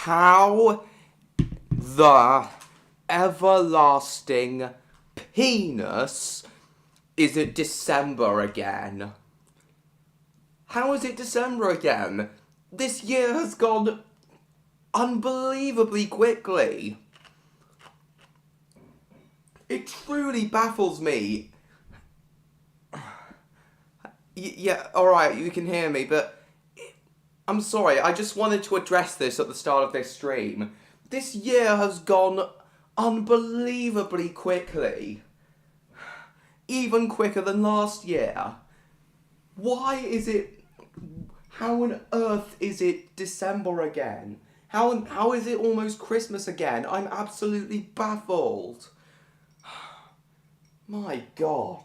How the everlasting penis is it December again? How is it December again? This year has gone unbelievably quickly. It truly baffles me. Yeah, alright, you can hear me, but I'm sorry, I just wanted to address this at the start of this stream. This year has gone unbelievably quickly. Even quicker than last year. Why is it... How on earth is it December again? How is it almost Christmas again? I'm absolutely baffled. My God.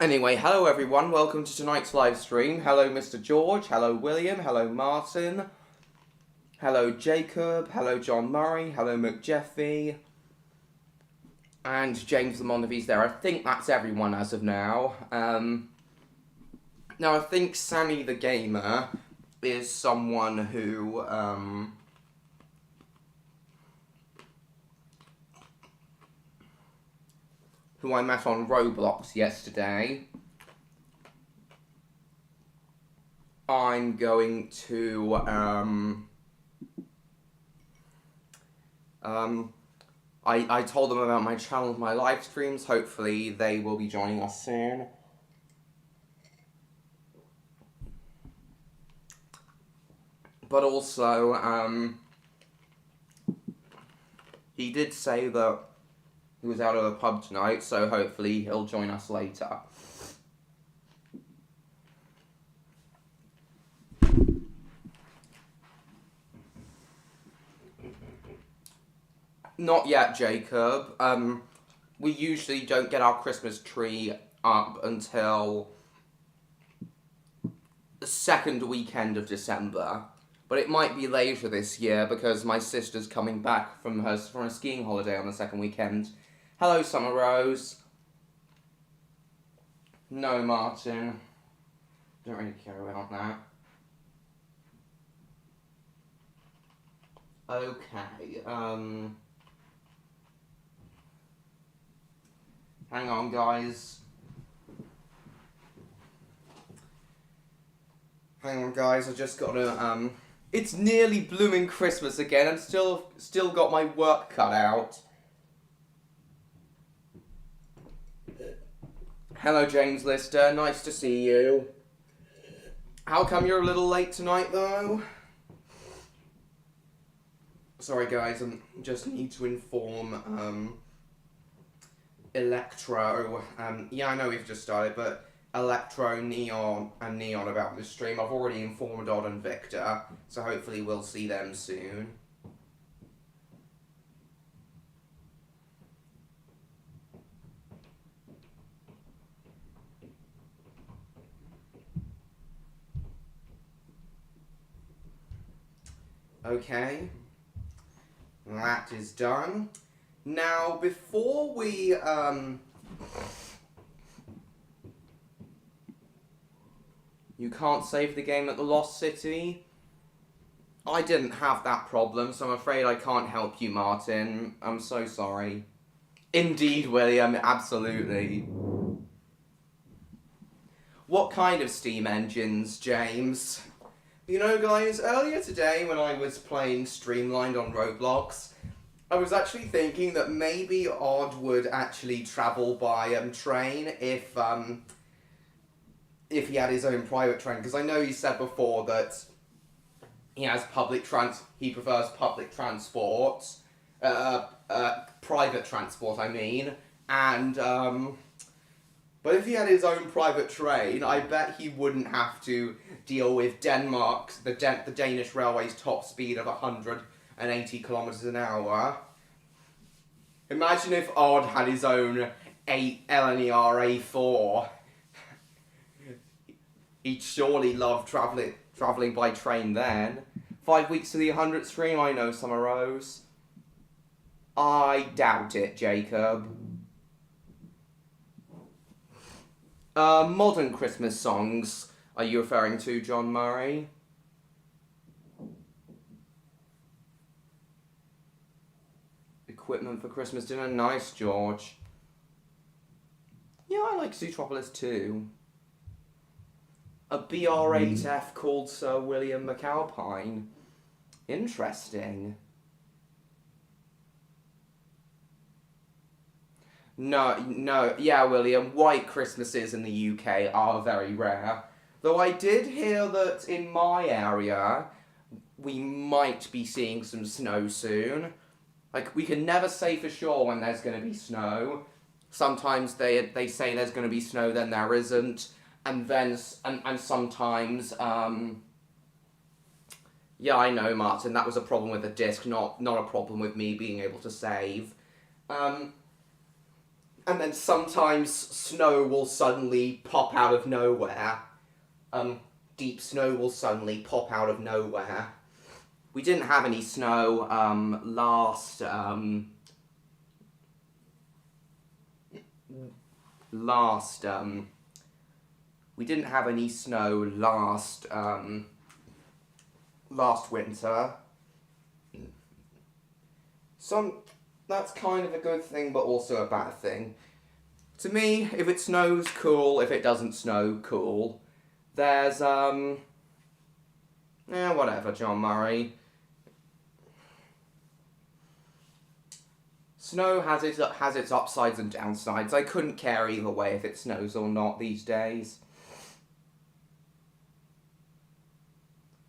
Anyway, hello everyone, welcome to tonight's live stream. Hello Mr. George, hello William, hello Martin, hello Jacob, hello John Murray, hello McJeffy, and James the Montevi's there. I think that's everyone as of now. Now I think Sammy the Gamer is someone who, I met on Roblox yesterday. I'm going to, I told them about my channel, my live streams. Hopefully they will be joining us soon. But also, he did say that he was out of the pub tonight, so hopefully he'll join us later. Not yet, Jacob. We usually don't get our Christmas tree up until the second weekend of December. But it might be later this year because my sister's coming back from a skiing holiday on the second weekend. Hello, Summer Rose. No, Martin. Don't really care about that. Okay, hang on, guys. Hang on, guys, I just gotta, it's nearly blooming Christmas again. I'm still got my work cut out. Hello, James Lister. Nice to see you. How come you're a little late tonight, though? Sorry, guys. I just need to inform Electro. Yeah, I know we've just started, but Electro, Neon, and Neon about this stream. I've already informed Odd and Victor, so hopefully we'll see them soon. Okay, that is done. Now, before we, you can't save the game at the Lost City? I didn't have that problem, so I'm afraid I can't help you, Martin. I'm so sorry. Indeed, William, absolutely. What kind of steam engines, James? You know, guys, earlier today when I was playing Streamlined on Roblox, I was actually thinking that maybe Odd would actually travel by train if he had his own private train, because I know he said before that he prefers public transport, private transport, I mean, and but if he had his own private train, I bet he wouldn't have to deal with Denmark's, the Danish railway's top speed of 180 kilometers an hour. Imagine if Odd had his own LNER A4. He'd surely love travelling by train then. 5 weeks to the 100th stream, I know, Summer Rose. I doubt it, Jacob. Modern Christmas songs are you referring to, John Murray? equipment for Christmas dinner. Nice, George. Yeah, I like Zootropolis too. A BR8F called Sir William McAlpine. Interesting. No, yeah, William, white Christmases in the UK are very rare. Though I did hear that in my area, we might be seeing some snow soon. Like, we can never say for sure when there's going to be snow. Sometimes they say there's going to be snow, then there isn't. And then, and sometimes, yeah, I know, Martin, that was a problem with the disc, not a problem with me being able to save. And then sometimes snow will suddenly pop out of nowhere. Deep snow will suddenly pop out of nowhere. We didn't have any snow we didn't have any snow last winter. That's kind of a good thing, but also a bad thing. To me, if it snows, cool. If it doesn't snow, cool. There's, whatever, John Murray. Snow has its upsides and downsides. I couldn't care either way if it snows or not these days.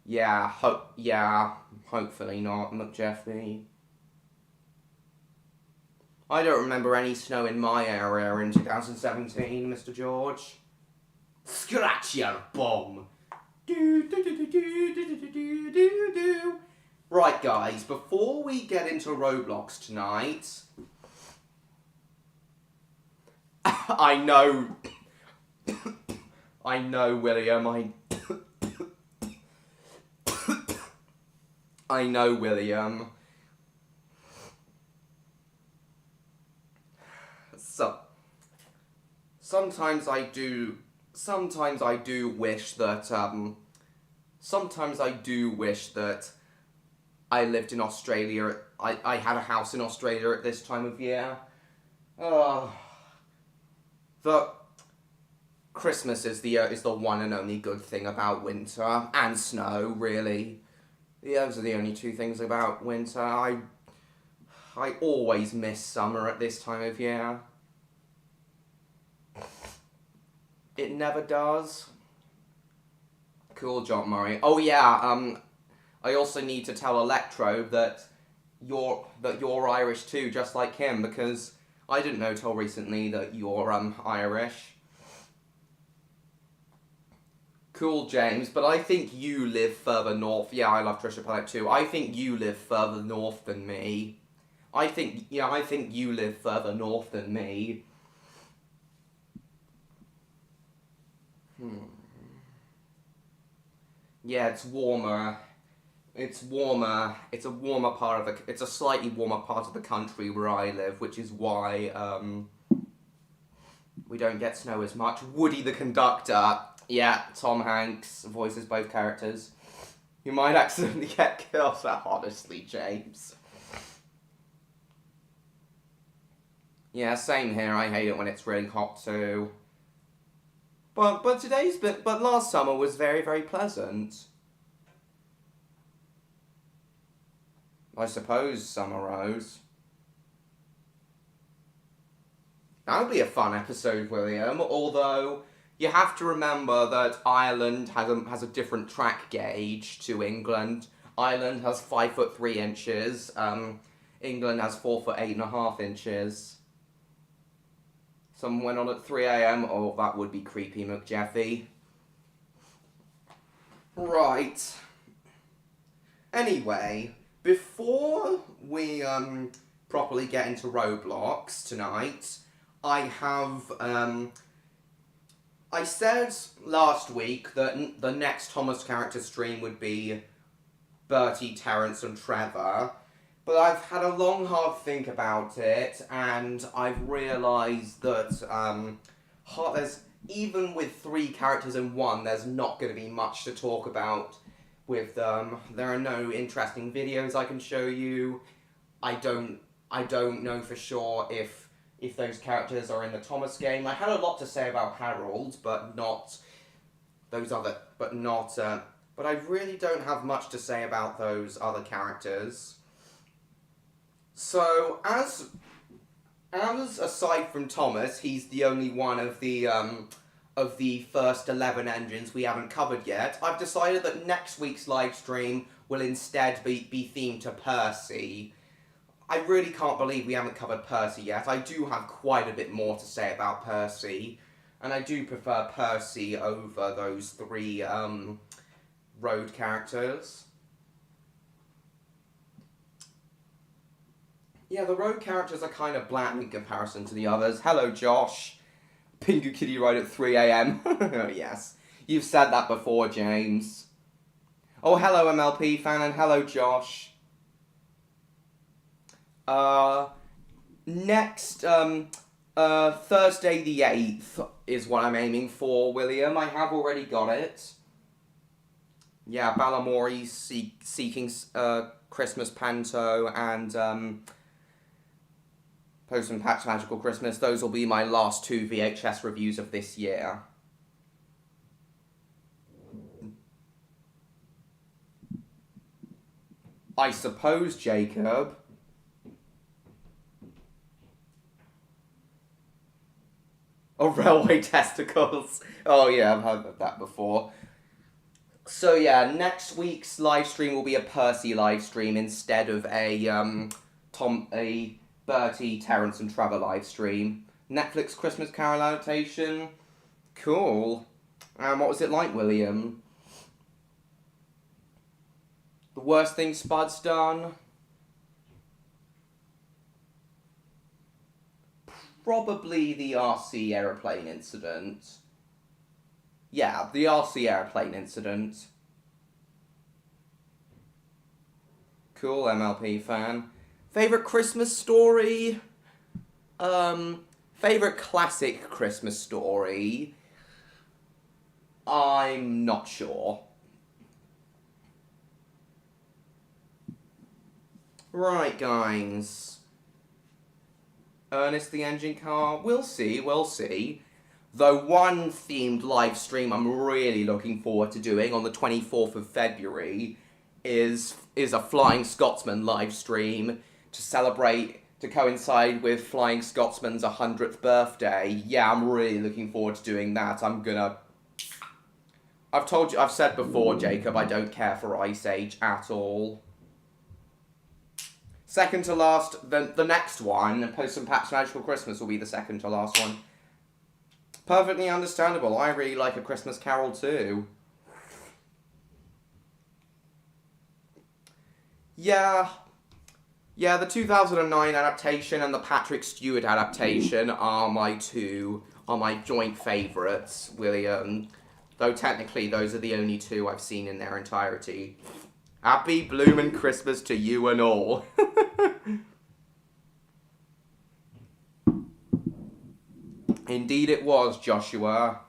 Yeah, hopefully not, McJeffy. I don't remember any snow in my area in 2017, Mr. George. Scratch your bum. Right, guys, before we get into Roblox tonight, I know, William, I know, William. So, sometimes I do wish that, I lived in Australia. I had a house in Australia at this time of year. The Christmas is the one and only good thing about winter, and snow, really. Those are the only two things about winter. I always miss summer at this time of year. It never does. Cool, John Murray. Oh yeah, I also need to tell Electro that you're Irish too, just like him, because I didn't know till recently that you're Irish. Cool, James, but I think you live further north. Yeah, I love Trisha Paytas too. I think you live further north than me. I think you live further north than me. Yeah, it's warmer. It's warmer. It's a warmer part of it's a slightly warmer part of the country where I live, which is why we don't get snow as much. Woody the conductor. Yeah, Tom Hanks voices both characters. You might accidentally get killed. Honestly, James. Yeah, same here. I hate it when it's really hot too. But last summer was very, very pleasant. I suppose, Summer Rose. That'll be a fun episode, William, although you have to remember that Ireland has a different track gauge to England. Ireland has 5'3" inches, England has 4'8.5" inches. Someone went on at 3 AM. Oh, that would be creepy, McJeffy. Right. Anyway, before we properly get into Roblox tonight, I have I said last week that the next Thomas character stream would be Bertie, Terence, and Trevor. But I've had a long, hard think about it, and I've realised that there's, even with 3 characters in one, there's not going to be much to talk about with them. There are no interesting videos I can show you. I don't I don't know for sure if those characters are in the Thomas game. I had a lot to say about Harold, but not those other, but not, but I really don't have much to say about those other characters. So, as aside from Thomas, he's the only one of the first 11 engines we haven't covered yet, I've decided that next week's live stream will instead be themed to Percy. I really can't believe we haven't covered Percy yet. I do have quite a bit more to say about Percy, and I do prefer Percy over those three road characters. Yeah, the road characters are kind of bland in comparison to the others. Hello, Josh. Pingu Kitty right at 3 a.m. Yes, you've said that before, James. Oh, hello, MLP fan, and hello, Josh. Next, Thursday the 8th is what I'm aiming for, William. I have already got it. Yeah, Balamori's seeking Christmas Panto and Post and Patch Magical Christmas. Those will be my last two VHS reviews of this year. I suppose, Jacob. Oh, railway testicles. Oh yeah, I've heard of that before. So yeah, next week's live stream will be a Percy live stream instead of a Bertie, Terence and Trevor live stream. Netflix Christmas Carol adaptation. Cool. What was it like, William? The worst thing Spud's done? Probably the RC aeroplane incident. Yeah, the RC aeroplane incident. Cool, MLP fan. Favorite Christmas story? Favorite classic Christmas story? I'm not sure. Right, guys. Ernest the Engine Car? We'll see, we'll see. Though one themed live stream I'm really looking forward to doing on the 24th of February is a Flying Scotsman live stream to coincide with Flying Scotsman's 100th birthday. Yeah, I'm really looking forward to doing that. I've said before, Jacob, I don't care for Ice Age at all. Second to last, the next one, Post and Patch Magical Christmas, will be the second to last one. Perfectly understandable. I really like A Christmas Carol too. Yeah, the 2009 adaptation and the Patrick Stewart adaptation are my joint favourites, William. Though technically those are the only two I've seen in their entirety. Happy bloomin' Christmas to you and all. Indeed it was, Joshua.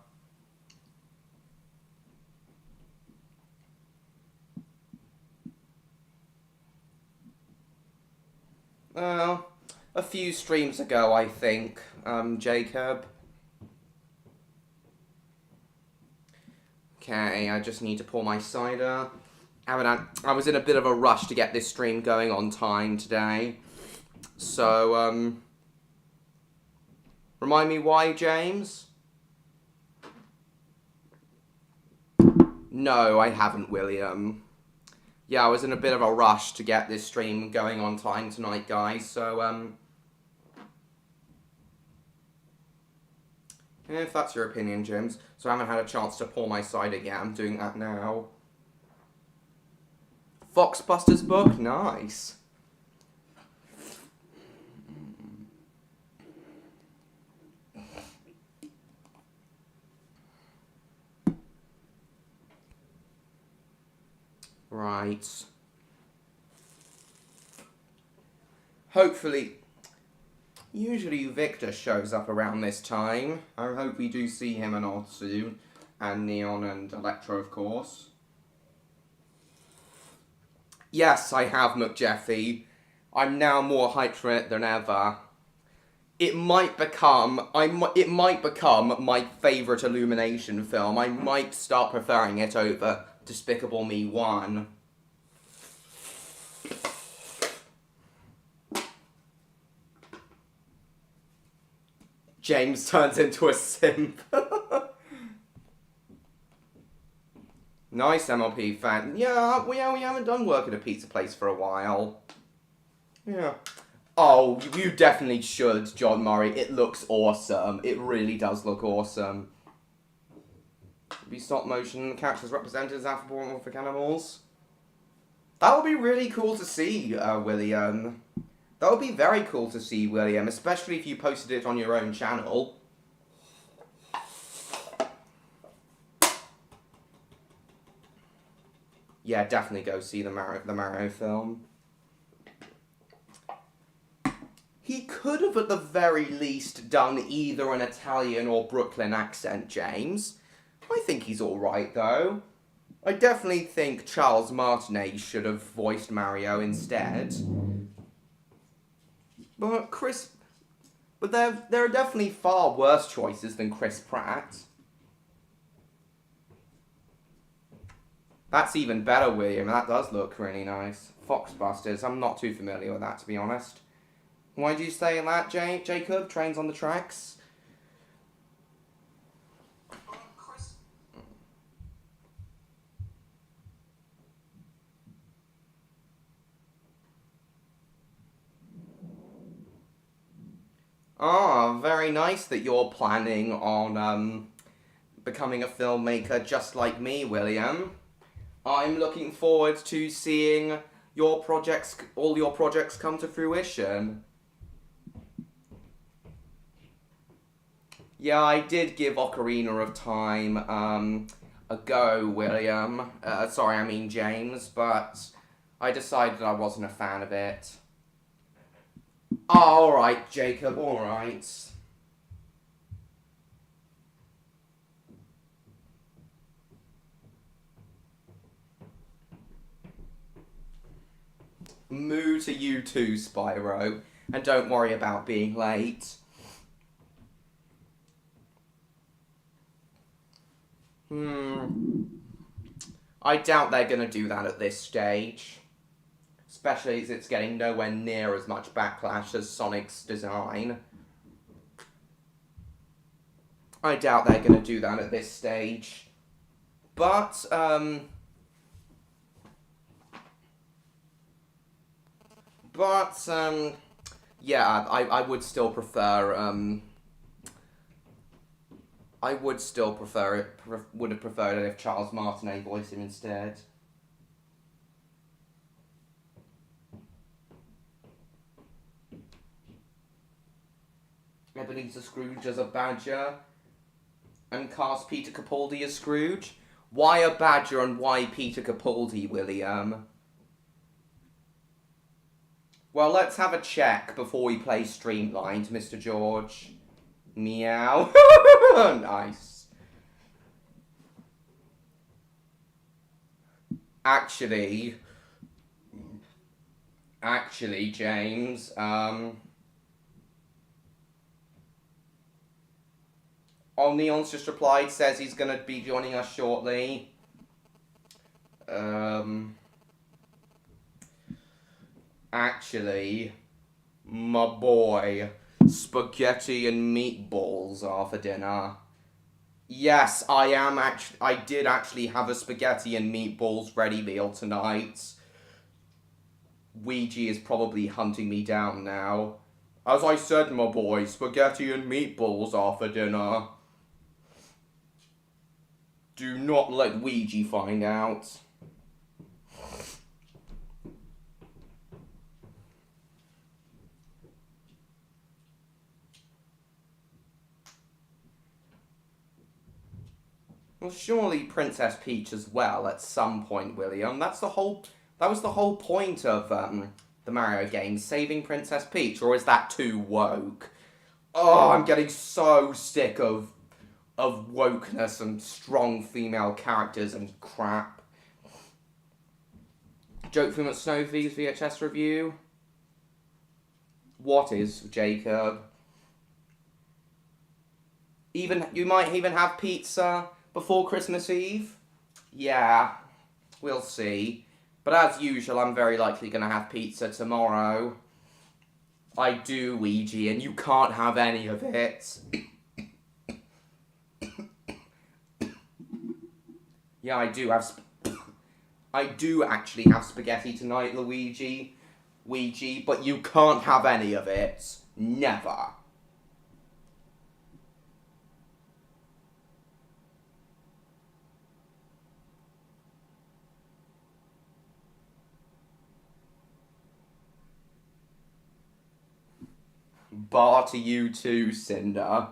Well, a few streams ago, I think, Jacob. Okay, I just need to pour my cider. I was in a bit of a rush to get this stream going on time today. So, remind me why, James? No, I haven't, William. Yeah, I was in a bit of a rush to get this stream going on time tonight, guys. So, if that's your opinion, James. So I haven't had a chance to pour my cider yet. I'm doing that now. Foxbusters book? Nice. Right. Hopefully, usually Victor shows up around this time. I hope we do see him and all soon. And Neon and Electro, of course. Yes, I have, McJeffy. I'm now more hyped for it than ever. It might become my favourite Illumination film. I might start preferring it over Despicable Me 1. James turns into a simp. Nice MLP fan. Yeah, we haven't done work at a pizza place for a while. Yeah. Oh, you definitely should, John Murray. It looks awesome. It really does look awesome. Be stop motion characters represented as anthropomorphic animals. That would be really cool to see, William. That would be very cool to see, William, especially if you posted it on your own channel. Yeah, definitely go see the Mario film. He could have at the very least done either an Italian or Brooklyn accent, James. I think he's alright, though. I definitely think Charles Martinet should have voiced Mario instead. But there are definitely far worse choices than Chris Pratt. That's even better, William. That does look really nice. Foxbusters. I'm not too familiar with that, to be honest. Why do you say that, Jacob? Trains on the tracks? Ah, very nice that you're planning on becoming a filmmaker just like me, William. I'm looking forward to seeing all your projects come to fruition. Yeah, I did give Ocarina of Time a go, William. Sorry, I mean James, but I decided I wasn't a fan of it. Oh, alright, Jacob, alright. Moo to you too, Spyro. And don't worry about being late. I doubt they're gonna do that at this stage. Especially as it's getting nowhere near as much backlash as Sonic's design. I doubt they're gonna do that at this stage. But, yeah, I would still prefer, I would still prefer it, would have preferred it if Charles Martinet voiced him instead. Ebenezer Scrooge as a badger, and cast Peter Capaldi as Scrooge. Why a badger and why Peter Capaldi, William? Well, let's have a check before we play Streamlined, Mr. George. Meow. Nice. Actually, James, Neon's just replied, says he's gonna be joining us shortly. Actually, my boy, spaghetti and meatballs are for dinner. Yes, I did actually have a spaghetti and meatballs ready meal tonight. Ouija is probably hunting me down now. As I said, my boy, spaghetti and meatballs are for dinner. Do not let Ouija find out. Well, surely Princess Peach as well at some point, William. That was the whole point of the Mario games, saving Princess Peach, or is that too woke? Oh, I'm getting so sick of wokeness and strong female characters and crap. Joke film at Snowfield's VHS review. What is, Jacob? You might even have pizza before Christmas Eve? Yeah, we'll see. But as usual, I'm very likely going to have pizza tomorrow. I do, Ouija, and you can't have any of it. Yeah, I do actually have spaghetti tonight, Ouija, but you can't have any of it. Never. Bar to you too, Cinder.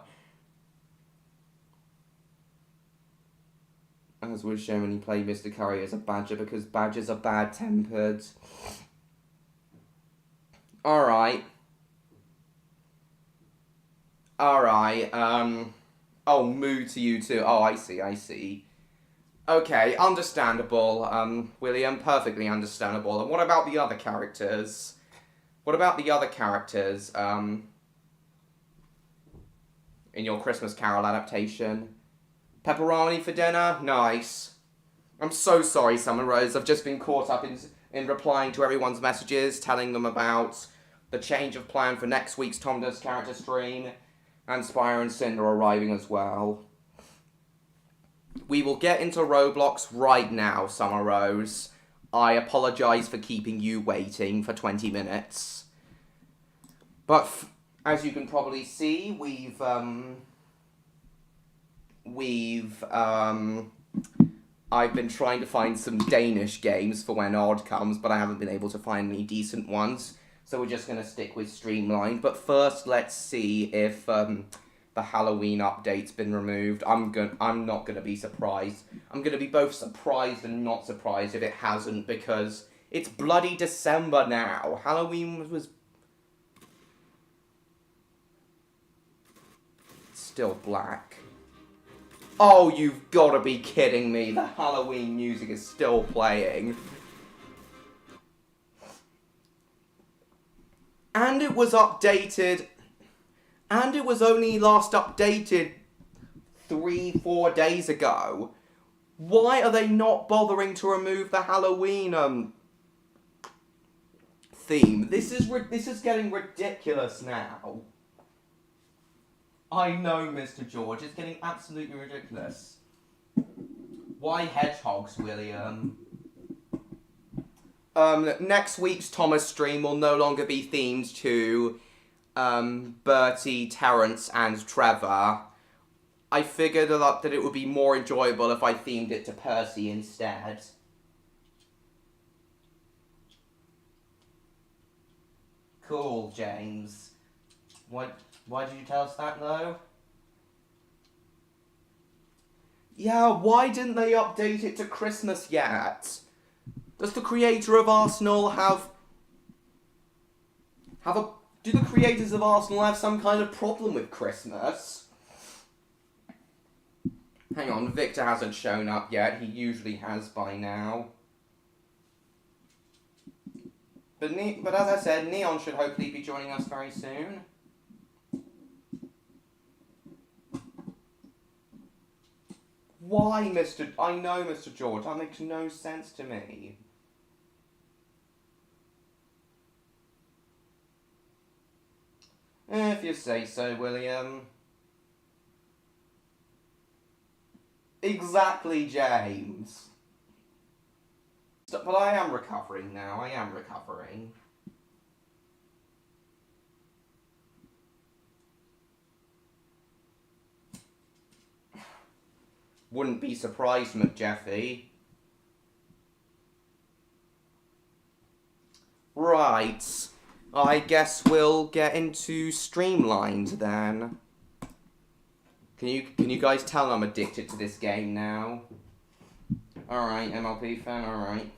As was shown when he played Mr. Curry as a badger, because badgers are bad-tempered. Alright. Oh, moo to you too. Oh, I see. Okay, understandable, William, perfectly understandable. And what about the other characters? In your Christmas Carol adaptation? Pepperoni for dinner? Nice. I'm so sorry, Summer Rose. I've just been caught up in replying to everyone's messages, telling them about the change of plan for next week's Tom Does Character stream, and Spire and Cinder arriving as well. We will get into Roblox right now, Summer Rose. I apologise for keeping you waiting for 20 minutes. But as you can probably see, I've been trying to find some Danish games for when Odd comes, but I haven't been able to find any decent ones. So we're just going to stick with Streamline. But first, let's see if the Halloween update's been removed. I'm not going to be surprised. I'm going to be both surprised and not surprised if it hasn't, because it's bloody December now. Halloween was still black. Oh, you've got to be kidding me. The Halloween music is still playing. And it was updated. And it was only last updated 3-4 days ago. Why are they not bothering to remove the Halloween theme? This is getting ridiculous now. I know, Mr. George, it's getting absolutely ridiculous. Why hedgehogs, William? Next week's Thomas stream will no longer be themed to Bertie, Terence, and Trevor. I figured that it would be more enjoyable if I themed it to Percy instead. Cool, James. Why did you tell us that, though? Yeah, why didn't they update it to Christmas yet? Does the creator of Arsenal do the creators of Arsenal have some kind of problem with Christmas? Hang on, Victor hasn't shown up yet. He usually has by now. But as I said, Neon should hopefully be joining us very soon. Why, I know, Mr. George, that makes no sense to me. If you say so, William. Exactly, James. But I am recovering now, I am recovering. Wouldn't be surprised, McJeffy. Right. I guess we'll get into Streamlined then. Can you guys tell I'm addicted to this game now? Alright, MLP fan, alright.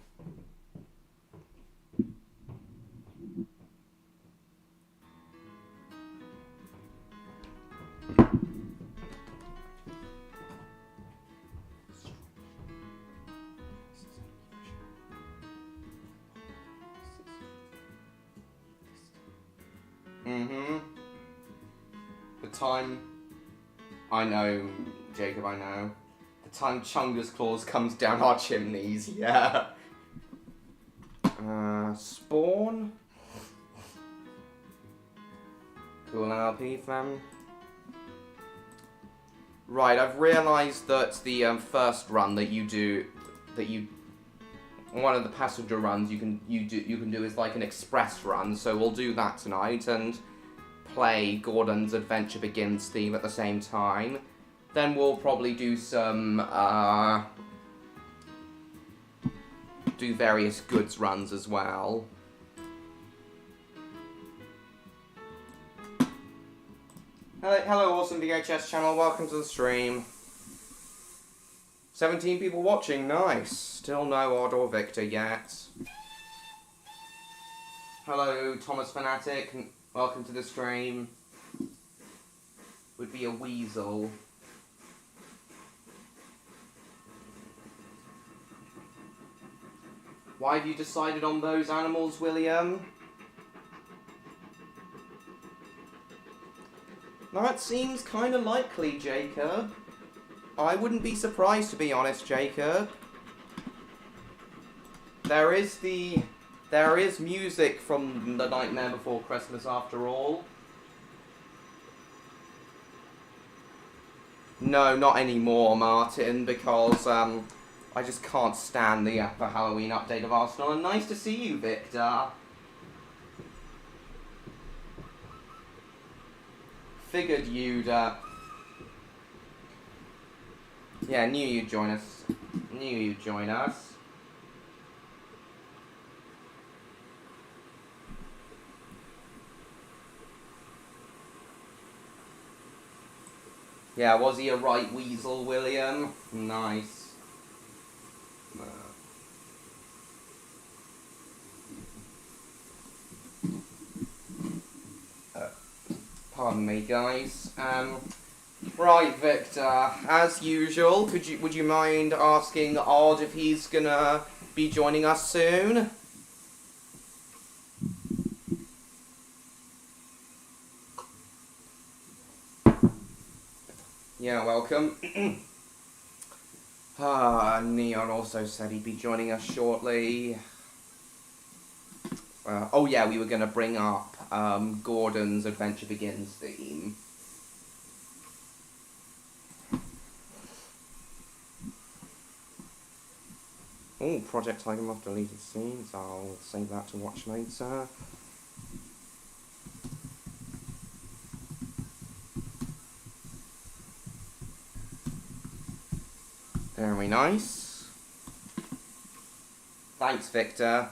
Mm-hmm. The time... I know, Jacob, I know. The time Chungus Claus comes down our chimneys, yeah. Spawn? Cool LP fam. Right, I've realised that the first run that you do, one of the passenger runs you can do is like an express run. So we'll do that tonight and play Gordon's Adventure Begins theme at the same time. Then we'll probably do some do various goods runs as well. Hello, awesome VHS channel. Welcome to the stream. 17 people watching. Nice. Still no Odd or Victor yet. Hello, Thomas Fanatic. Welcome to the stream. Would be a weasel. Why have you decided on those animals, William? That seems kind of likely, Jacob. I wouldn't be surprised, to be honest, Jacob. There is music from The Nightmare Before Christmas, after all. No, not anymore, Martin, because I just can't stand the Halloween update of Arsenal. And nice to see you, Victor. Figured you'd, yeah, knew you'd join us. Knew you'd join us. Yeah, was he a right weasel, William? Nice. Pardon me, guys. Right, Victor. As usual, would you mind asking Odd if he's gonna be joining us soon? Yeah, welcome. Neon also said he'd be joining us shortly. Oh yeah, we were gonna bring up Gordon's Adventure Begins theme. Oh, Project Tiger Moth deleted scenes. I'll save that to watch later. Very nice. Thanks, Victor.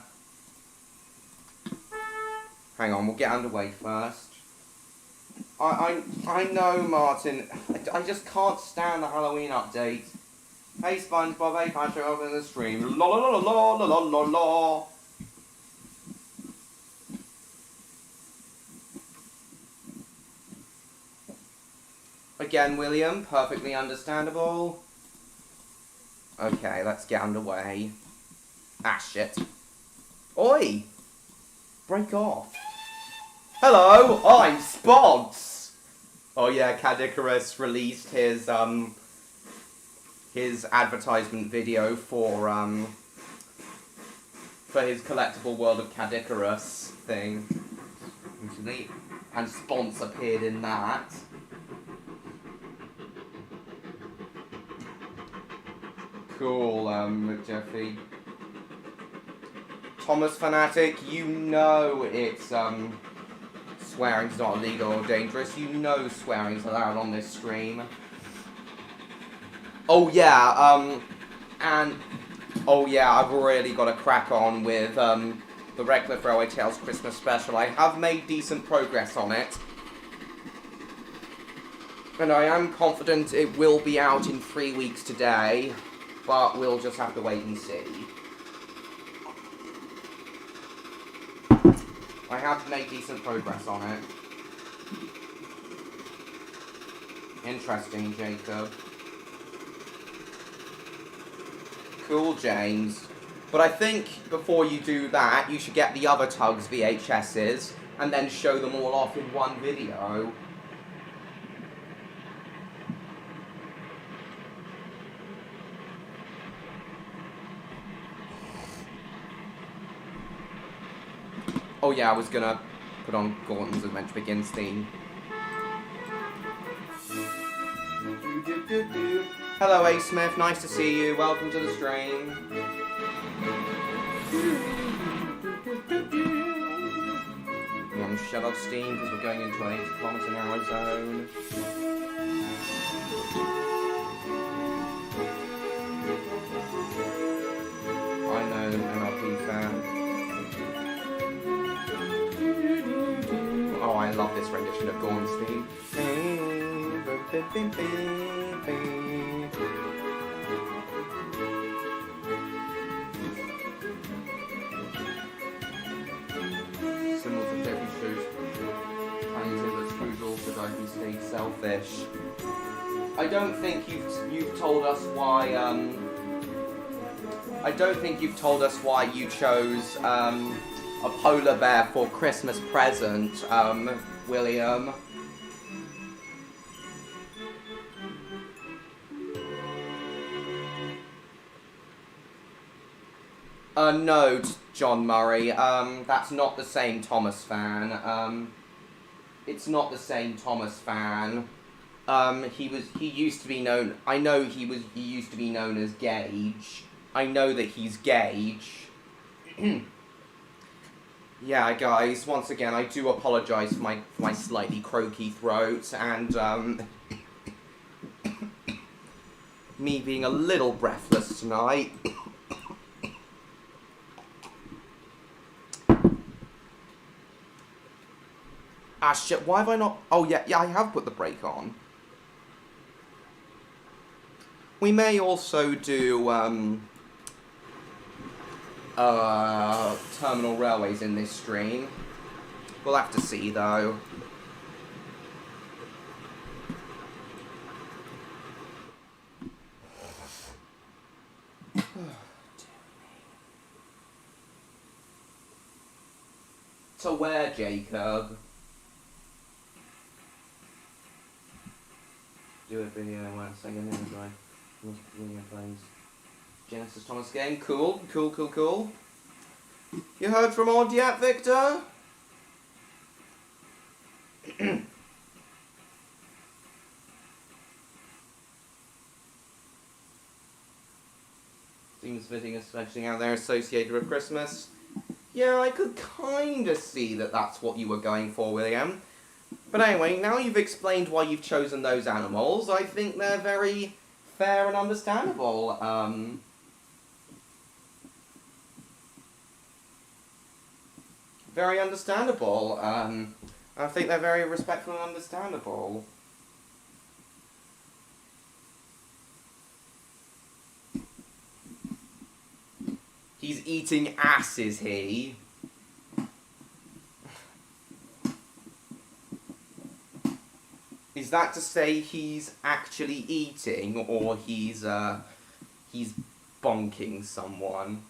Hang on, we'll get underway first. I know, Martin. I just can't stand the Halloween update. Hey, SpongeBob, hey, Patrick, over in the stream. La la la la la la la la. Again, William, perfectly understandable. Okay, let's get underway. Ah, shit. Oi! Break off. Hello, I'm Spogs! Oh yeah, Cadicarus released his advertisement video for his collectible World of Cadicarus thing. And Spons appeared in that. Cool, Jeffy. Thomas Fanatic, you know it's, swearing's not illegal or dangerous. You know swearing's allowed on this stream. Oh yeah, oh yeah, I've really got to crack on with, the Redcliffe Railway Tales Christmas special. I have made decent progress on it. And I am confident it will be out in 3 weeks today, but we'll just have to wait and see. I have made decent progress on it. Interesting, Jacob. Cool, James. But I think before you do that, you should get the other Tugs VHSs and then show them all off in one video. Oh yeah, I was gonna put on Gordon's Adventure Begins theme. Hello A. Smith, nice to see you, welcome to the stream. Shut off steam because we're going into an 80km/h zone. I know, MLP fan. Oh, I love this rendition of Gorn's theme. Stay selfish. I don't think you've told us why. I don't think you've told us why you chose a polar bear for Christmas present, William. No, John Murray. That's not the same Thomas fan. It's not the same Thomas fan. He used to be known. I know he used to be known as Gage. I know that he's Gage. Yeah, guys. Once again, I do apologise for my slightly croaky throat and me being a little breathless tonight. Ah shit, why have I not... Oh yeah, I have put the brake on. We may also do, terminal railways in this stream. We'll have to see, though. To where, Jacob? Do a video where it's like a minute drive. Video plays. Genesis Thomas game. Cool. You heard from Odd yet, Victor? Seems fitting, especially out there associated with Christmas. Yeah, I could kind of see that that's what you were going for, William. But anyway, now you've explained why you've chosen those animals, I think they're very fair and understandable. Very understandable. I think they're very respectful and understandable. He's eating ass, is he? Is that to say he's actually eating, or he's bonking someone?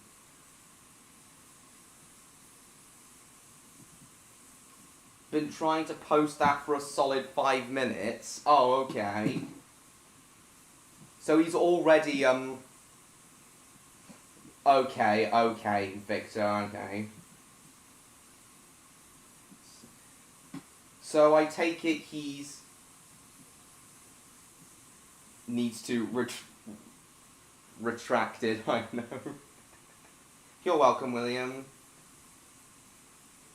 Been trying to post that for a solid 5 minutes. Oh, okay. So he's already, Okay, Victor, okay. So I take it he's... needs to retract it, I know. You're welcome, William.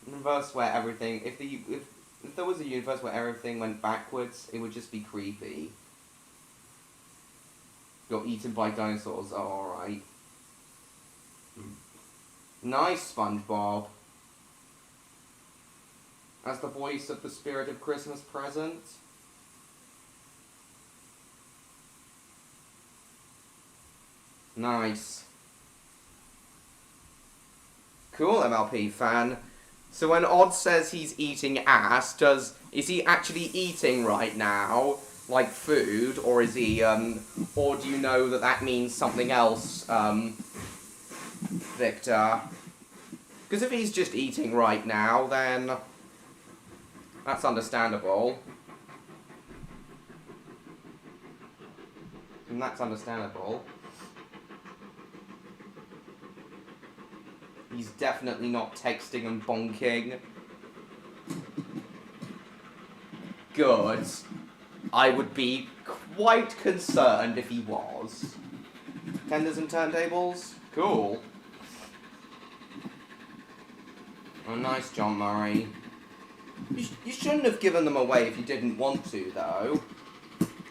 Universe where everything... If there was a universe where everything went backwards, it would just be creepy. Got eaten by dinosaurs, oh, alright. Nice, SpongeBob. As the voice of the spirit of Christmas present. Nice. Cool, MLP fan. So when Odd says he's eating ass, is he actually eating right now? Like food? Or is he, or do you know that means something else, Victor? Because if he's just eating right now, then That's understandable. And that's understandable. He's definitely not texting and bonking. Good. I would be quite concerned if he was. Tenders and turntables? Cool. Oh, nice, John Murray. You shouldn't have given them away if you didn't want to, though.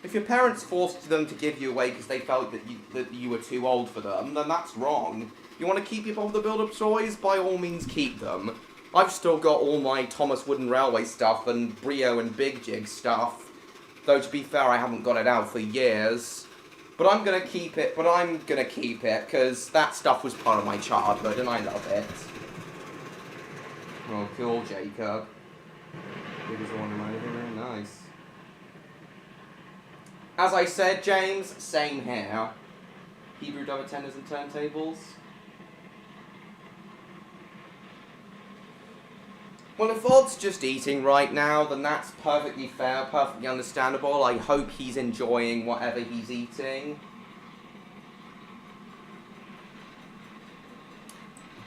If your parents forced them to give you away because they felt that you were too old for them, then that's wrong. You want to keep your Bob the Builder toys? By all means, keep them. I've still got all my Thomas Wooden Railway stuff and Brio and Big Jig stuff. Though, to be fair, I haven't got it out for years. But I'm going to keep it, because that stuff was part of my childhood, and I love it. Oh, cool, Jacob. Biggest one over, nice. As I said, James, same here. Hebrew double tenders and turntables. Well, if Odd's just eating right now, then that's perfectly fair, perfectly understandable. I hope he's enjoying whatever he's eating.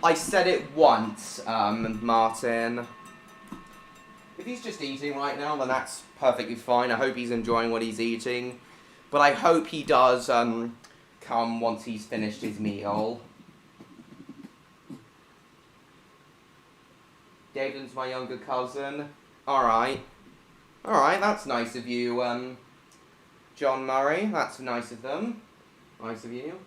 I said it once, Martin. If he's just eating right now, then that's perfectly fine. I hope he's enjoying what he's eating. But I hope he does, come once he's finished his meal. David's my younger cousin. Alright. Alright, that's nice of you, John Murray. That's nice of them. Nice of you.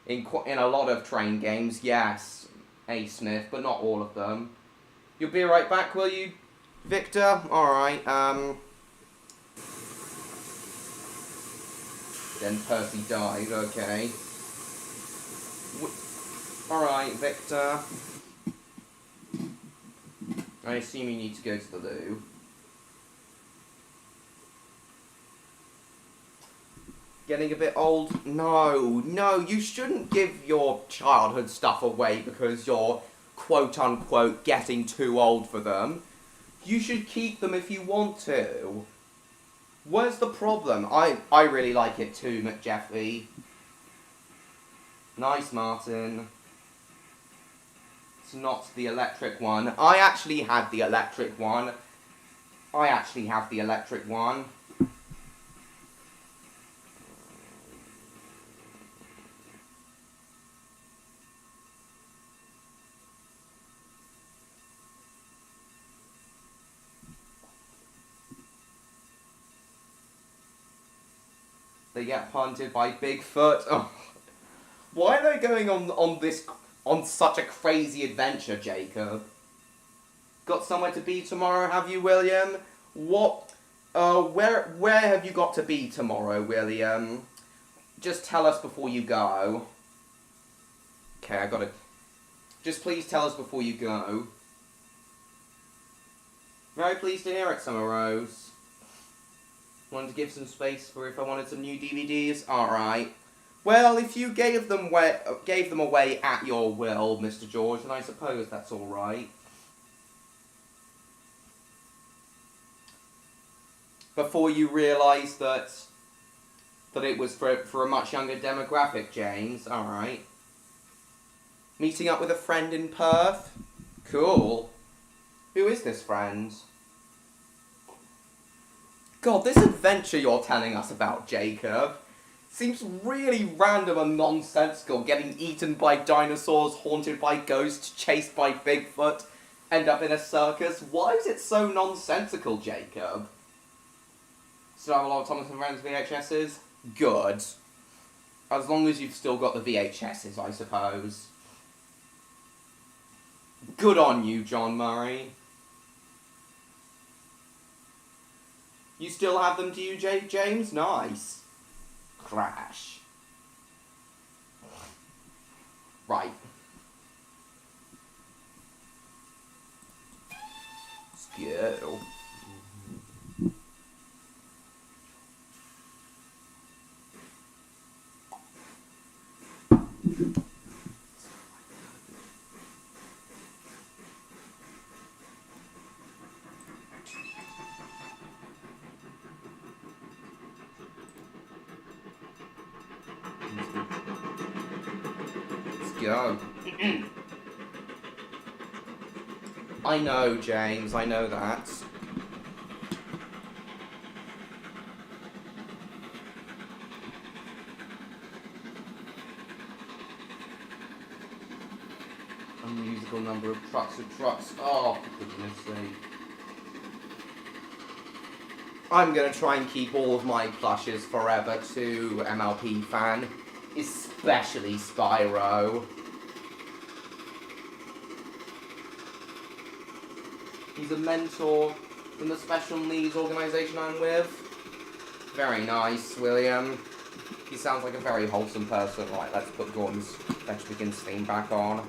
In a lot of train games, yes, A. Smith, but not all of them. You'll be right back, will you, Victor? Alright, Then Percy died, okay. Alright, Victor. I assume you need to go to the loo. Getting a bit old? No, you shouldn't give your childhood stuff away because you're quote-unquote getting too old for them. You should keep them if you want to. Where's the problem? I really like it too, McJeffrey. Nice, Martin. It's not the electric one. I actually had the electric one. I actually have the electric one. They get punted by Bigfoot. Oh. Why are they going on such a crazy adventure, Jacob? Got somewhere to be tomorrow, have you, William? What? Where have you got to be tomorrow, William? Just tell us before you go. Okay, I gotta... Just please tell us before you go. Very pleased to hear it, Summer Rose. Wanted to give some space for if I wanted some new DVDs? Alright. Well, if you gave them away at your will, Mr. George, then I suppose that's alright. Before you realised that it was for a much younger demographic, James. Alright. Meeting up with a friend in Perth? Cool. Who is this friend? God, this adventure you're telling us about, Jacob, seems really random and nonsensical. Getting eaten by dinosaurs, haunted by ghosts, chased by Bigfoot, end up in a circus. Why is it so nonsensical, Jacob? Still have a lot of Thomas and Friends VHSs? Good. As long as you've still got the VHSs, I suppose. Good on you, John Murray. You still have them, do you, James? Nice. Crash. Right. Let's go. go. I know, James, I know that. Unmusical number of trucks and trucks. Oh, for goodness sake. I'm gonna try and keep all of my plushes forever too, MLP fan. Especially Spyro. He's a mentor from the special needs organisation I'm with. Very nice, William. He sounds like a very wholesome person. Right, let's put Gordon's Vegetable theme back on.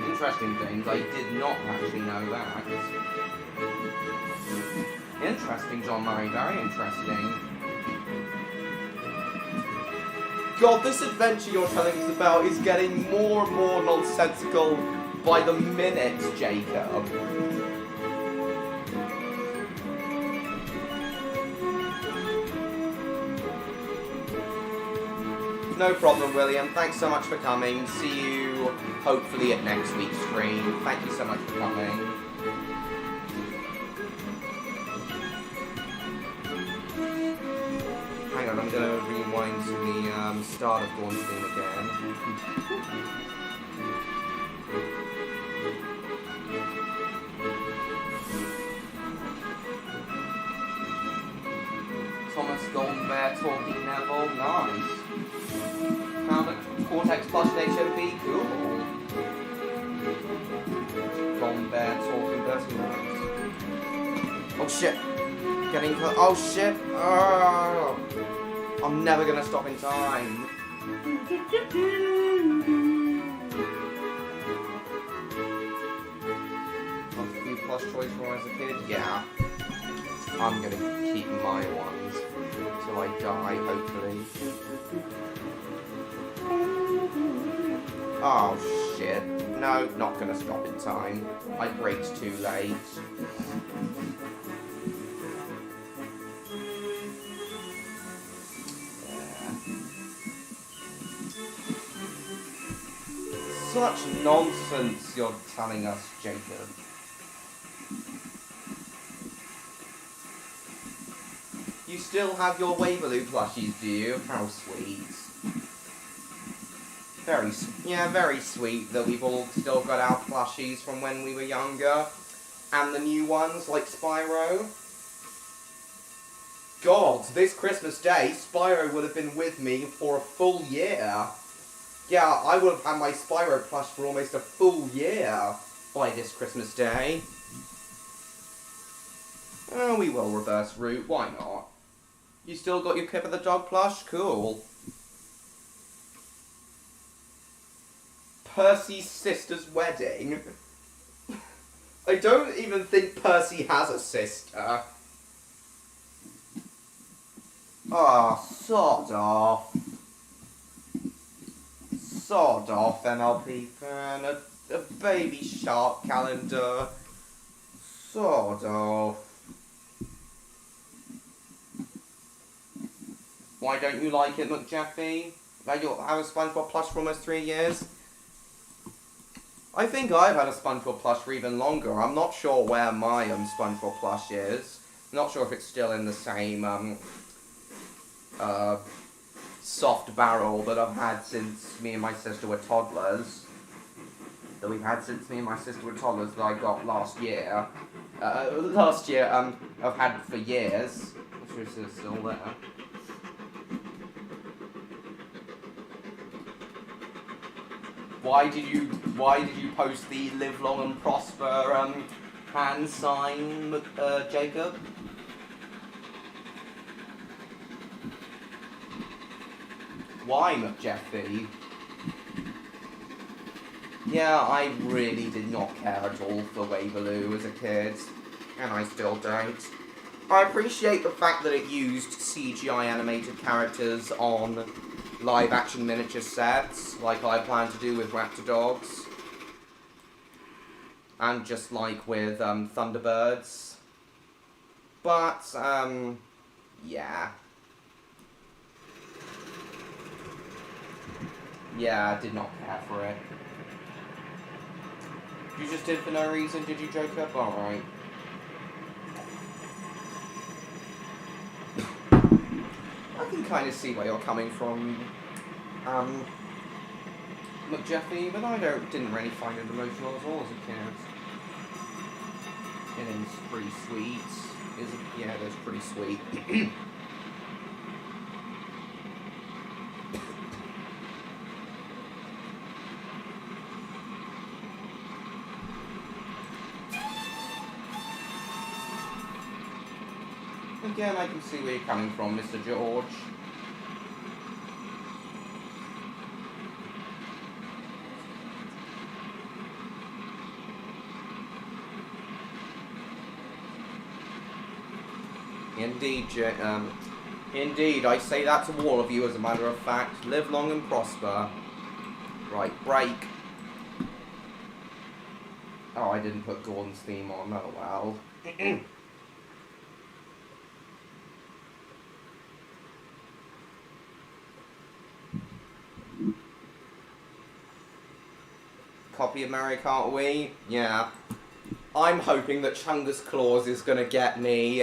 Interesting things, I did not actually know that. Interesting, John Murray, very interesting. God, this adventure you're telling us about is getting more and more nonsensical by the minute, Jacob. No problem, William. Thanks so much for coming. See you, hopefully, at next week's stream. Thank you so much for coming. Hang on, I'm going to rewind to the start of Dawn's theme again. Thomas Golden Bear talking Neville, nice. Found a Cortex plush in HOP, cool. Golden Bear talking person, nice. Oh shit! Getting close. Oh shit! Oh, I'm never gonna stop in time. Lots of few plush toys from when I was a kid. Yeah. I'm gonna keep my ones till I die, hopefully. Oh shit. No, not gonna stop in time. I braked too late. Such nonsense you're telling us, Jacob. You still have your Waverloo plushies, do you? How sweet. Very sweet that we've all still got our plushies from when we were younger. And the new ones, like Spyro. God, this Christmas Day, Spyro would have been with me for a full year. Yeah, I would have had my Spyro plush for almost a full year by this Christmas Day. Oh, we will reverse route, why not? You still got your Kipper the dog plush? Cool. Percy's sister's wedding? I don't even think Percy has a sister. Ah, sod off. Sod off, MLP fan. A baby shark calendar. Sod off. Why don't you like it, McJeffy? Have you had a SpongeBob plush for almost 3 years? I think I've had a SpongeBob plush for even longer. I'm not sure where my SpongeBob plush is. I'm not sure if it's still in the same soft barrel that I've had since me and my sister were toddlers. That we've had since me and my sister were toddlers that I got last year. I've had for years. I'm sure it's still there. Why did you post the live long and prosper hand sign, Jacob? Why, McJeffy? Yeah, I really did not care at all for Waverloo as a kid, and I still don't. I appreciate the fact that it used CGI animated characters on live-action miniature sets, like I plan to do with Raptor Dogs. And just like with Thunderbirds. But, yeah. Yeah, I did not care for it. You just did for no reason, did you, Jacob? Alright. I can kind of see where you're coming from, McJeffy, but didn't really find it emotional at all as a kid. And it's pretty sweet. Yeah, that's pretty sweet. Again, I can see where you're coming from, Mr. George. Indeed, I say that to all of you as a matter of fact. Live long and prosper. Right, break. Oh, I didn't put Gordon's theme on, oh well. Copy of Mary, can't we? Yeah. I'm hoping that Chungus Claus is gonna get me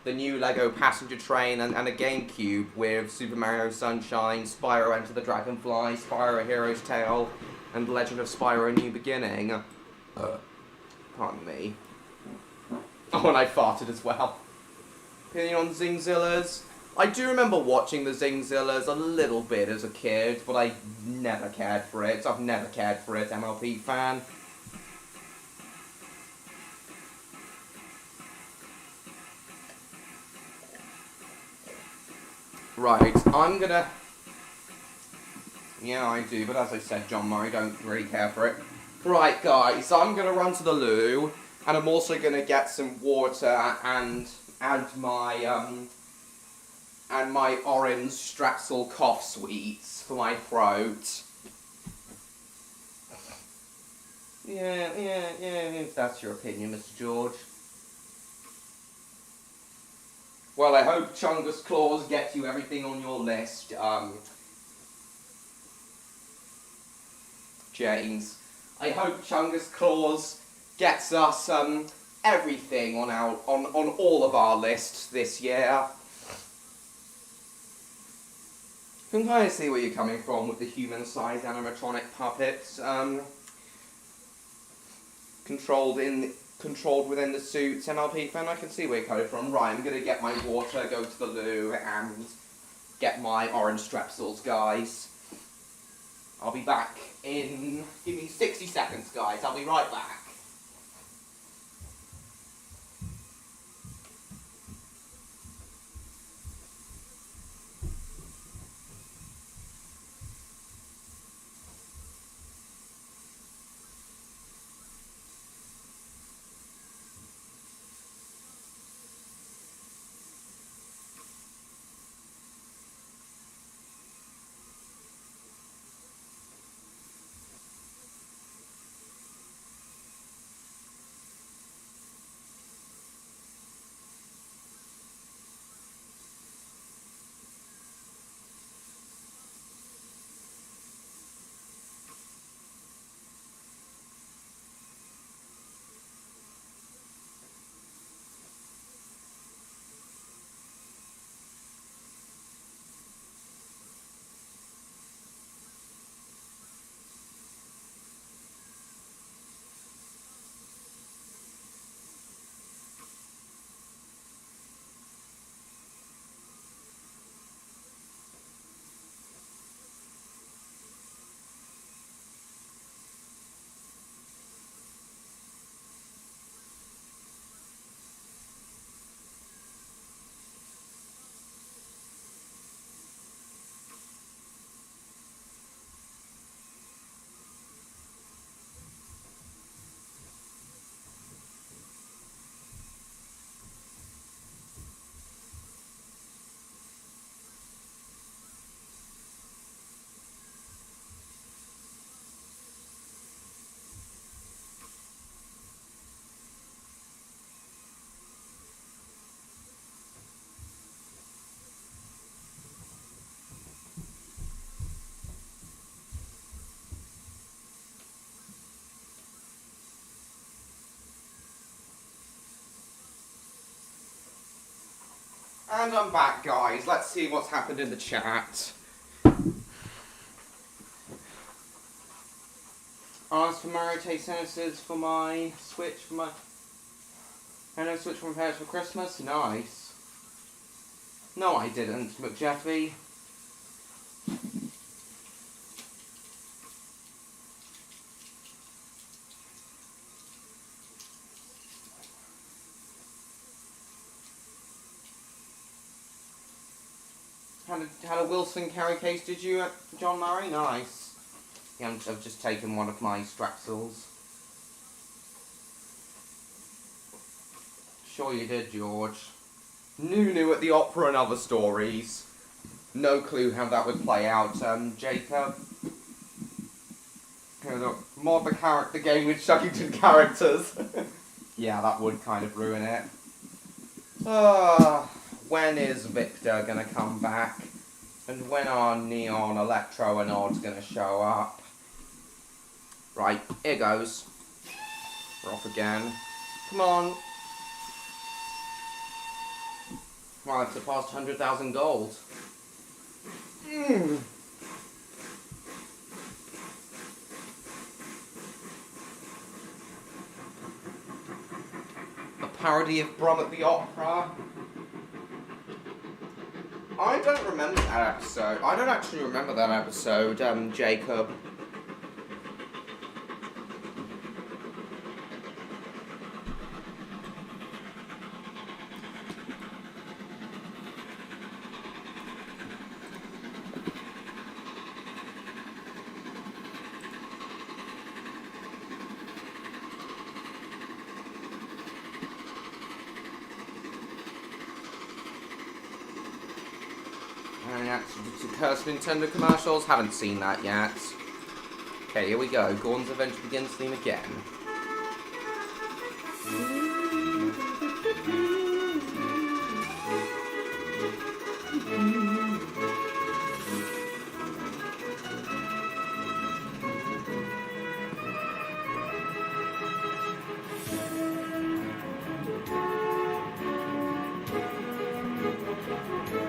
the new Lego passenger train and a GameCube with Super Mario Sunshine, Spyro Enter the Dragonfly, Spyro Hero's Tale, and Legend of Spyro New Beginning. Pardon me. Oh, and I farted as well. Opinion on Zingzillas? I do remember watching the Zingzillas a little bit as a kid, but I never cared for it. I've never cared for it, MLP fan. Right, I'm gonna... Yeah, I do, but as I said, John Murray, don't really care for it. Right, guys, I'm gonna run to the loo, and I'm also gonna get some water and my orange Strepsil cough sweets for my throat. Yeah, if that's your opinion, Mr. George. Well, I hope Chungus Claus gets you everything on your list, James. I hope Chungus Claus gets us, everything on all of our lists this year. I can kind of see where you're coming from with the human-sized animatronic puppets, controlled within the suits. MLP fan, I can see where you're coming from. Right, I'm gonna get my water, go to the loo, and get my orange Strepsils, guys. I'll be back in... Give me 60 seconds, guys. I'll be right back. And I'm back, guys. Let's see what's happened in the chat. Asked for Mario Taste Sentences for my Switch, Switch from my parents for Christmas. Nice. No, I didn't, McJeffy. Had a Wilson carry case, did you, John Murray? Nice. Yeah, I've just taken one of my Strepsils. Sure you did, George. Nunu at the opera and other stories. No clue how that would play out, Jacob. Mod the game with Shuckington characters. Yeah, that would kind of ruin it. When is Victor gonna come back? And when are Neon, Electro and Odd gonna show up? Right, here goes. We're off again. Come on. Well, I've surpassed 100,000 gold. A parody of Brom at the Opera. I don't remember that episode. I don't actually remember that episode, Jacob. To curse Nintendo commercials, haven't seen that yet. Okay, here we go. Gordon's Adventure Begins theme again.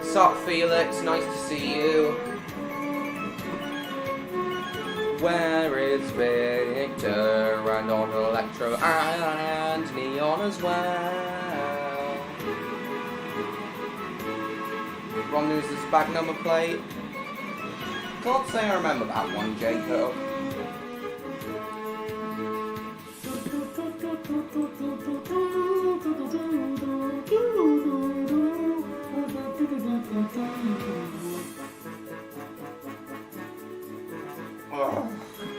Sup, Felix? Nice to see you. Where is Victor and on Electro and Neon as well? Ron loses back number plate. Can't say I remember that one, Jacob.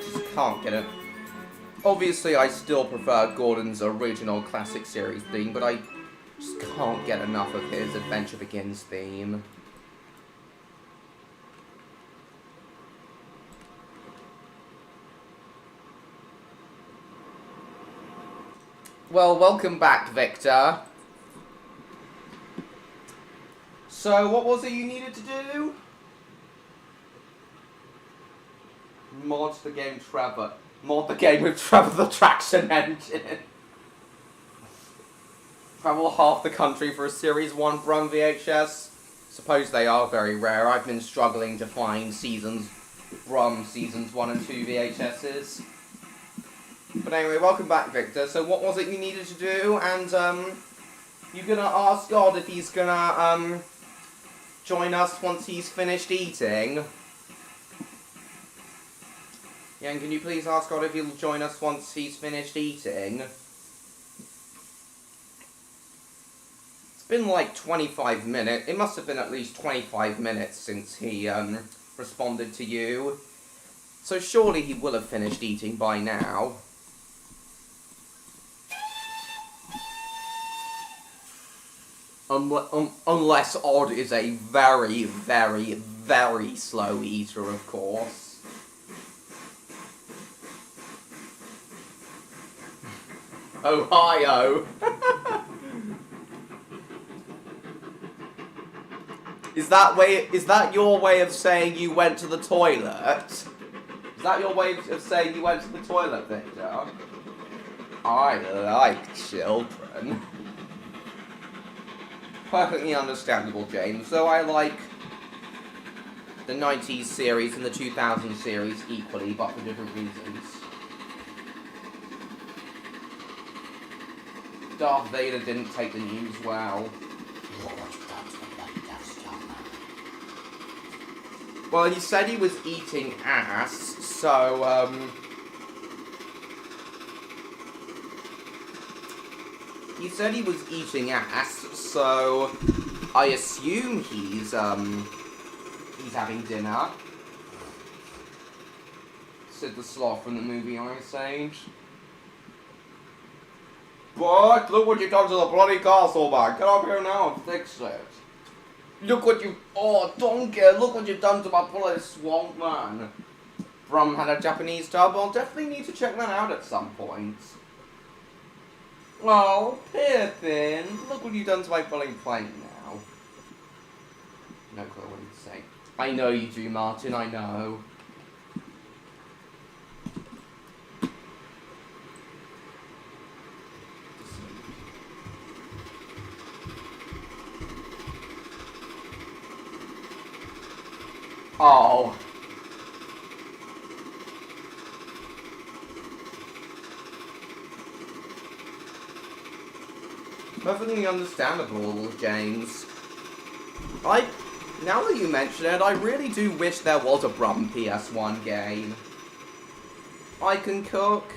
Just can't get it. Obviously, I still prefer Gordon's original classic series theme, but I just can't get enough of his Adventure Begins theme. Well, welcome back, Victor. So, what was it you needed to do? Mod the game Trevor. Mod the game with Trevor the Traction Engine. Travel half the country for a Series 1 Brum VHS. Suppose they are very rare. I've been struggling to find Brum Seasons 1 and 2 VHSs. But anyway, welcome back, Victor. So what was it you needed to do? And, you gonna ask God if he's gonna, join us once he's finished eating? Yeah, and can you please ask God if he'll join us once he's finished eating? It's been like 25 minutes. It must have been at least 25 minutes since he, responded to you. So surely he will have finished eating by now. Unless Odd is a very, very, very slow eater, of course. Ohio! Is that your way of saying you went to the toilet? Is that your way of saying you went to the toilet, Victor? I like children. perfectly understandable, James. Though I like the 90s series and the 2000s series equally, but for different reasons. Darth Vader didn't take the news well. Well, he said he was eating ass, so, he said he was eating ass, so I assume he's having dinner. Said the sloth from the movie Ice Age. But look what you done to the bloody castle, man. Get up here now and fix it. Look what you... Oh, donkey, look what you've done to my bloody swamp, man. Brum had a Japanese dub. I'll definitely need to check that out at some point. Oh, Pippin, look what you've done to my bloody plane now. No clue what he'd say. I know you do, Martin, I know. Oh. Perfectly understandable, James. Now that you mention it, I really do wish there was a Brum PS1 game. I can cook.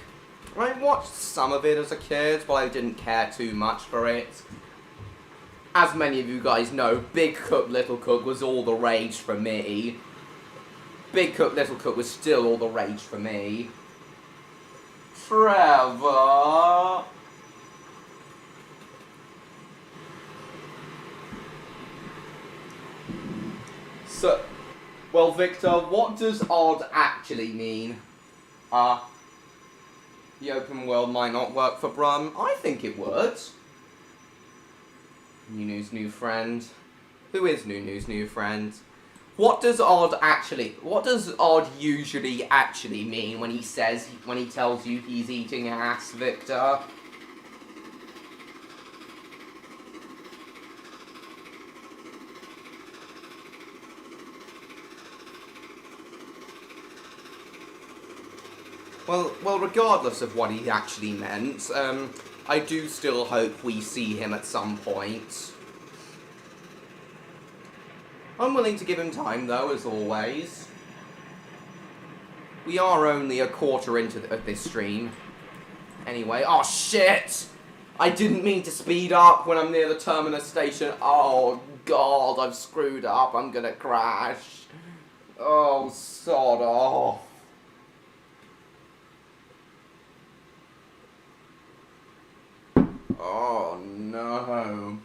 I watched some of it as a kid, but I didn't care too much for it. As many of you guys know, Big Cook, Little Cook was all the rage for me. Big Cook, Little Cook was still all the rage for me. Trevor! So, well, Victor, what does odd actually mean? The open world might not work for Brum. I think it would. New news, new friend. Who is new news, new friend? What does odd usually actually mean when he tells you he's eating ass, Victor? Well, regardless of what he actually meant, I do still hope we see him at some point. I'm willing to give him time, though, as always. We are only a quarter into this stream. Anyway, oh shit! I didn't mean to speed up when I'm near the terminus station. Oh god, I've screwed up, I'm gonna crash. Oh, sod off. Oh no.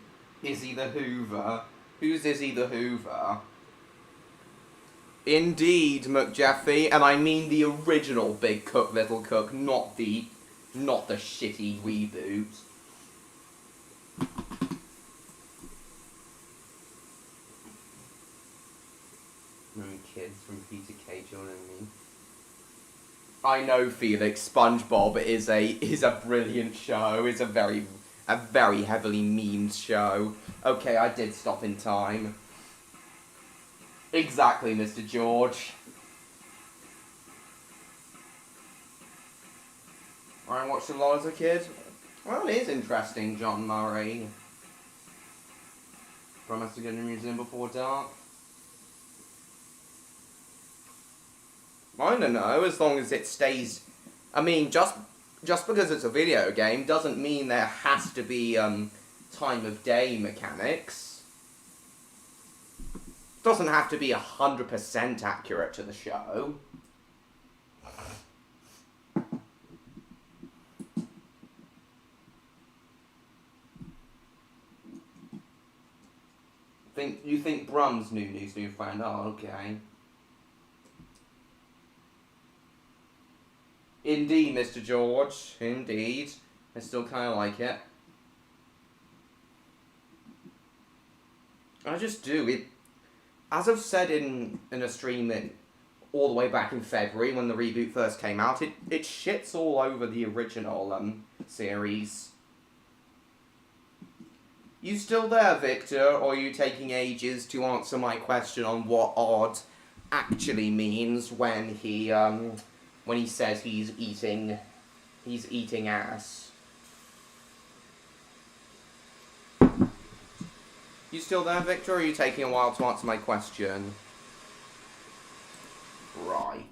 Izzy the Hoover. Who's Izzy the Hoover? Indeed, McJeffy, and I mean the original Big Cook, Little Cook, not the shitty reboot. Kids from Peter Cage, you know what I mean? I know, Felix, SpongeBob is a brilliant show. It's a very heavily memed show. Okay, I did stop in time. Exactly, Mr. George. I watched a lot as a kid. Well, it is interesting, John Murray. Promise to go to the museum before dark. I don't know, as long as it stays... I mean, just because it's a video game doesn't mean there has to be, time of day mechanics. Doesn't have to be 100% accurate to the show. You think Brum's new friend? Oh, okay. Indeed, Mr. George. Indeed. I still kind of like it. I just do. It, as I've said in a stream all the way back in February when the reboot first came out, it shits all over the original series. You still there, Victor, or are you taking ages to answer my question on what odd actually means when he says he's eating ass? You still there, Victor, or are you taking a while to answer my question? Right.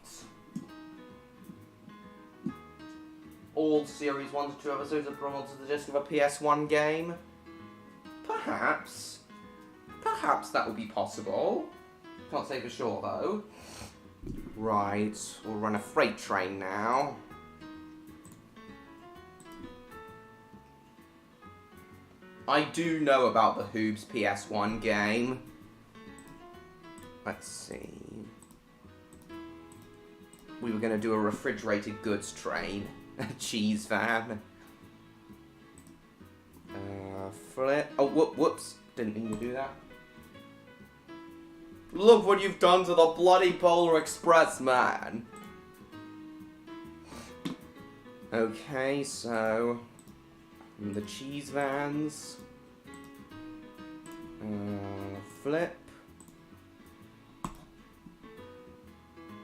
All Series 1 to 2 episodes are brought onto the disc of a PS1 game? Perhaps. Perhaps that would be possible. Can't say for sure, though. Right, we'll run a freight train now. I do know about the Hoobs PS1 game. Let's see. We were going to do a refrigerated goods train. A cheese van. Flip. Oh, whoops. Didn't mean to do that. Look what you've done to the bloody Polar Express, man. Okay, so... the cheese vans. Flip.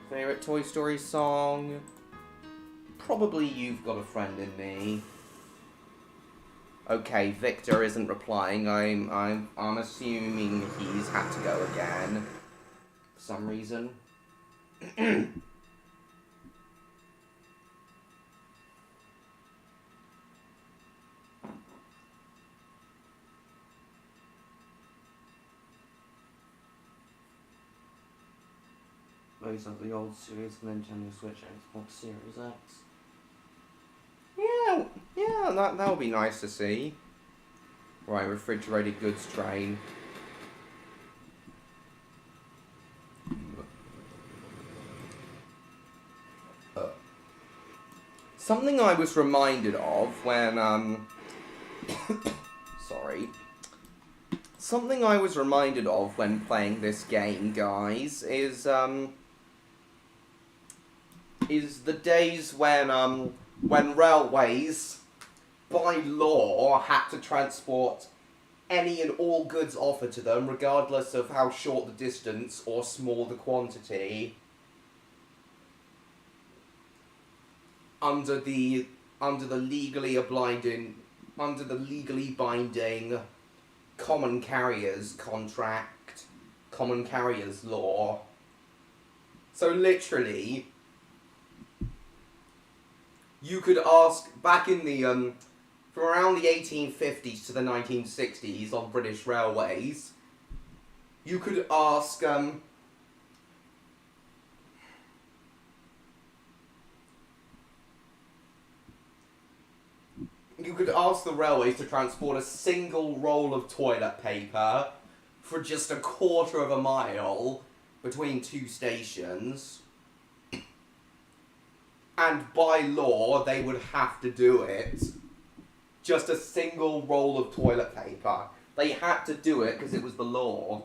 Favorite Toy Story song? Probably You've Got a Friend in Me. Okay, Victor isn't replying. I'm assuming he's had to go again for some reason. Those are the old series of Nintendo Switch Xbox Series X. Yeah, that would be nice to see. Right, refrigerated goods train. Something I was reminded of when, sorry. Something I was reminded of when playing this game, guys, is the days when railways, by law, had to transport any and all goods offered to them, regardless of how short the distance or small the quantity, under the legally binding common carriers contract, common carriers law. So literally, you could ask, back in the, from around the 1850s to the 1960s on British railways, you could ask, the railways to transport a single roll of toilet paper for just a quarter of a mile between two stations. And by law, they would have to do it. Just a single roll of toilet paper. They had to do it because it was the law.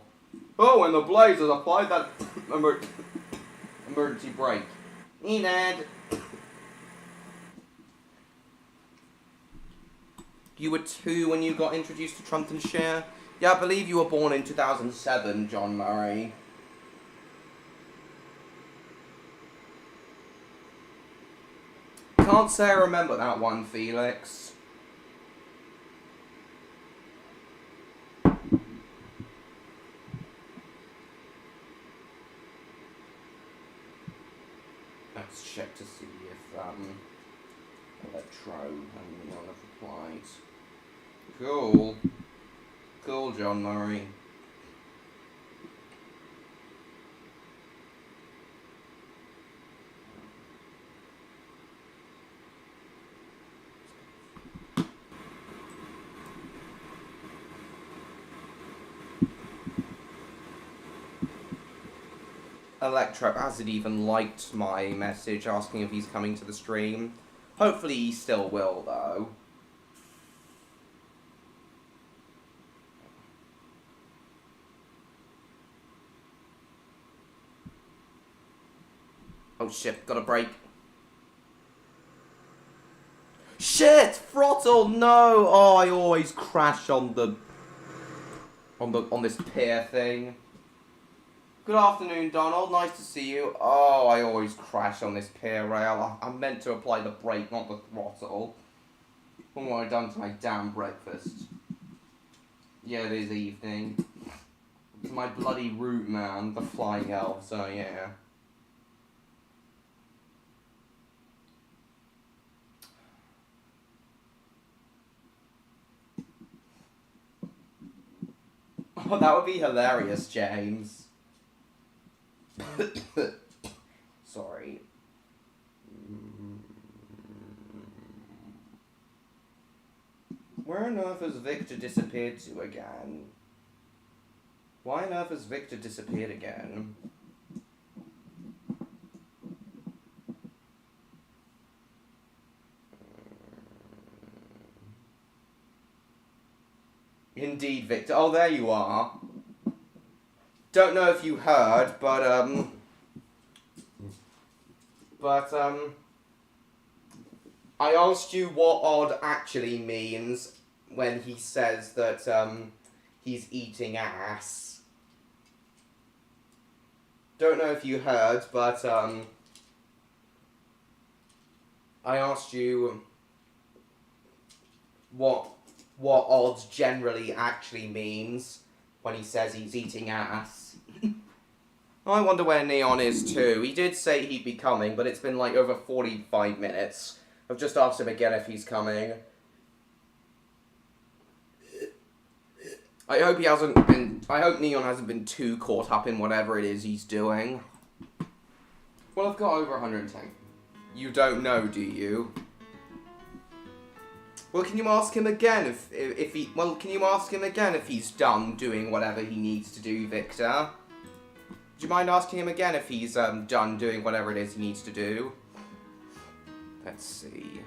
Oh, and the Blazers applied that emergency brake. Enid! You were 2 when you got introduced to Trumptonshire? Yeah, I believe you were born in 2007, John Murray. Can't say I remember that one, Felix. Let's check to see if Electro and anyone have replied. Cool. Cool, John Murray. Electro hasn't even liked my message asking if he's coming to the stream. Hopefully he still will, though. Oh shit, got a break. Shit! Throttle, no! Oh, I always crash on the on this pier thing. Good afternoon, Donald. Nice to see you. Oh, I always crash on this pier rail. I'm meant to apply the brake, not the throttle. What have I done to my damn breakfast? Yeah, it is evening. It's my bloody route, man. The flying elves, so yeah. Oh, that would be hilarious, James. Sorry. Where on earth has Victor disappeared to again? Why on earth has Victor disappeared again? Indeed, Victor. Oh, there you are. Don't know if you heard, but I asked you what odd actually means when he says that, he's eating ass. Don't know if you heard, but, I asked you what odd generally actually means when he says he's eating ass. I wonder where Neon is too. He did say he'd be coming, but it's been like over 45 minutes. I've just asked him again if he's coming. I hope Neon hasn't been too caught up in whatever it is he's doing. Well, I've got over 110. You don't know, do you? Well, can you ask him again if he... Well, can you ask him again if he's done doing whatever he needs to do, Victor? Do you mind asking him again if he's done doing whatever it is he needs to do? Let's see.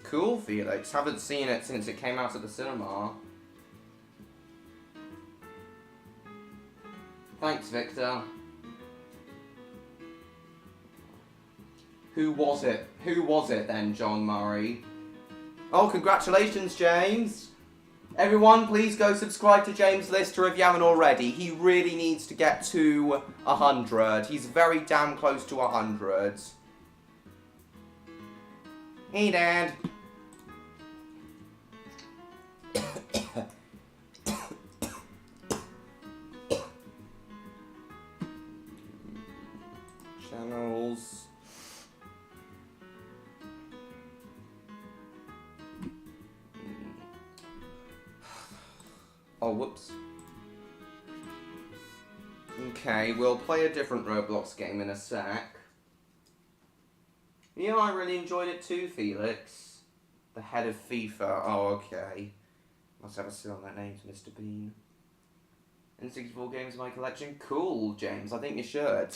Cool, Felix. Haven't seen it since it came out at the cinema. Thanks, Victor. Who was it? Who was it then, John Murray? Oh, congratulations, James. Everyone, please go subscribe to James Lister if you haven't already. He really needs to get to 100. He's very damn close to 100. Hey, Dad. Channels. Oh, whoops. Okay, we'll play a different Roblox game in a sec. Yeah, I really enjoyed it too, Felix. The head of FIFA. Oh, okay. Must have a still on that name, Mr. Bean. N64 games in my collection. Cool, James. I think you should.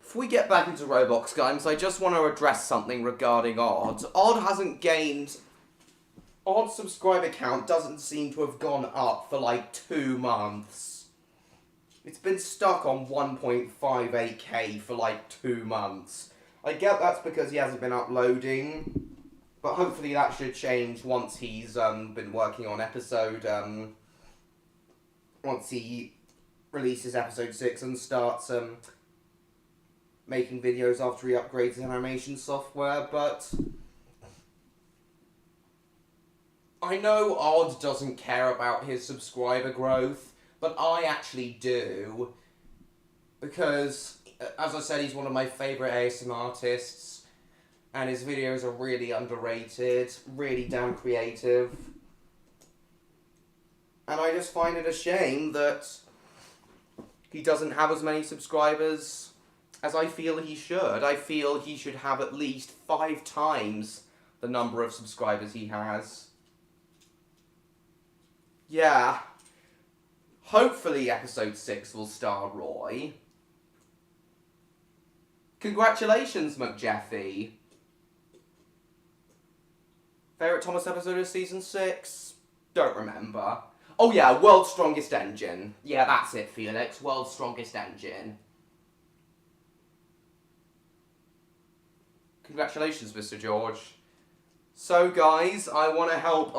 Before we get back into Roblox games, I just want to address something regarding Odd. Odd hasn't gained... Odd's subscriber count doesn't seem to have gone up for like 2 months. It's been stuck on 1.58k for like 2 months. I get that's because he hasn't been uploading, but hopefully that should change once he's been working on episode, once he releases episode 6 and starts making videos after he upgrades his animation software, but... I know Odd doesn't care about his subscriber growth, but I actually do. Because, as I said, he's one of my favourite ASMR artists, and his videos are really underrated, really damn creative. And I just find it a shame that he doesn't have as many subscribers as I feel he should. I feel he should have at least 5 times the number of subscribers he has. Yeah. Hopefully episode 6 will star Roy. Congratulations, McJeffy. Favourite Thomas episode of season 6? Don't remember. Oh yeah, World's Strongest Engine. Yeah, that's it, Felix. World's Strongest Engine. Congratulations, Mr. George. So guys, I want to help,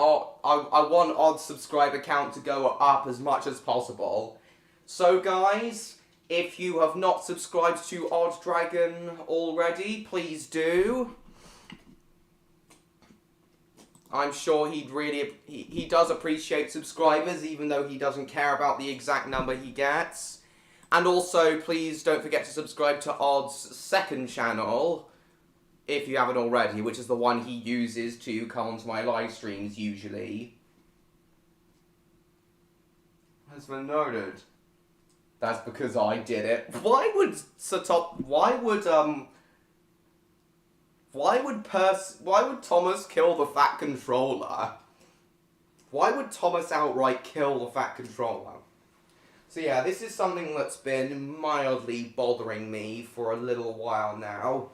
I want Odd's subscriber count to go up as much as possible. So guys, if you have not subscribed to Odd Dragon already, please do. I'm sure he does appreciate subscribers, even though he doesn't care about the exact number he gets. And also, please don't forget to subscribe to Odd's second channel, if you haven't already, which is the one he uses to come onto my live streams usually. Has been noted. That's because I did it. Why would Thomas kill the Fat Controller? Why would Thomas outright kill the Fat Controller? So yeah, this is something that's been mildly bothering me for a little while now.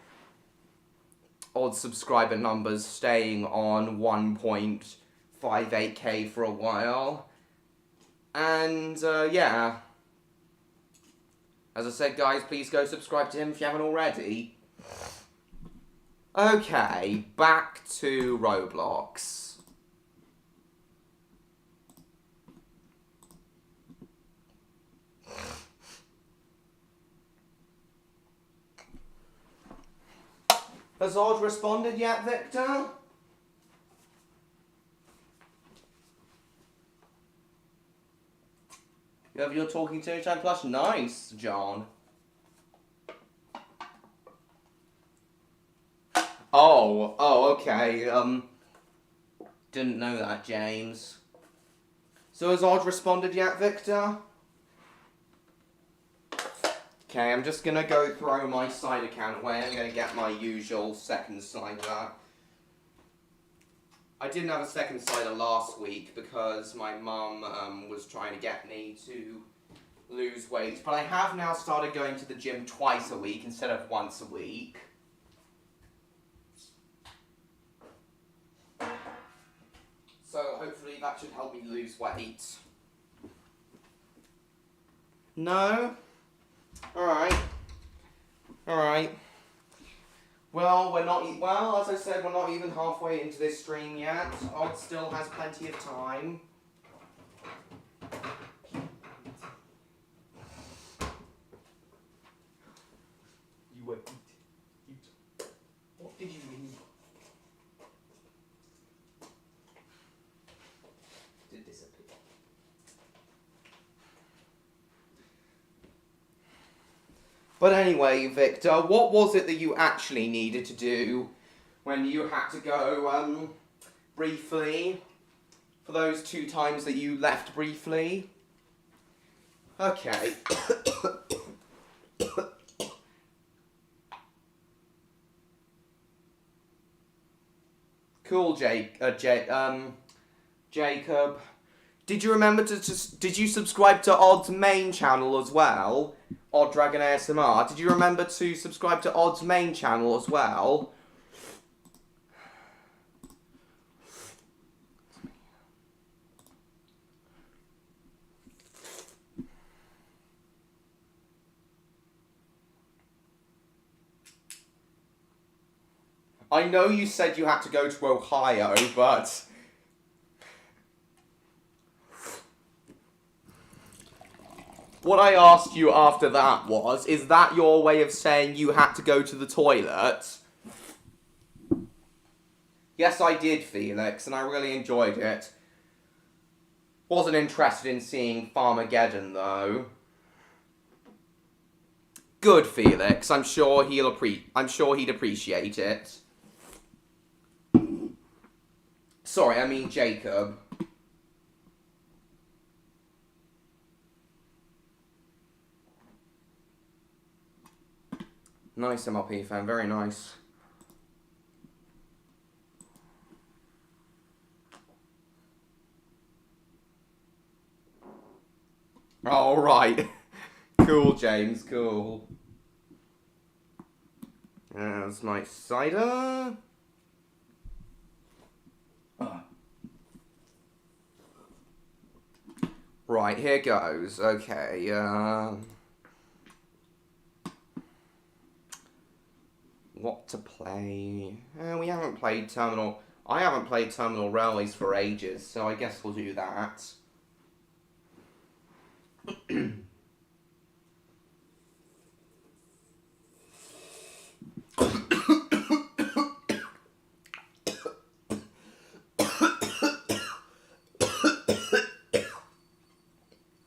Odd subscriber numbers staying on 1.58k for a while. And, yeah. As I said, guys, please go subscribe to him if you haven't already. Okay, back to Roblox. Has Odd responded yet, Victor? You're talking to me, time plus. Nice, John. Oh, okay. Didn't know that, James. So has Odd responded yet, Victor? Okay, I'm just gonna go throw my side account away. I'm gonna get my usual second sider. I didn't have a second sider last week because my mum was trying to get me to lose weight. But I have now started going to the gym twice a week instead of once a week. So hopefully that should help me lose weight. No? Alright. Well, as I said, we're not even halfway into this stream yet. Odd still has plenty of time. You were What did you mean? Did disappear. But anyway, Victor, what was it that you actually needed to do when you had to go, briefly, for those 2 times that you left briefly? Okay. Cool, Jacob. Did you remember did you subscribe to Odd's main channel as well? Odd Dragon ASMR. Did you remember to subscribe to Odd's main channel as well? I know you said you had to go to Ohio, but what I asked you after that was, is that your way of saying you had to go to the toilet? Yes, I did, Felix, and I really enjoyed it. Wasn't interested in seeing Farmageddon, though. Good, Felix. I'm sure he'd appreciate it. Sorry, I mean Jacob. Nice MLP fan, very nice. All right. Cool, James, cool. That's my cider. Right, here goes. Okay, what to play? We haven't played Terminal... I haven't played Terminal Railways for ages, so I guess we'll do that.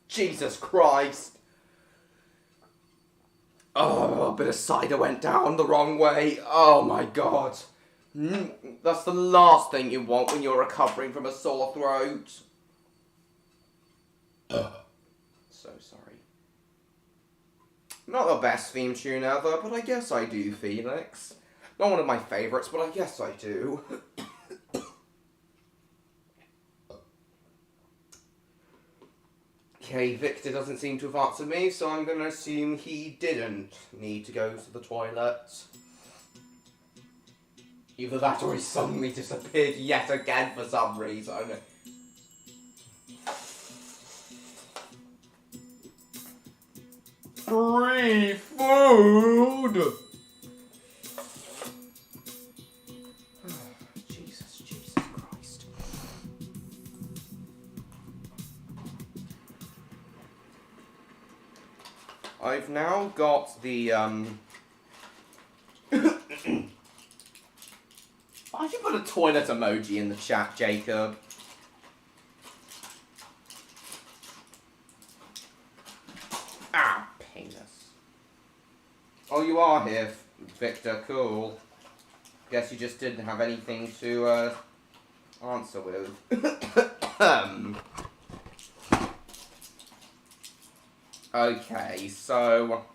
Jesus Christ! Oh, a bit of cider went down the wrong way. Oh my god. That's the last thing you want when you're recovering from a sore throat. So sorry. Not the best theme tune ever, but I guess I do, Felix. Not one of my favourites, but I guess I do. Okay, Victor doesn't seem to have answered me, so I'm going to assume he didn't need to go to the toilet. Either that or he suddenly disappeared yet again for some reason. Free food! Jesus Christ. I've now got the, Why'd you put a toilet emoji in the chat, Jacob? Ah, penis. Oh, you are here, Victor. Cool. Guess you just didn't have anything to, answer with. Okay, so...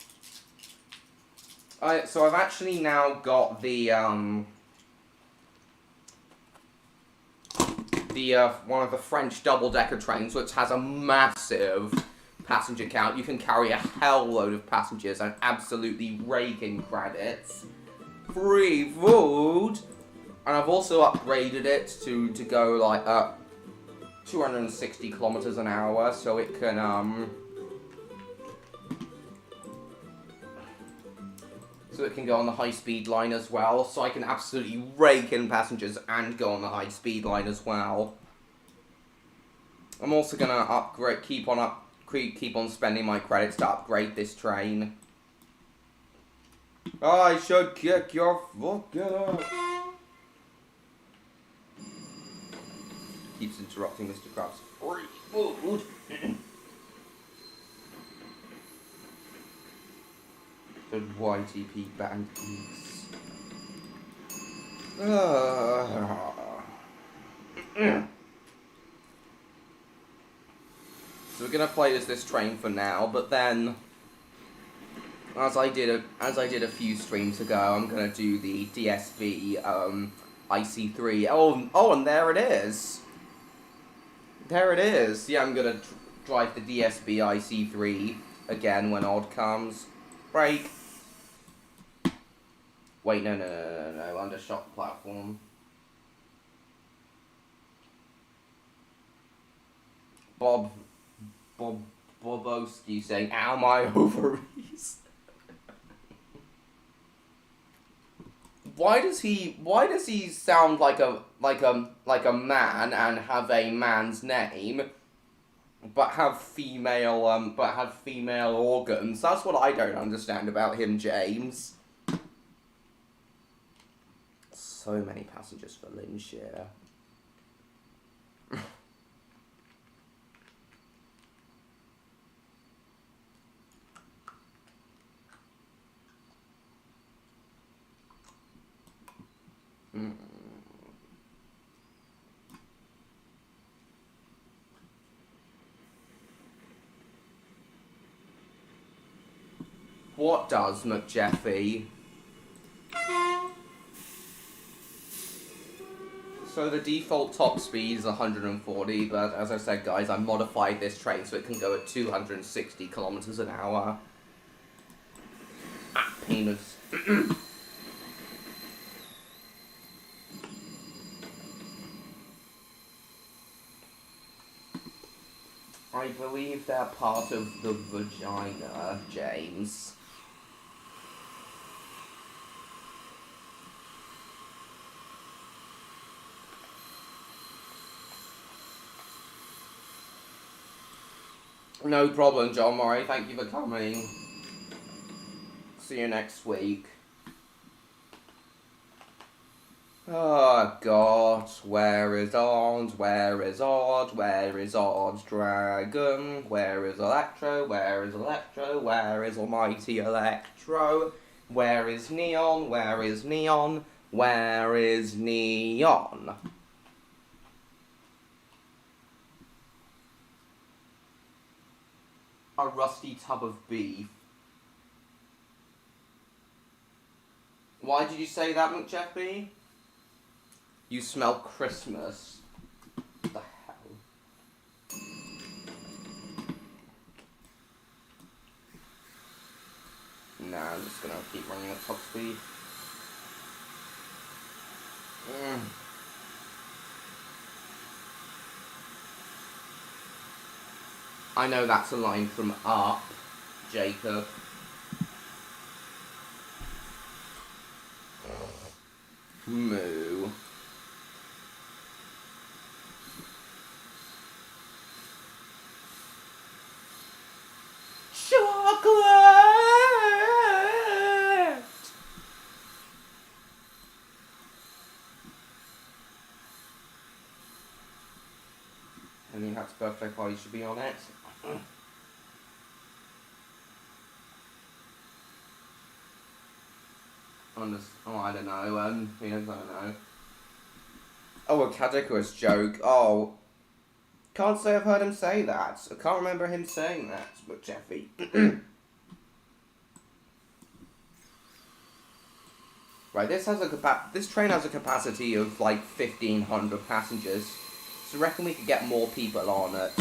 I've actually now got the, one of the French double-decker trains, which has a massive passenger count. You can carry a hell load of passengers and absolutely raking credits. Free food! And I've also upgraded it to go, like, 260 kilometers an hour, so it can, so it can go on the high-speed line as well, so I can absolutely rake in passengers and go on the high-speed line as well. I'm also gonna upgrade, keep on spending my credits to upgrade this train. I should kick your fucking ass. Keeps interrupting Mr. Krabs. Free food. The YTP band geeks. So we're gonna play as this train for now, but then, as I did a few streams ago, I'm gonna do the DSV IC3. Oh, and there it is. There it is. Yeah, I'm gonna drive the DSV IC3 again when odd comes. Break. Wait, no, undershot platform. Bobowski saying, "Ow, my ovaries." Why does he sound like a man and have a man's name, but have female organs? That's what I don't understand about him, James. So many passengers for Linshire. What does McJeffy? So the default top speed is 140, but as I said, guys, I modified this train so it can go at 260 kilometers an hour. Ah, penis. I believe they're part of the vagina, James. No problem, John Murray. Thank you for coming. See you next week. Oh God, where is Odd? Where is Odd? Where is Odd's dragon? Where is Electro? Where is Electro? Where is Almighty Electro? Where is Neon? Where is Neon? Where is Neon? A rusty tub of beef. Why did you say that, McJeffy? You smell Christmas. What the hell? Nah, I'm just gonna keep running at top speed. I know that's a line from Up, Jacob. Moo. Chocolate! I mean, that's birthday party should be on it. I don't know, I don't know. Oh, a Cadiquus joke. Oh. Can't say I've heard him say that. I can't remember him saying that, but Jeffy. Right, this train has a capacity of like 1,500 passengers. So I reckon we could get more people on at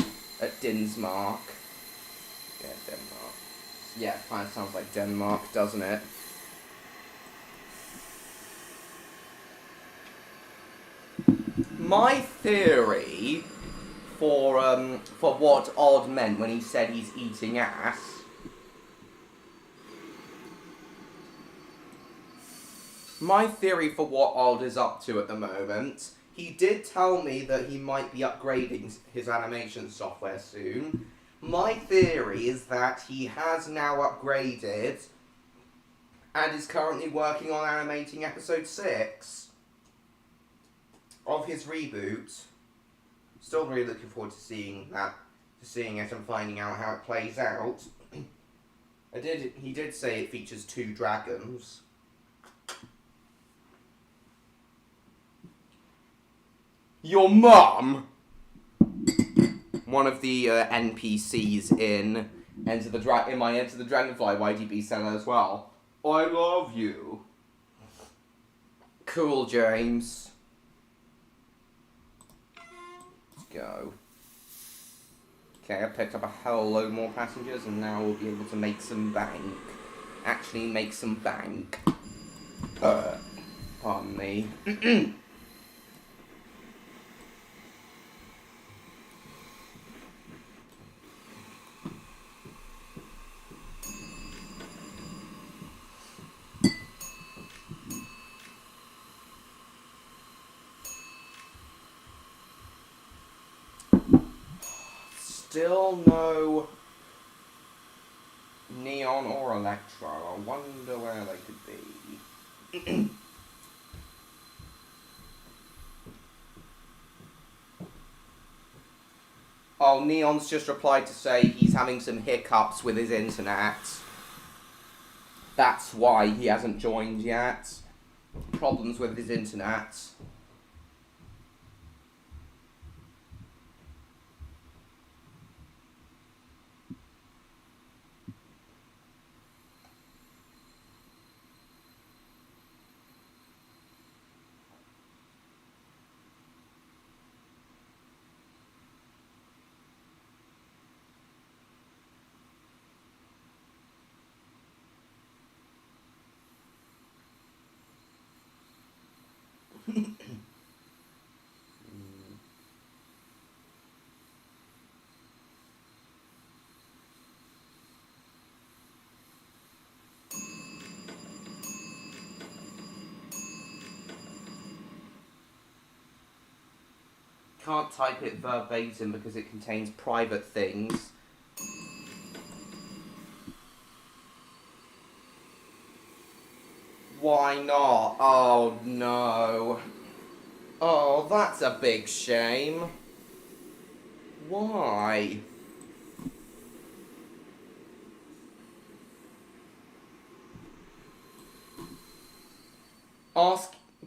Dinsmark. Yeah, Denmark. Yeah, it kind of sounds like Denmark, doesn't it? My theory for what Odd meant when he said he's eating ass. My theory for what Odd is up to at the moment, he did tell me that he might be upgrading his animation software soon. My theory is that he has now upgraded and is currently working on animating episode 6 of his reboot. Still really looking forward to seeing it and finding out how it plays out. He did say it features 2 dragons. Your mum? One of the NPCs in my Enter the Dragonfly YDB seller as well. I love you. Cool, James. Let's go. Okay, I picked up a hell load more passengers and now we'll be able to make some bank. Actually make some bank. Pardon me. Still no Neon or Electro. I wonder where they could be. Oh, Neon's just replied to say he's having some hiccups with his internet. That's why he hasn't joined yet. Problems with his internet. Can't type it verbatim because it contains private things. Why not? Oh no. Oh, that's a big shame. Why?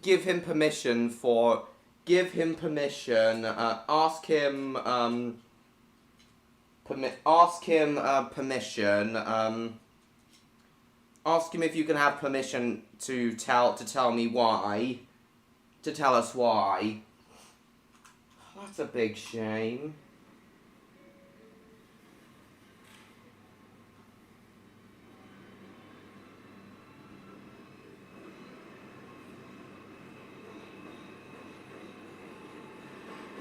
Give him permission for, give him permission, ask him permission, ask him if you can have permission to tell me why, to tell us why. That's a big shame.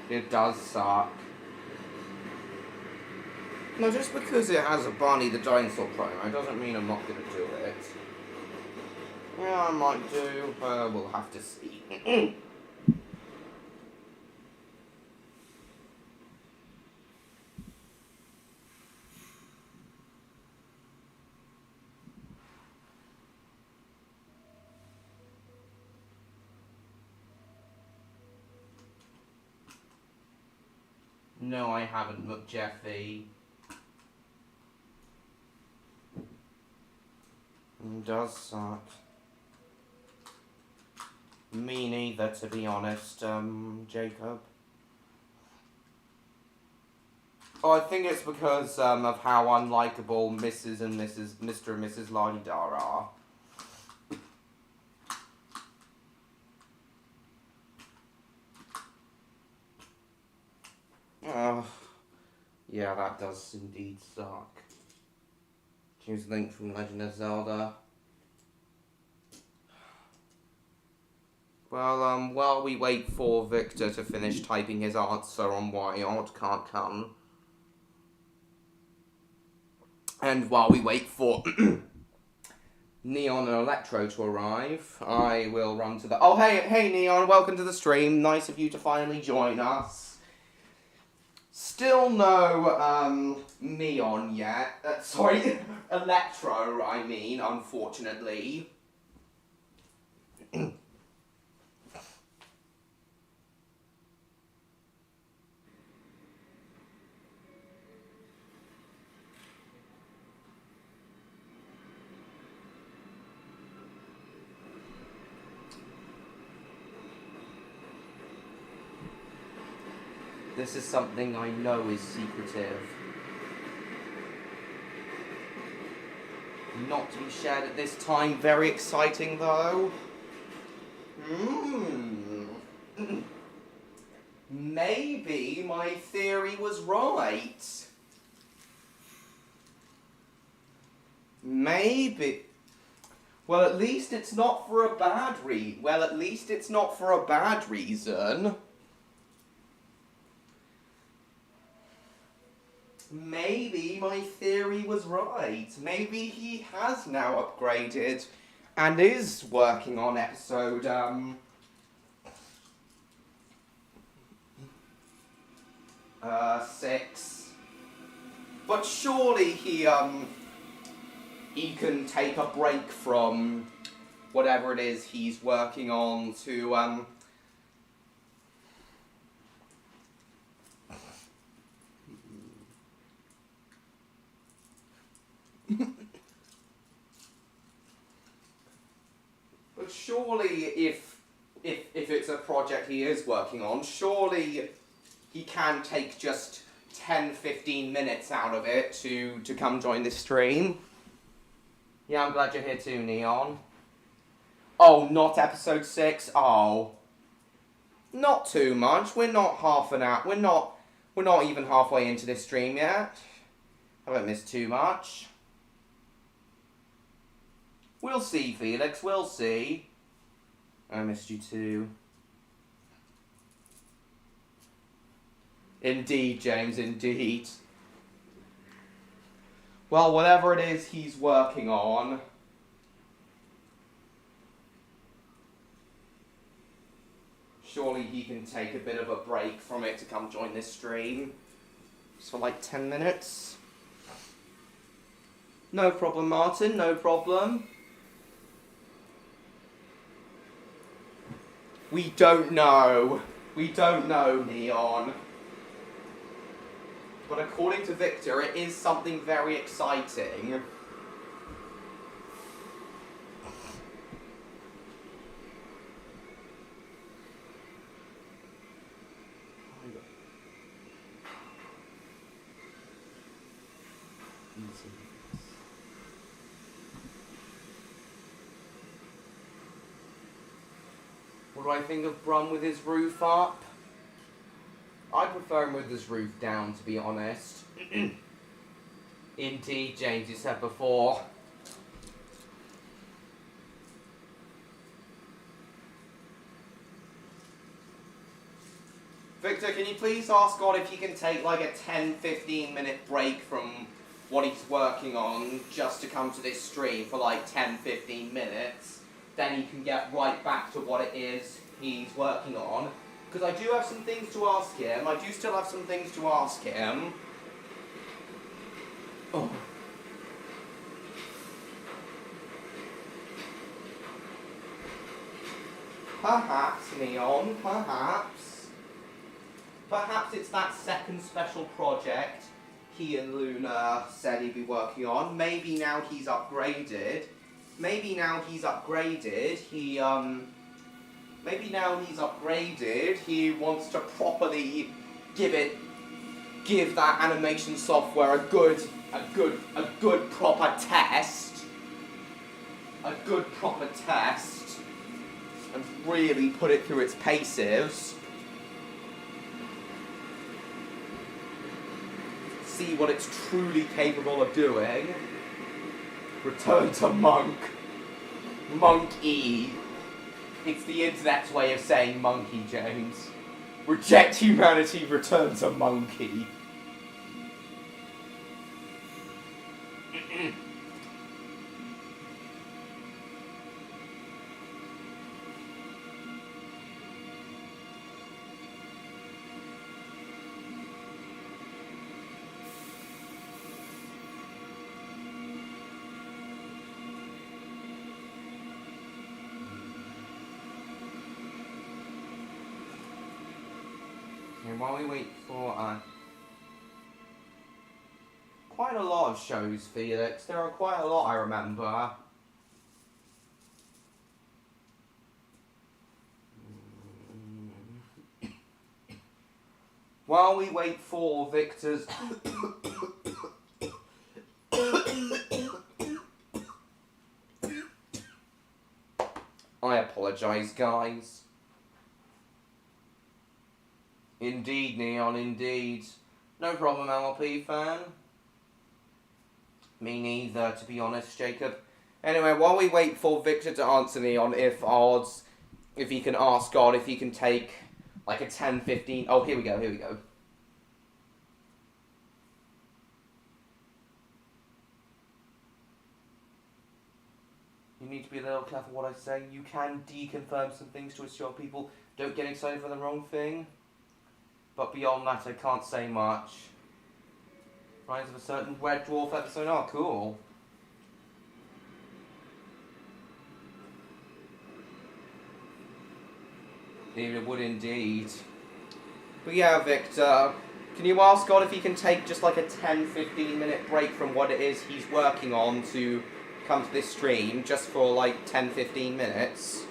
It does suck. No, just because it has a Barney the Dinosaur promo doesn't mean I'm not going to do it. Yeah, I might do, but we'll have to see. No, I haven't, look, Jeffy. It does suck. Me neither, to be honest, Jacob. Oh, I think it's because of how unlikable Mr. and Mrs. Lardidar are. Yeah, that does indeed suck. Choose Link from Legend of Zelda. Well, while we wait for Victor to finish typing his answer on why Odd can't come, and while we wait for Neon and Electro to arrive, I will run to the... Oh, hey Neon, welcome to the stream. Nice of you to finally join us. Still no, Neon yet. Sorry, Electro, I mean, unfortunately. This is something I know is secretive. Not to be shared at this time. Very exciting, though. Maybe my theory was right. Maybe. Well, at least it's not for a bad reason. Maybe my theory was right. Maybe he has now upgraded and is working on episode, 6. But surely he can take a break from whatever it is he's working on to, But surely if it's a project he is working on, surely he can take just 10-15 minutes out of it to come join this stream. Yeah, I'm glad you're here too, Neon. Oh, not episode 6? Oh. Not too much. We're not half an hour. We're not even halfway into this stream yet. I haven't missed too much. We'll see, Felix. We'll see. I missed you too. Indeed, James, indeed. Well, whatever it is he's working on, surely he can take a bit of a break from it to come join this stream. Just for like 10 minutes. No problem, Martin, no problem. We don't know. We don't know, Neon. But according to Victor, it is something very exciting. What do I think of Brum with his roof up? I prefer him with his roof down, to be honest. Indeed, James, you said before. Victor, can you please ask God if he can take like a 10-15 minute break from what he's working on just to come to this stream for like 10-15 minutes? Then he can get right back to what it is he's working on. Because I do have some things to ask him. I do still have some things to ask him. Oh. Perhaps, Neon, perhaps. Perhaps it's that second special project he and Luna said he'd be working on. Maybe now he's upgraded. Maybe now he's upgraded, he wants to properly give that animation software a good proper test. A good proper test. And really put it through its paces. See what it's truly capable of doing. Return to Monk. Monkey. It's the internet's way of saying monkey, James. Reject humanity, return to monkey. While we wait for quite a lot of shows, Felix. There are quite a lot, I remember. While we wait for Victor's I apologise, guys. Indeed, Neon, indeed. No problem, LP fan. Me neither, to be honest, Jacob. Anyway, while we wait for Victor to answer Neon, if he can ask God if he can take like a 10-15... Oh, here we go. You need to be a little careful what I say. You can deconfirm some things to assure people don't get excited for the wrong thing. But beyond that, I can't say much. Rise of a certain Red Dwarf episode. Oh, cool. It would indeed. But yeah, Victor, can you ask God if he can take just like a 10-15 minute break from what it is he's working on to come to this stream, just for like 10-15 minutes?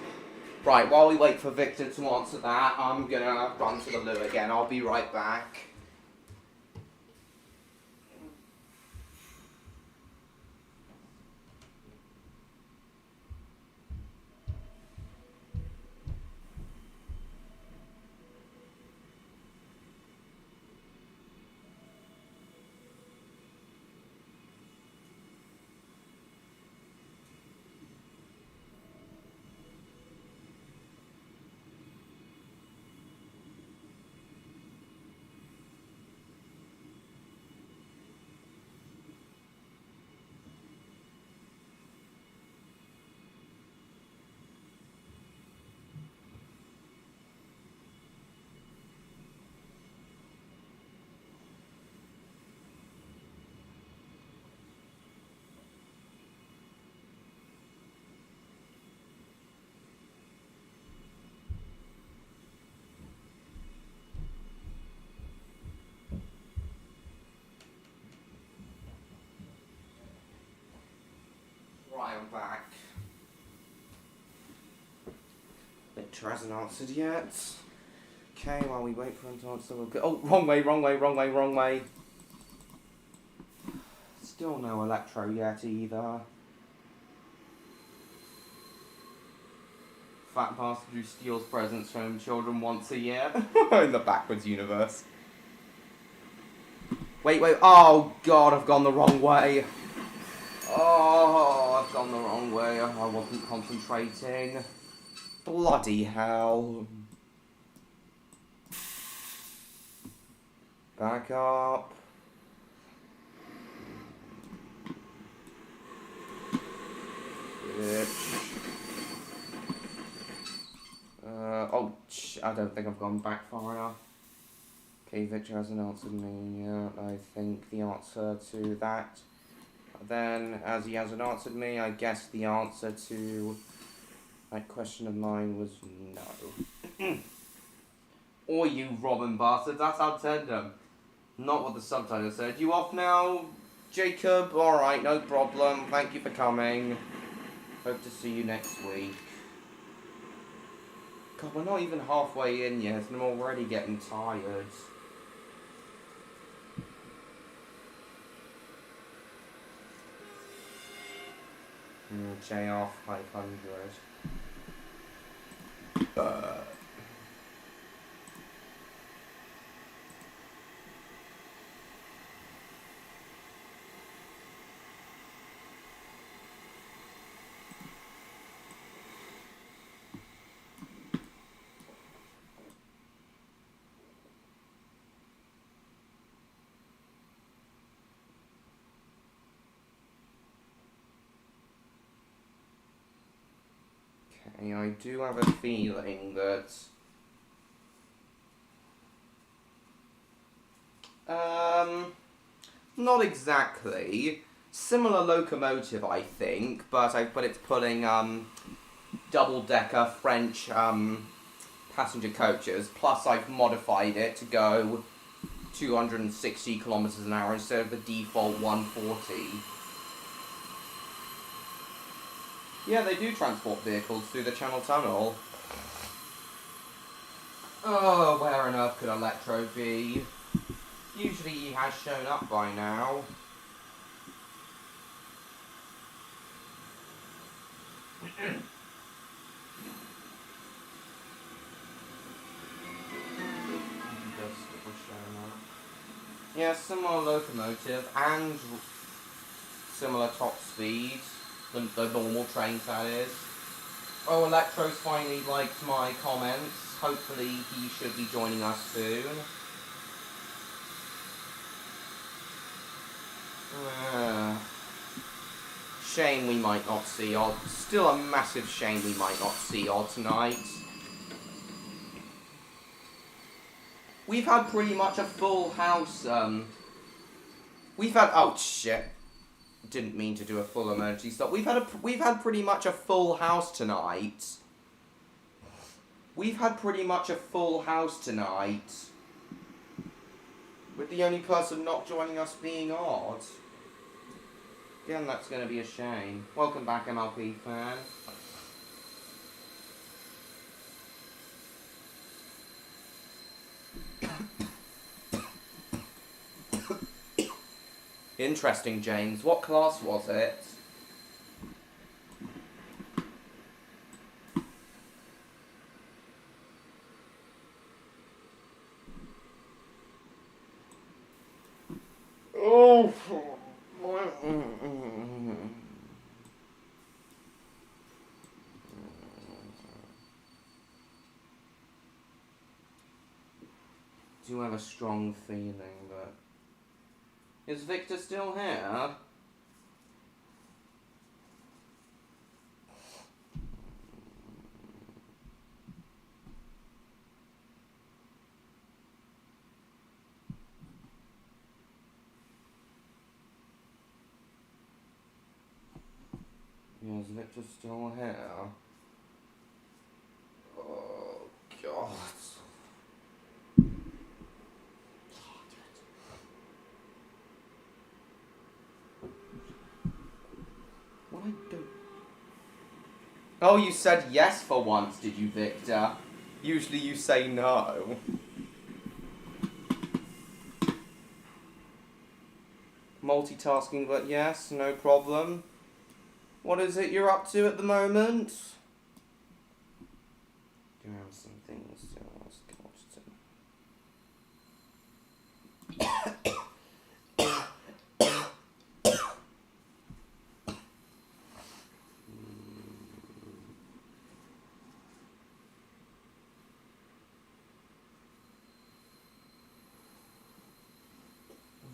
Right, while we wait for Victor to answer that, I'm gonna run to the loo again. I'll be right back. I'm back. Victor hasn't answered yet. Okay, while we wait for him to answer, we'll go. Oh, wrong way, wrong way, wrong way, wrong way. Still no Electro yet either. Fat bastard who steals presents from children once a year. In the backwards universe. Wait, oh god, I've gone the wrong way. Oh, I've gone the wrong way. I wasn't concentrating. Bloody hell. Back up. Bitch. I don't think I've gone back far enough. Okay, Victor hasn't answered me yet. I think the answer to that. Then, as he hasn't answered me, I guess the answer to that question of mine was no. Or you Robin bastard, that's how tender. Not what the subtitle said. You off now, Jacob? Alright, no problem. Thank you for coming. Hope to see you next week. God, we're not even halfway in yet, and I'm already getting tired. J off 500. Okay, I do have a feeling that not exactly. Similar locomotive, I think, but it's pulling double-decker French passenger coaches. Plus, I've modified it to go 260 kilometers an hour instead of the default 140. Yeah, they do transport vehicles through the Channel Tunnel. Oh, where on earth could Electro be? Usually he has shown up by now. Yeah, similar locomotive and similar top speed. The normal trains, that is. Oh, Electro's finally liked my comments. Hopefully he should be joining us soon. Shame we might not see Odd. Still a massive shame we might not see Odd tonight. We've had pretty much a full house, we've had, oh shit. Didn't mean to do a full emergency stop. We've had pretty much a full house tonight. We've had pretty much a full house tonight. With the only person not joining us being Odd. Again, that's going to be a shame. Welcome back, MLP fan. Interesting, James. What class was it? Oh, do have a strong feeling that... Is Victor still here? Yeah, is Victor still here? Oh, God. What I don't... Oh, you said yes for once, did you, Victor? Usually you say no. Multitasking, but yes, no problem. What is it you're up to at the moment? Do you have some things to ask?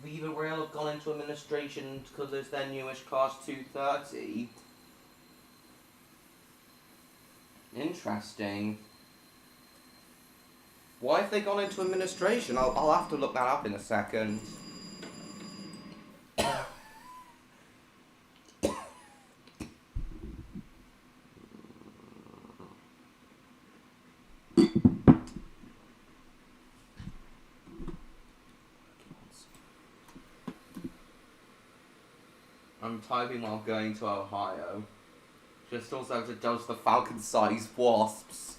Viva Rail have gone into administration because it's their newish class 230. Interesting. Why have they gone into administration? I'll have to look that up in a second. I'm typing while going to Ohio. Just also to dose the falcon-sized wasps.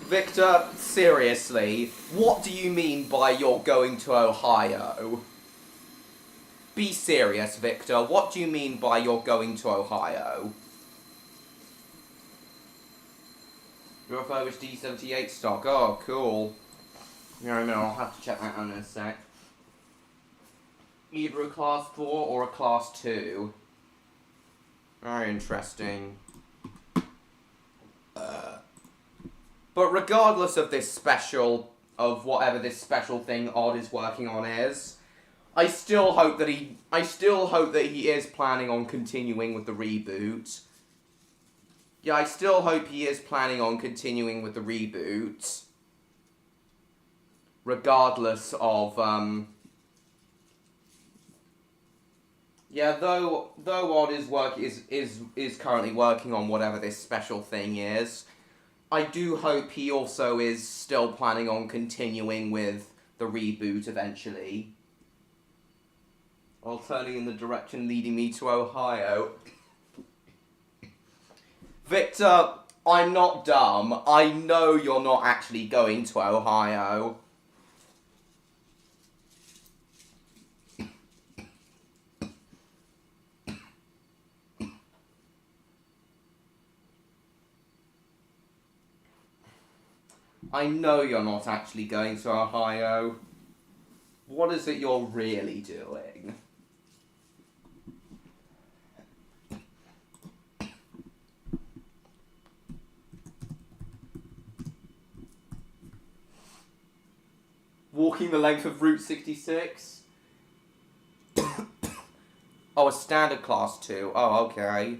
Victor, seriously, what do you mean by you're going to Ohio? Be serious, Victor. What do you mean by you're going to Ohio? Your refurbished D78 stock. Oh, cool. Yeah, no, I'll have to check that out in a sec. Either a class 4 or a class 2. Very interesting. But regardless of this special, of whatever this special thing Odd is working on is, I still hope that he is planning on continuing with the reboot. Yeah, I still hope he is planning on continuing with the reboot. Regardless of, yeah, though Odd is currently working on whatever this special thing is, I do hope he also is still planning on continuing with the reboot eventually. While turning in the direction leading me to Ohio. Victor, I'm not dumb. I know you're not actually going to Ohio. I know you're not actually going to Ohio. What is it you're really doing? Walking the length of Route 66? Oh, a standard class 2. Oh, okay.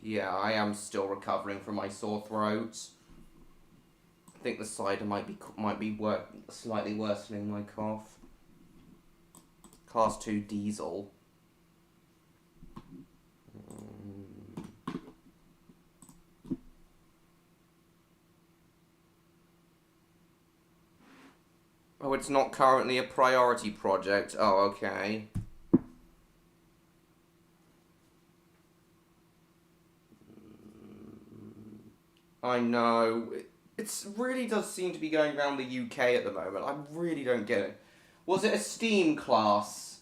Yeah, I am still recovering from my sore throat. I think the cider might be slightly worsening my cough. Class 2 diesel. Oh, it's not currently a priority project. Oh, okay. I know. It really does seem to be going around the UK at the moment. I really don't get it. Was it a Steam class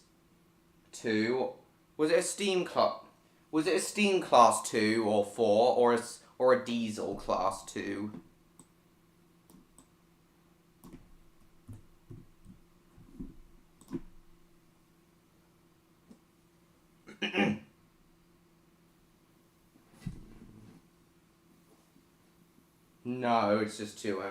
2? Was it a Steam class 2 or 4 or a diesel class 2? No, it's just 2F.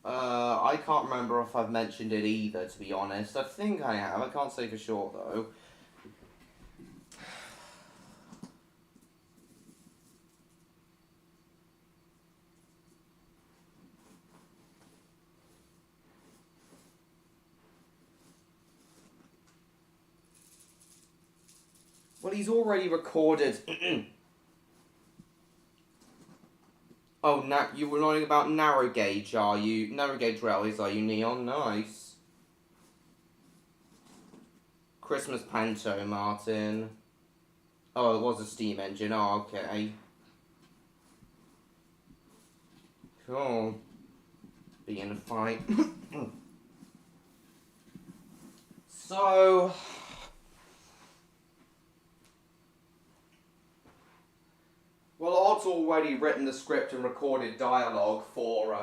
I can't remember if I've mentioned it either, to be honest. I think I have. I can't say for sure, though. Well, he's already recorded. Oh, you were learning about narrow gauge, are you? Narrow gauge railways, are you, Neon? Nice. Christmas Panto, Martin. Oh, it was a steam engine. Oh, okay. Cool. Be in a fight. So... Well, Odd's already written the script and recorded dialogue for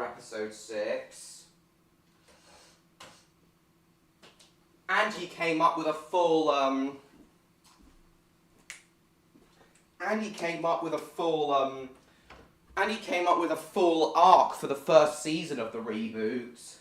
episode 6. And he came up with a full, and he came up with a full arc for the first season of the reboot.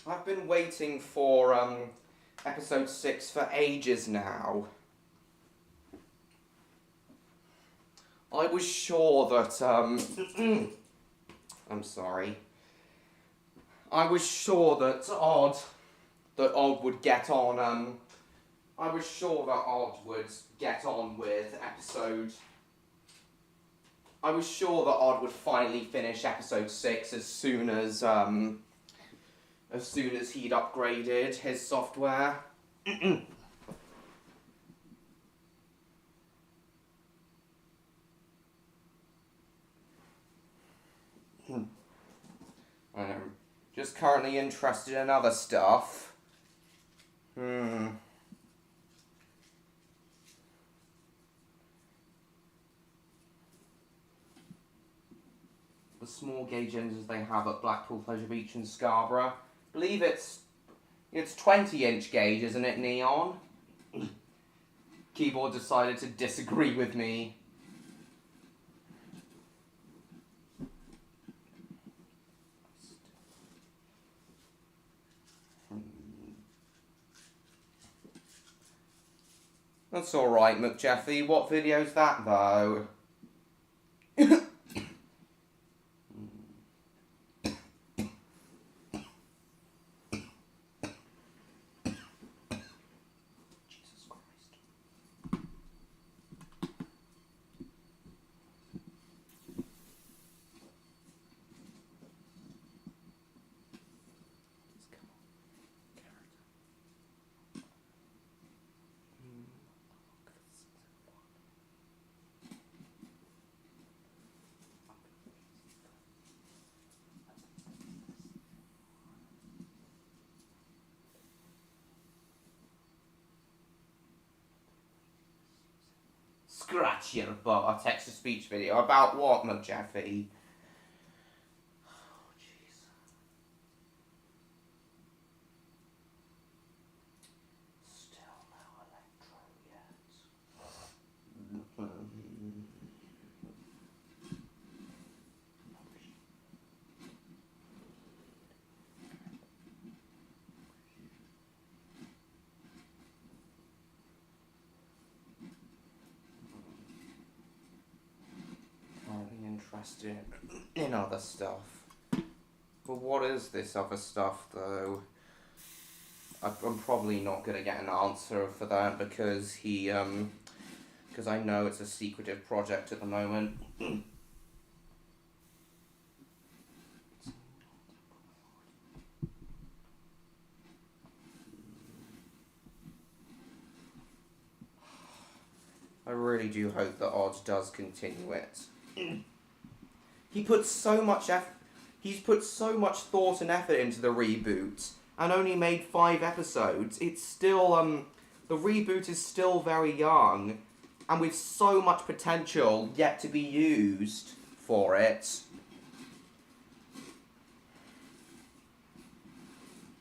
I've been waiting for episode 6 for ages now. I was sure that I'm sorry. I was sure that Odd would get on I was sure that Odd would get on with episode. I was sure that Odd would finally finish episode 6 as soon as he'd upgraded his software. I know. Just currently interested in other stuff. The small gauge engines they have at Blackpool, Pleasure Beach and Scarborough. I believe it's 20-inch gauge, isn't it, Neon? Keyboard decided to disagree with me. That's alright, McJeffy. What video's that, though? Scratch your butt, a text-to-speech video. About what, McJeffy? Oh, jeez. Still no electro yet. Interested in other stuff. But what is this other stuff, though? I'm probably not going to get an answer for that because because I know it's a secretive project at the moment. I really do hope that Odd does continue it. He's put so much thought and effort into the reboot and only made 5 episodes. It's still the reboot is still very young and with so much potential yet to be used for it.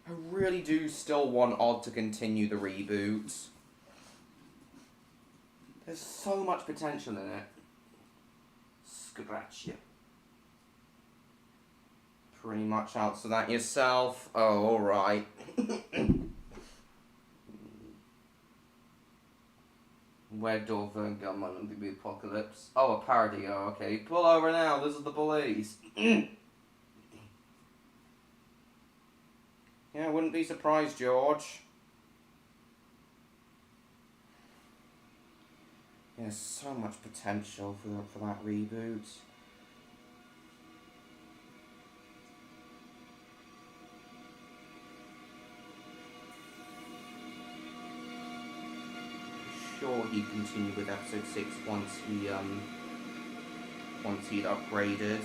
I really do still want Odd to continue the reboot. There's so much potential in it. Scratch you. Pretty much answer that yourself. Oh, alright. Where Dorvan Gunman and the Apocalypse. Oh, a parody. Oh, okay. Pull over now. This is the police. Yeah, I wouldn't be surprised, George. There's so much potential for that reboot. Sure, he'd continue with episode 6 once he'd upgraded.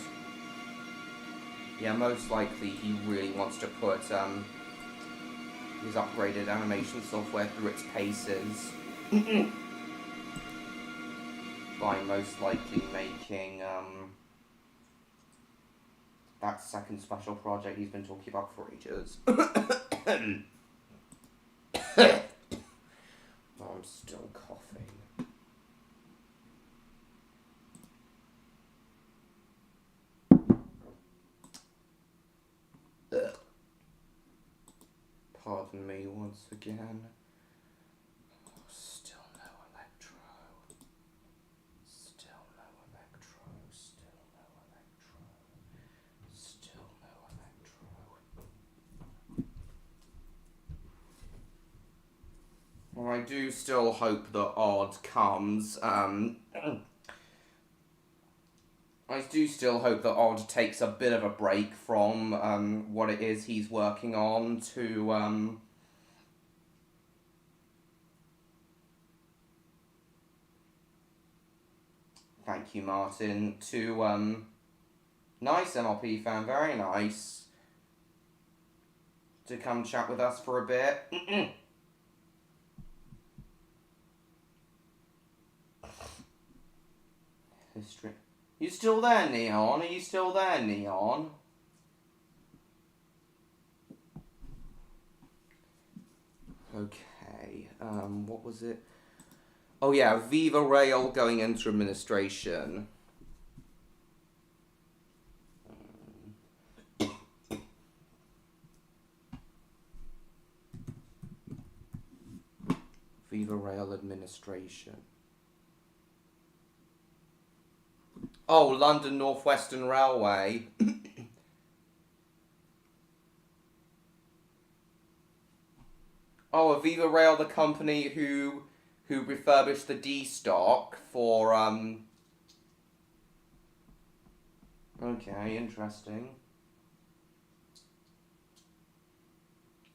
Yeah, most likely he really wants to put his upgraded animation software through its paces. By most likely making that second special project he's been talking about for ages. I'm still coughing. Pardon me once again. Still no electro. Still no electro. Still no electro. Still no electro. Well, I do still hope that Odd comes. I do still hope that Odd takes a bit of a break from what it is he's working on to thank you, Martin, to nice MLP fan, very nice, to come chat with us for a bit. History. You still there, Neon? Are you still there, Neon? Okay, what was it? Oh yeah, Viva Rail going into administration. Viva Rail administration. Oh, London North Western Railway. Oh, Aviva Rail, the company who refurbished the D stock for Okay, interesting.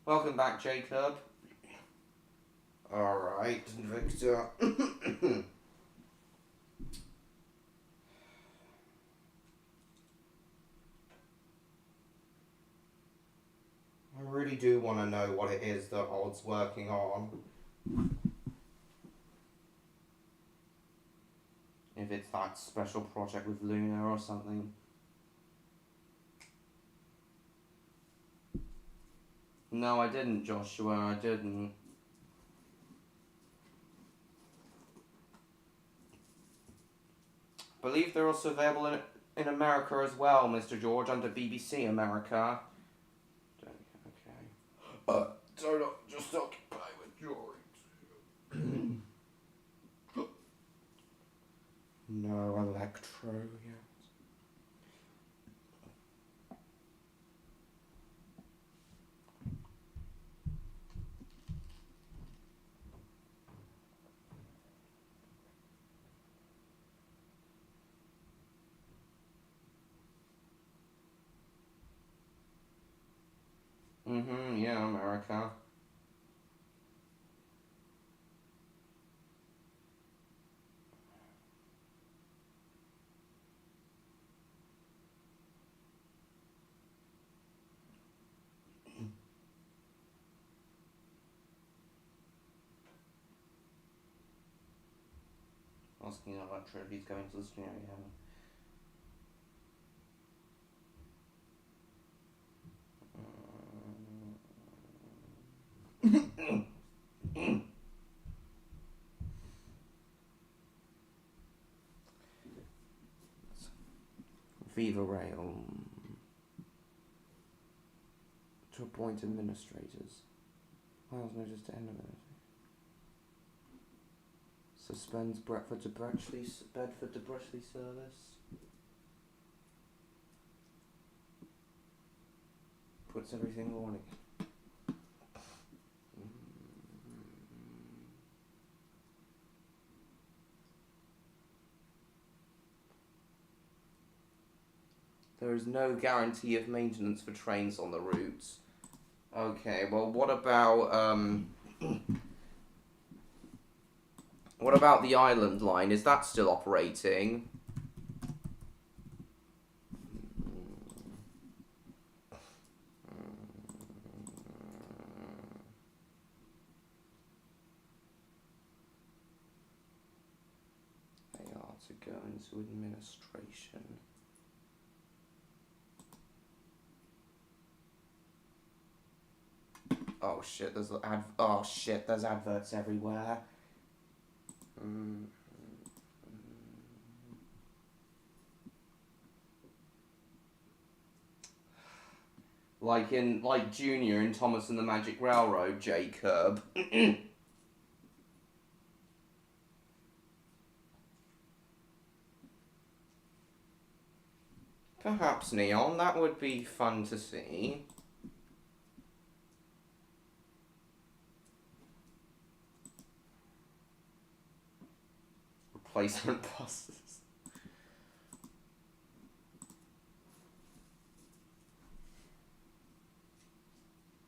Welcome back, Jacob. Alright, Victor. I really do want to know what it is that Odd's working on. If it's that special project with Luna or something. No, I didn't, Joshua, I didn't. I believe they're also available in America as well, Mr. George, under BBC America. Okay. So not just occupy with drawings. No electro yet. Yeah, America. Asking electro if he's going to the studio, yeah. Viva Rail. To appoint administrators. Miles notice to end of it. Suspends Bedford to Bletchley service. Puts everything on it. There is no guarantee of maintenance for trains on the routes. Okay, well, what about the Island Line? Is that still operating? They are to go into administration. Oh shit, there's there's adverts everywhere. Like Junior in Thomas and the Magic Railroad, Jacob. Perhaps, Neon, that would be fun to see. Replacement buses.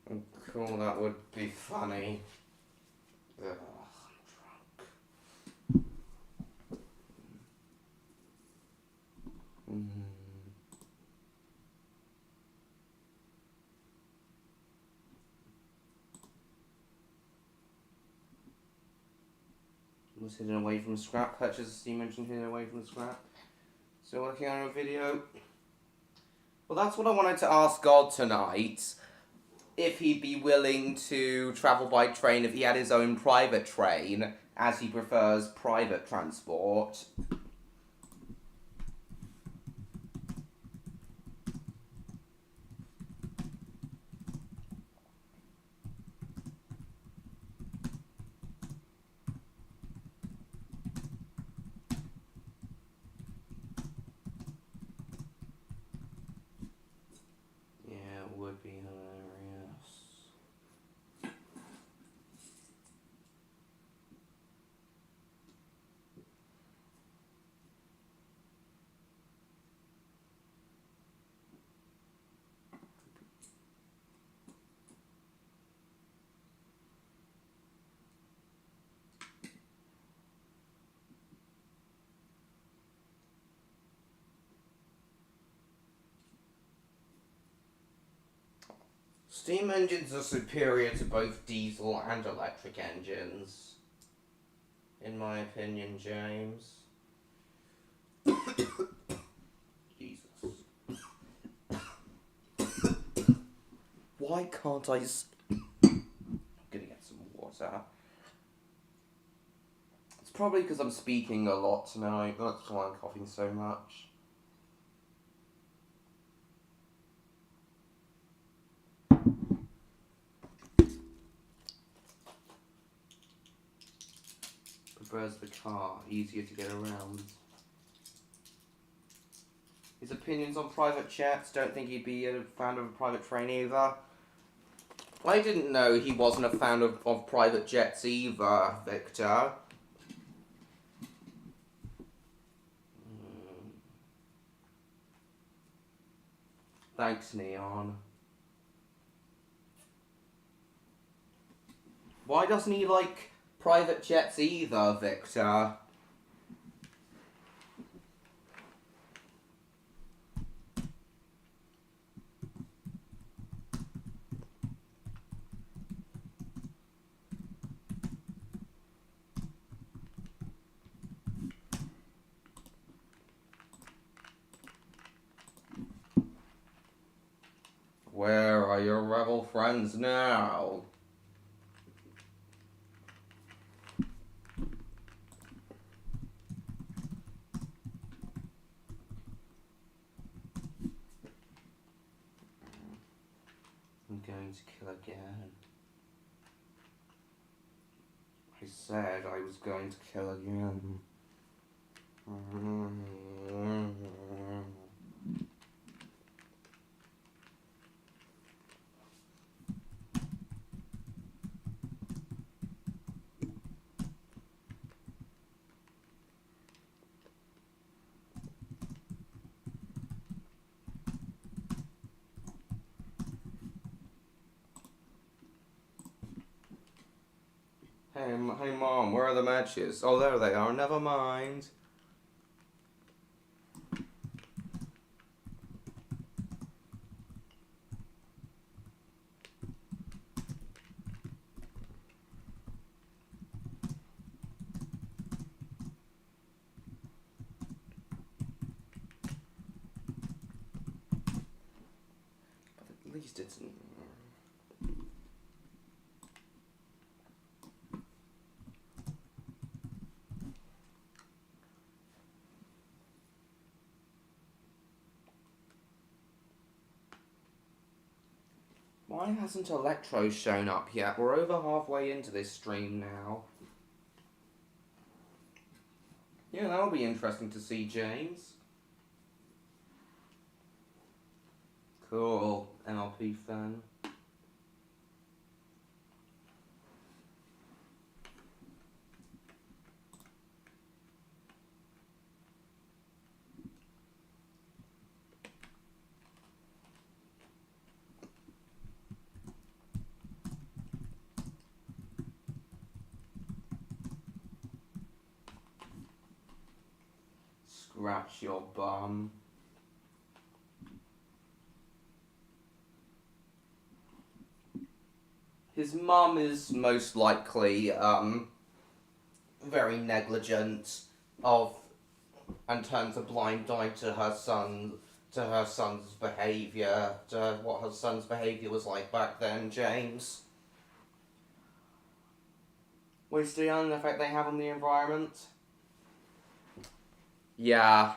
Oh, cool, that would be funny. Ugh, I'm drunk. Was hidden away from scrap. Purchase a steam engine hidden away from the scrap. Still working on a video. Well, that's what I wanted to ask God tonight. If he'd be willing to travel by train if he had his own private train, as he prefers private transport. Would be hilarious. Steam engines are superior to both diesel and electric engines, in my opinion, James. Jesus. Why can't I I'm gonna get some water. It's probably because I'm speaking a lot tonight, that's why I'm coughing so much. Prefers the car, easier to get around. His opinions on private jets, don't think he'd be a fan of a private train either. I didn't know he wasn't a fan of private jets either, Victor. Thanks, Neon. Why doesn't he like private jets either, Victor? Where are your rebel friends now? to kill again. I said I was going to kill again. Hey Mom, where are the matches? Oh, there they are, never mind. But at least it's... Why hasn't Electro shown up yet? We're over halfway into this stream now. Yeah, that'll be interesting to see, James. Cool, MLP fan. Scratch your bum. His mum is most likely very negligent and turns a blind eye to her son's behaviour, to what her son's behaviour was like back then, James. Wasting on the effect they have on the environment. Yeah.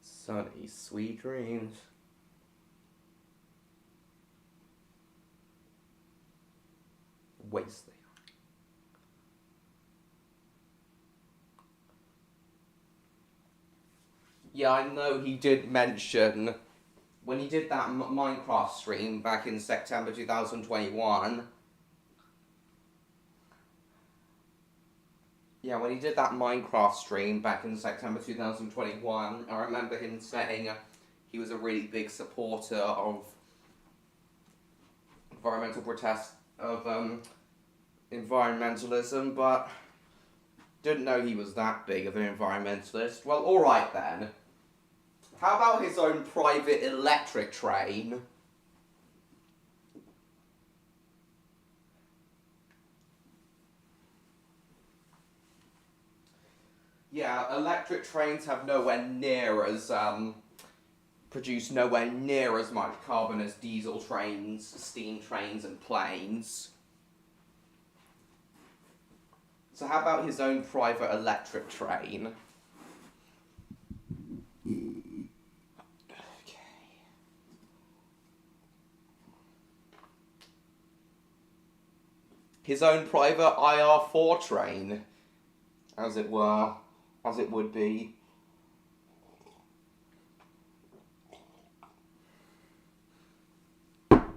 Sonny, sweet dreams. Waste they are. Yeah, I know he did mention when he did that Minecraft stream back in September 2021. Yeah, when he did that Minecraft stream back in September 2021, I remember him saying he was a really big supporter of environmentalism, but didn't know he was that big of an environmentalist. Well, alright then. How about his own private electric train? Yeah, electric trains have produce nowhere near as much carbon as diesel trains, steam trains, and planes. So how about his own private electric train? Okay. His own private IR4 train, as it were. As it would be. Private.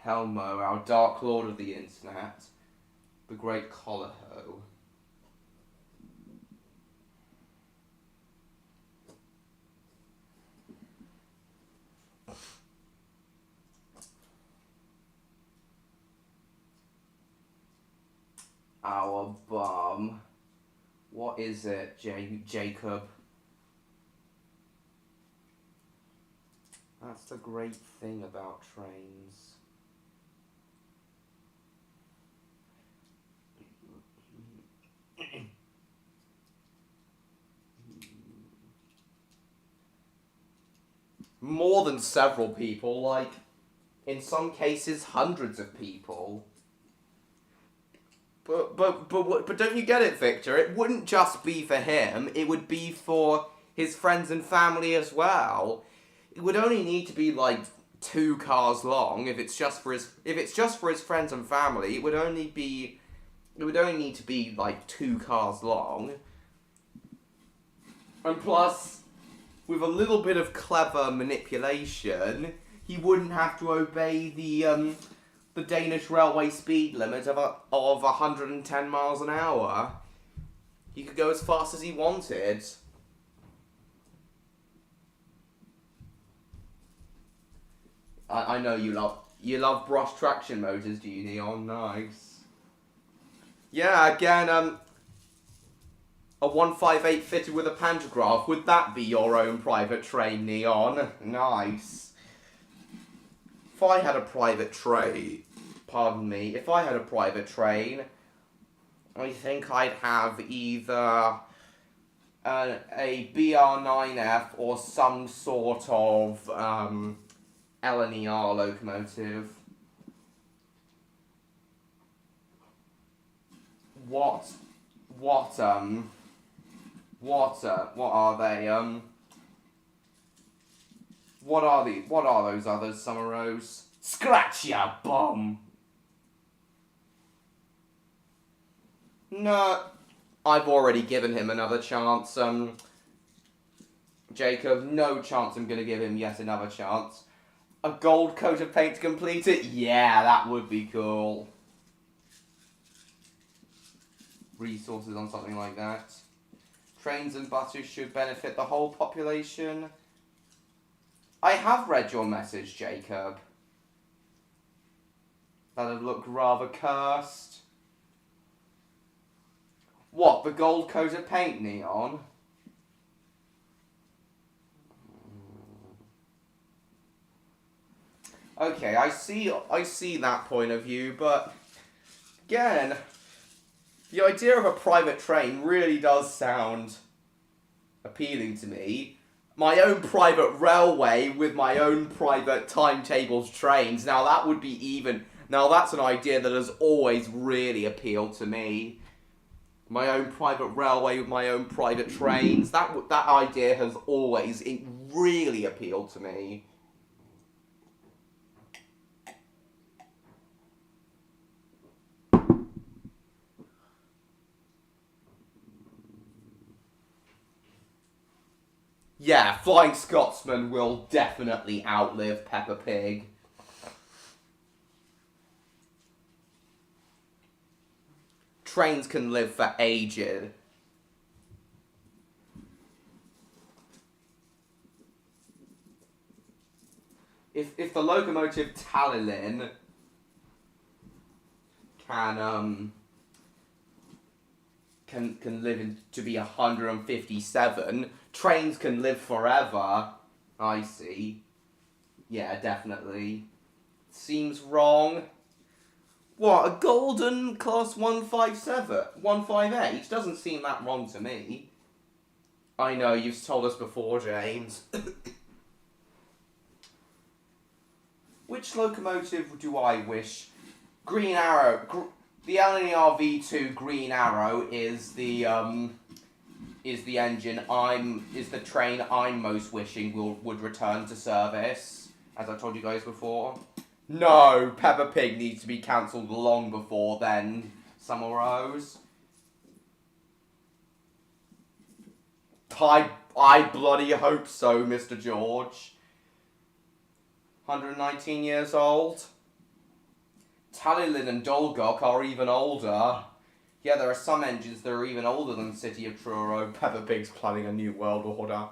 Helmo, our Dark Lord of the Internet, the Great Collarho. Our bum. What is it, Jacob? That's the great thing about trains. more than several people, like, in some cases, hundreds of people. But don't you get it, Victor? It wouldn't just be for him. It would be for his friends and family as well. It would only need to be like 2 cars long if it's just for his friends and family. It would only need to be like 2 cars long. And plus, with a little bit of clever manipulation, he wouldn't have to obey the Danish railway speed limit of 110 miles an hour. He could go as fast as he wanted. I know you love brush traction motors, do you, Neon? Nice. Yeah, again, a 158 fitted with a pantograph. Would that be your own private train, Neon? Nice. If I had a private train, if I had a private train, I think I'd have either a BR9F or some sort of LNER locomotive. What are they? What are those others, Summer Rose? Scratch ya bum! No, I've already given him another chance, Jacob. No chance I'm gonna give him yet another chance. A gold coat of paint to complete it? Yeah, that would be cool. Resources on something like that. Trains and buses should benefit the whole population. I have read your message, Jacob. That'd look rather cursed. What, the gold coat of paint, Neon? Okay, I see that point of view, but again, the idea of a private train really does sound appealing to me. My own private railway with my own private timetables trains. Now that's an idea that has always really appealed to me. My own private railway with my own private trains. That idea has always really appealed to me. Yeah, Flying Scotsman will definitely outlive Peppa Pig. Trains can live for ages. If the locomotive Talilin can live to be 157, trains can live forever. I see. Yeah, definitely. Seems wrong. What, a golden class 158? Doesn't seem that wrong to me. I know, you've told us before, James. Which locomotive do I wish? Green Arrow. The LNER V2 Green Arrow is the engine is the train I'm most wishing would return to service, as I told you guys before. No, Peppa Pig needs to be cancelled long before then, Summer Rose. I bloody hope so, Mr. George. 119 years old. Talilin and Dolgok are even older. Yeah, there are some engines that are even older than City of Truro. Peppa Pig's planning a new world order.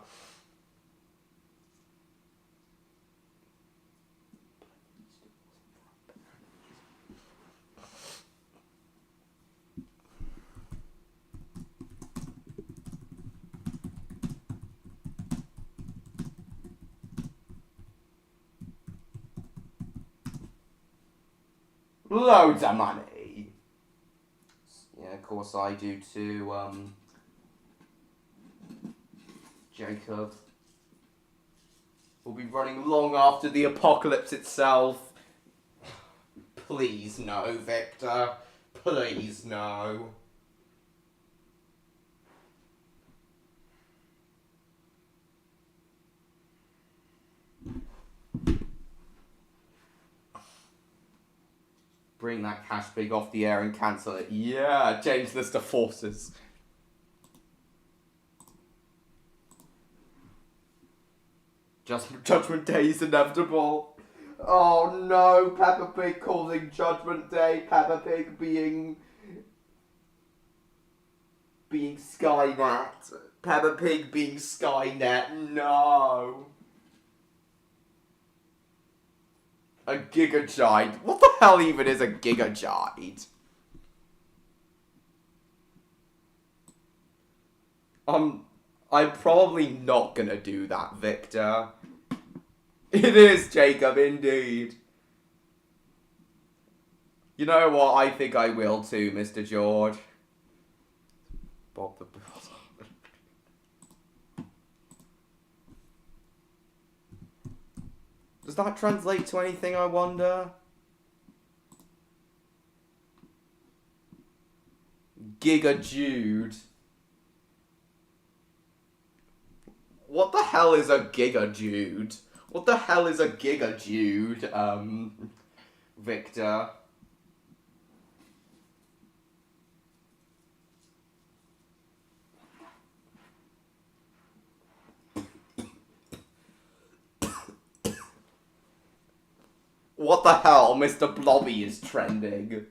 Loads of money. Yeah, of course I do too, Jacob. We'll be running long after the apocalypse itself. Please no, Victor. Please no. Bring that cash pig off the air and cancel it. Yeah, change list of forces. Judgment Day is inevitable. Oh no, Peppa Pig causing Judgment Day. Peppa Pig being Skynet. Peppa Pig being Skynet. No. A gigagiant. What the hell even is a gigagiant? I'm probably not gonna do that, Victor. It is, Jacob, indeed. You know what? I think I will too, Mr. George. Bob the Builder. Does that translate to anything, I wonder? Giga Jude. What the hell is a Giga Jude? What the hell is a Giga Jude, Victor? What the hell? Mr. Blobby is trending.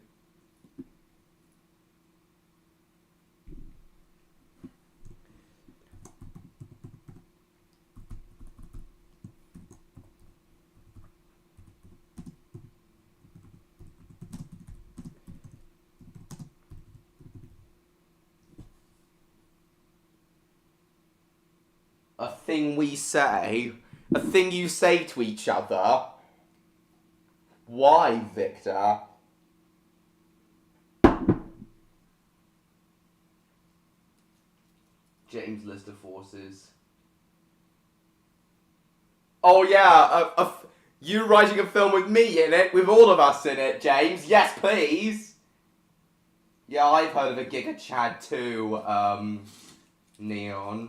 A thing we say? A thing you say to each other? Why, Victor? James list of forces. Oh yeah, you writing a film with me in it, with all of us in it, James. Yes, please. Yeah, I've heard of a Giga Chad too, Neon.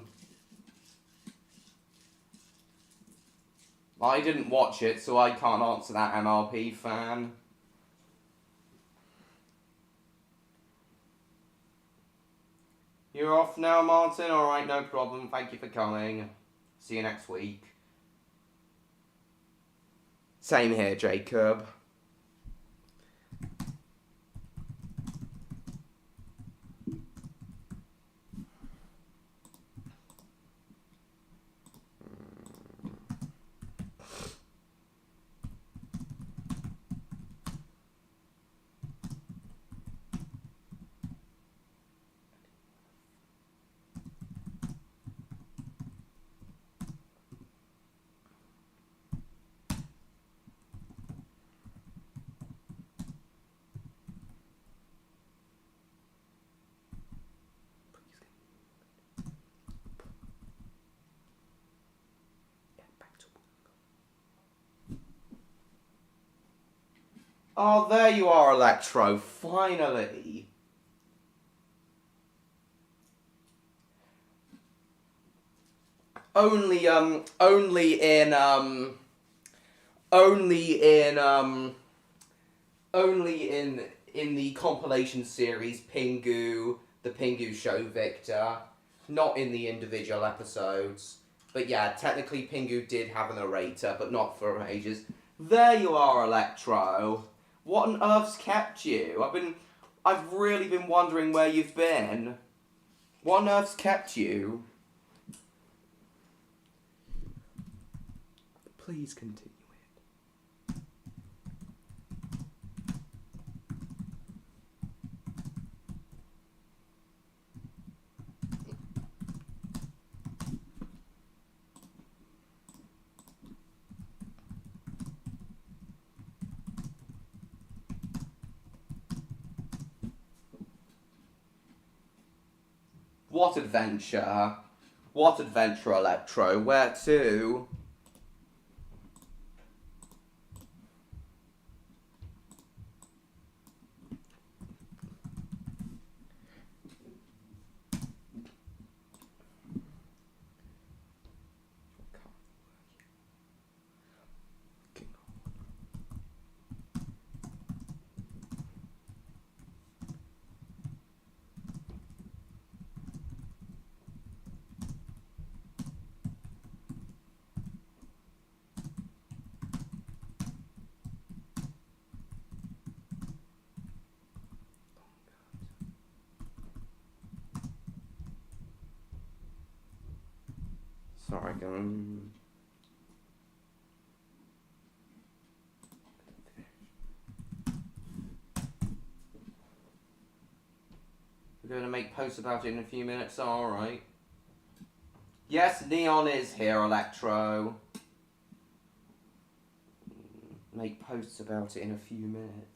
I didn't watch it, so I can't answer that, MRP fan. You're off now, Martin? Alright, no problem. Thank you for coming. See you next week. Same here, Jacob. Oh, there you are, Electro, finally. Only in the compilation series Pingu, the Pingu Show, Victor. Not in the individual episodes. But yeah, technically Pingu did have a narrator, but not for ages. There you are, Electro. What on earth's kept you? I've really been wondering where you've been. What on earth's kept you? Please continue it. What adventure? What adventure, Electro? Where to? Sorry, we're going to make posts about it in a few minutes, alright. Yes, Neon is here, Electro. Make posts about it in a few minutes.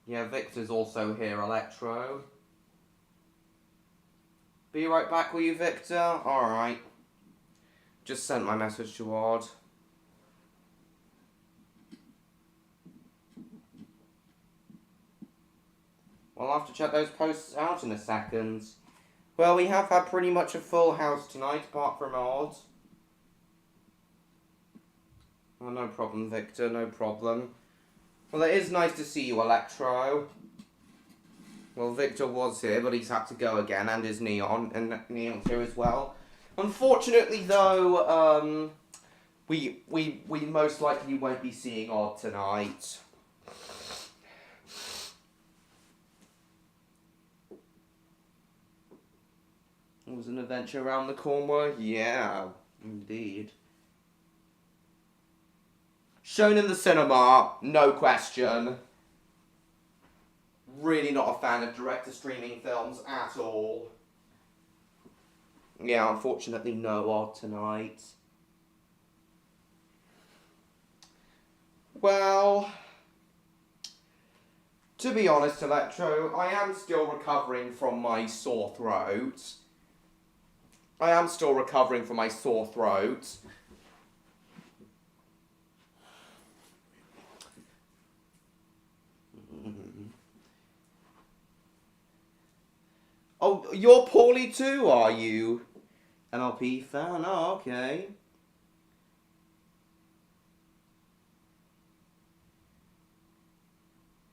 Yeah, Victor's also here, Electro. Be right back, will you, Victor? Alright. Just sent my message to Odd. Well, I'll have to check those posts out in a second. Well, we have had pretty much a full house tonight, apart from Odd. Oh, no problem, Victor, no problem. Well, it is nice to see you, Electro. Well, Victor was here, but he's had to go again, and his Neon, and Neon's here as well. Unfortunately, though, we most likely won't be seeing Odd tonight. It was an adventure around the corner? Yeah, indeed. Shown in the cinema, no question. Really not a fan of direct-to-streaming films at all. Yeah, unfortunately no Odd tonight. Well, to be honest, Electro, I am still recovering from my sore throat. Oh, you're poorly too, are you? MLP fan? Oh, okay.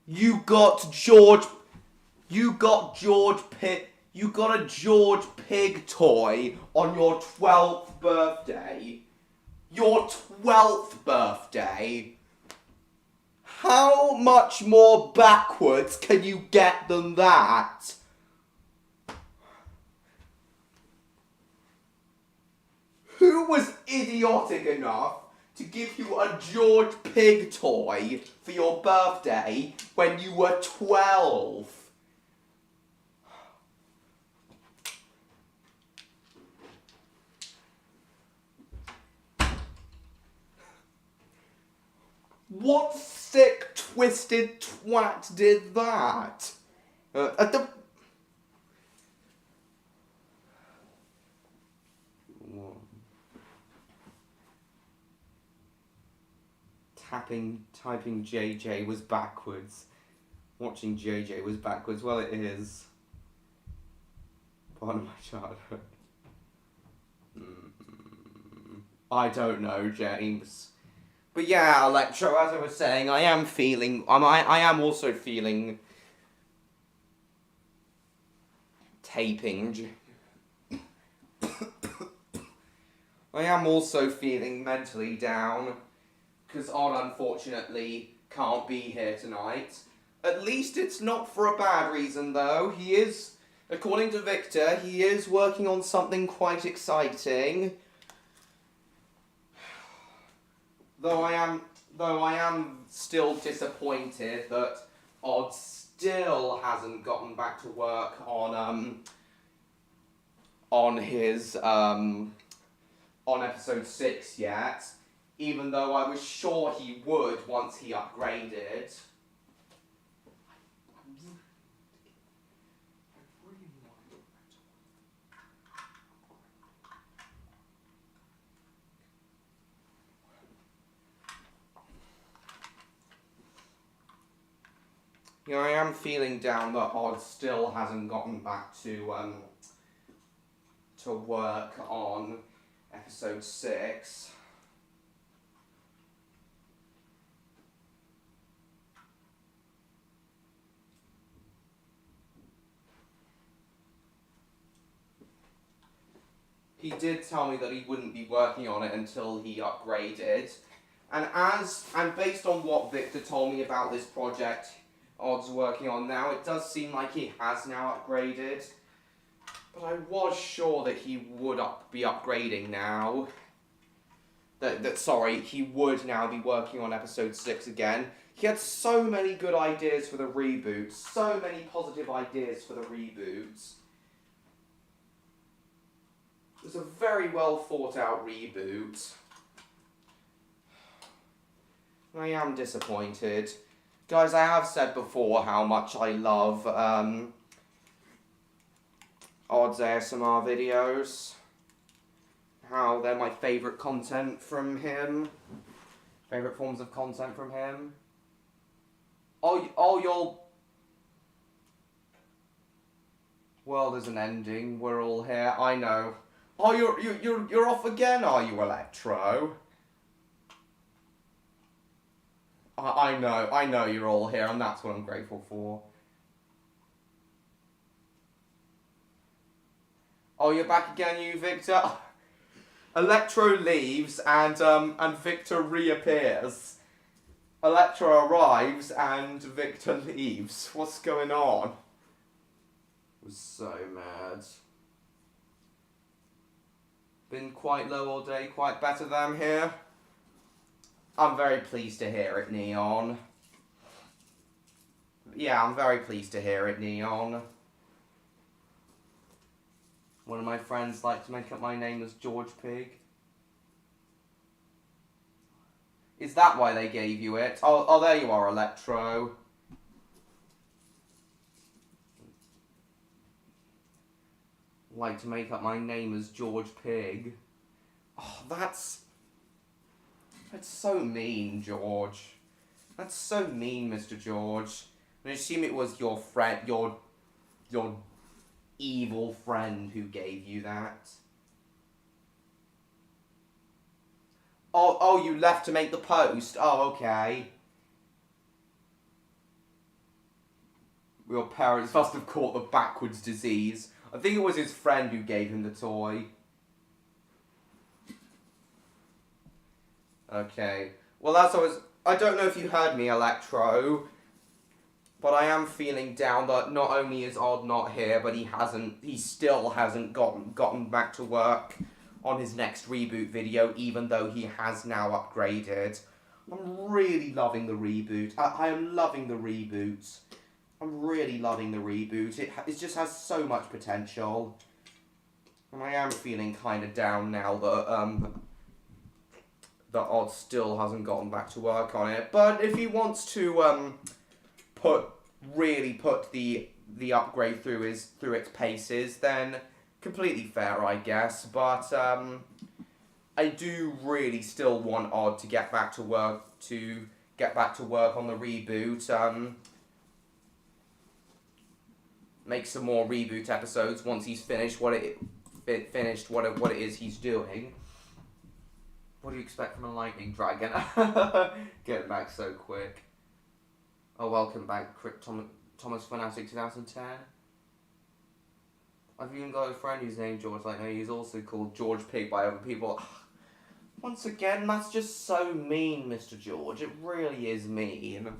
You got a George Pig toy on your 12th birthday. Your 12th birthday? How much more backwards can you get than that? Who was idiotic enough to give you a George Pig toy for your birthday when you were 12? What sick, twisted twat did that? Typing JJ was backwards. Watching JJ was backwards. Well, it is part of my childhood. I don't know, James. But yeah, Electro, as I was saying, I am also feeling taping. I am also feeling mentally down, because Odd unfortunately can't be here tonight. At least it's not for a bad reason, though. He is, according to Victor, he is working on something quite exciting. Though I am still disappointed that Odd still hasn't gotten back to work on episode 6 yet, even though I was sure he would once he upgraded. Yeah, I am feeling down that Odd still hasn't gotten back to work on episode 6. He did tell me that he wouldn't be working on it until he upgraded. And based on what Victor told me about this project Odd's working on now, it does seem like he has now upgraded. But I was sure that he would be upgrading now. Sorry, he would now be working on episode 6 again. He had so many good ideas for the reboot. So many positive ideas for the reboot. It was a very well thought out reboot. I am disappointed. Guys, I have said before how much I love Odd's ASMR videos. How they're my favourite content from him. Favourite forms of content from him. Oh, your world isn't ending. We're all here. I know. Oh, you're off again, are you, Electro? I know you're all here, and that's what I'm grateful for. Oh, you're back again, you, Victor? Electro leaves, and Victor reappears. Electro arrives, and Victor leaves. What's going on? I was so mad. Been quite low all day, quite better than here. I'm very pleased to hear it, Neon. Yeah, I'm very pleased to hear it, Neon. One of my friends liked to make up my name as George Pig. Is that why they gave you it? Oh, there you are, Electro. Like to make up my name as George Pig. Oh, that's so mean, George. That's so mean, Mr. George. I assume it was your friend, your evil friend who gave you that. Oh, you left to make the post. Oh, okay. Your parents must have caught the backwards disease. I think it was his friend who gave him the toy. Okay. Well, I don't know if you heard me, Electro, but I am feeling down that not only is Odd not here, but he still hasn't gotten back to work on his next reboot video, even though he has now upgraded. I'm really loving the reboot. I am loving the reboot. I'm really loving the reboot. It just has so much potential. And I am feeling kind of down now that Odd still hasn't gotten back to work on it. But if he wants to really put the upgrade through its paces, then completely fair, I guess. But I do really still want Odd to get back to work on the reboot. Make some more reboot episodes once he's finished what it is he's doing. What do you expect from a lightning dragon? Get back so quick. Oh, welcome back, Thomas Fanatic 2010. I've even got a friend who's named George like me. He's also called George Pig by other people. Once again, that's just so mean, Mr. George. It really is mean.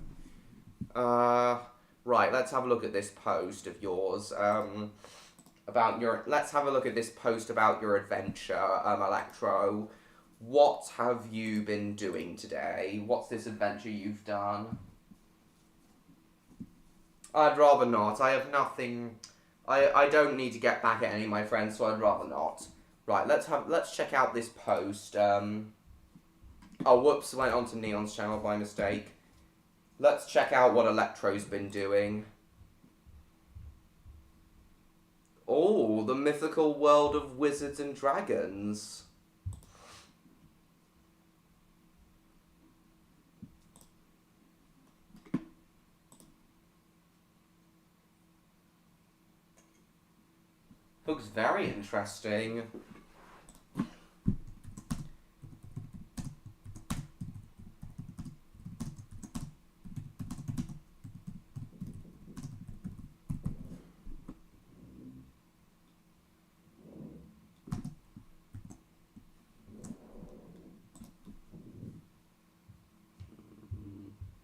Right, let's have a look at this post of yours. Let's have a look at this post about your adventure, Electro. What have you been doing today? What's this adventure you've done? I'd rather not. I have nothing. I don't need to get back at any of my friends, so I'd rather not. Right, let's check out this post. Oh, whoops, went onto Neon's channel by mistake. Let's check out what Electro's been doing. Oh, the mythical world of wizards and dragons. Looks very interesting.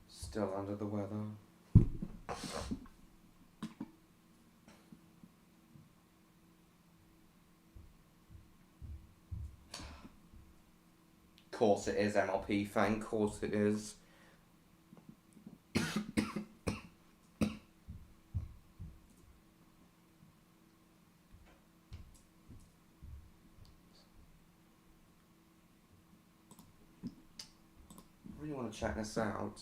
Still under the weather. Course it is, MLP fan, course it is. I really want to check this out.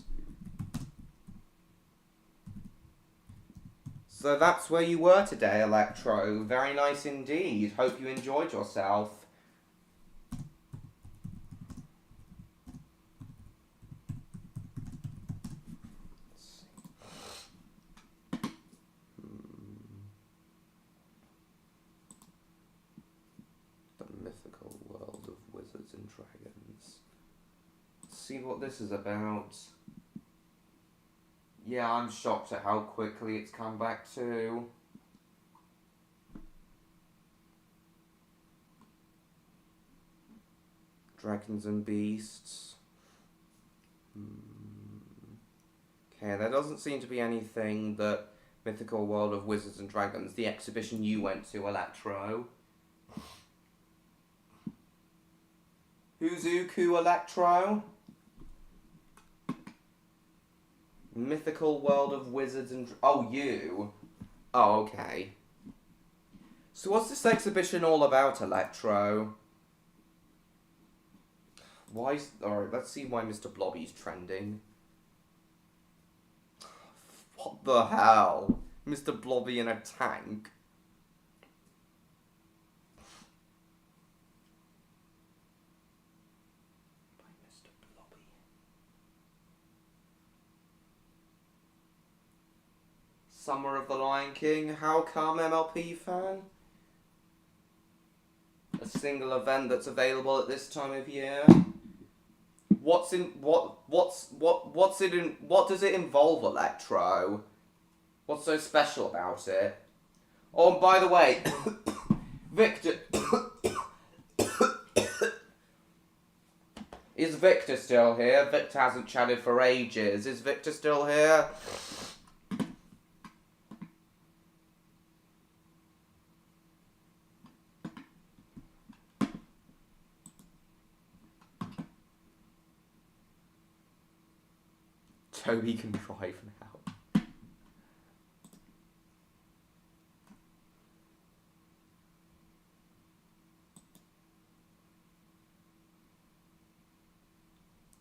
So that's where you were today, Electro. Very nice indeed. Hope you enjoyed yourself. The mythical world of wizards and dragons. Let's see what this is about. Yeah, I'm shocked at how quickly it's come back to. Dragons and beasts. Okay, there doesn't seem to be anything that Mythical World of Wizards and Dragons, the exhibition you went to, Electro. Huzuku Electro? Mythical World of Wizards and... Oh, you? Oh, okay. So what's this exhibition all about, Electro? Why's... Alright, let's see why Mr. Blobby's trending. What the hell? Mr. Blobby in a tank? Summer of the Lion King. How come, MLP fan? A single event that's available at this time of year. What does it involve, Electro? What's so special about it? Oh, and by the way, Victor is Victor still here? Victor hasn't chatted for ages. Is Victor still here? Toby can drive now.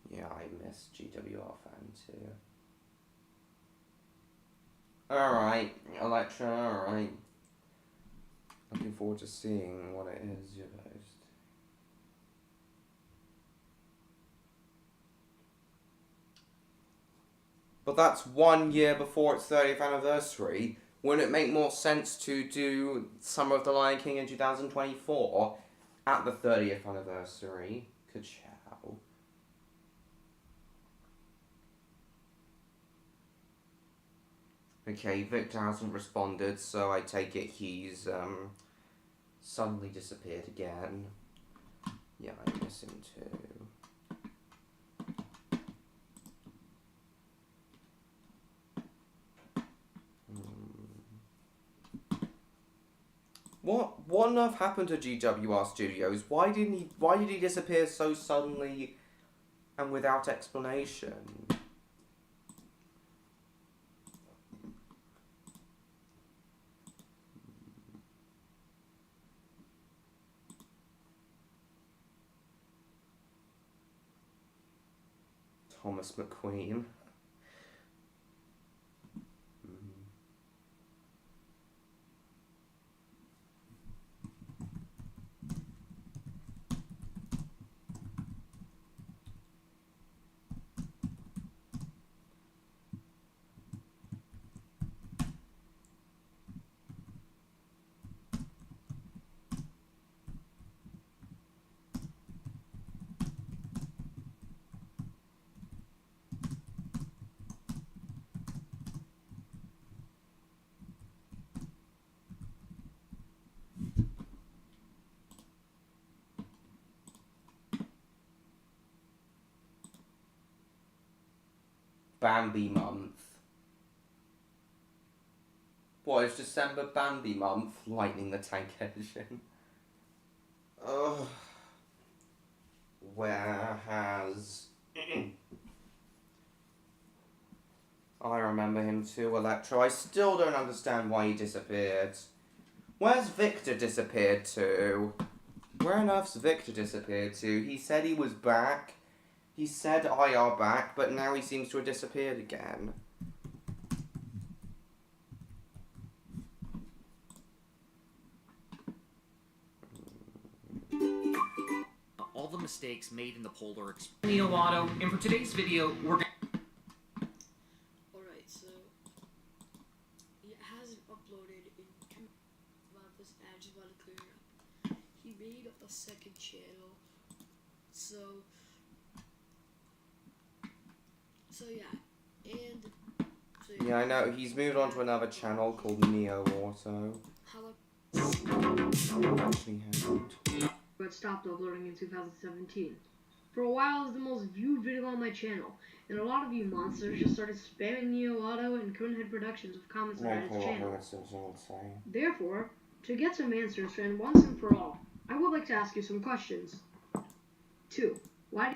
Yeah, I miss GWR fan too. Alright, Electra, alright. Looking forward to seeing what it is you post. But that's 1 year before its 30th anniversary. Wouldn't it make more sense to do Summer of the Lion King in 2024 at the 30th anniversary? Ka-chow. Okay, Victor hasn't responded, so I take it he's suddenly disappeared again. Yeah, I miss him too. What on earth happened to GWR Studios? Why did he disappear so suddenly and without explanation? Thomas McQueen. Bambi month. What is December Bambi month? Lightning the Tank Engine. Ugh. Where has... I remember him too, Electro. I still don't understand why he disappeared. Where's Victor disappeared to? Where on earth's Victor disappeared to? He said he was back. He said I are back, but now he seems to have disappeared again. All the mistakes made in the Polar Express. Neo Auto, and for today's video, we're going Alright, so it hasn't uploaded in 2 about this ad, just about to clear it up. He made a second channel, so yeah, and so Yeah, I know. He's moved on to another channel called Neo Auto. Actually, hangout. But stopped uploading in 2017. For a while, it was the most viewed video on my channel, and a lot of you monsters just started spamming Neo Auto and Conehead Productions with comments about his channel. Therefore, to get some answers and once and for all, I would like to ask you some questions. 2. Why?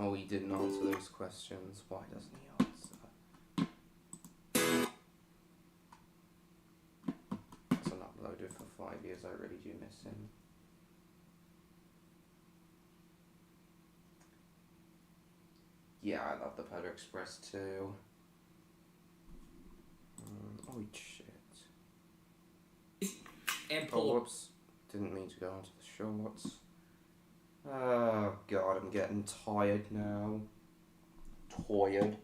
Oh, he didn't answer those questions. Why doesn't he answer? Hasn't uploaded for 5 years. I really do miss him. Yeah, I love the Polar Express too. Oh shit. and Oh, pull whoops. Didn't mean to go onto the shorts. Oh god, I'm getting tired now. Tired.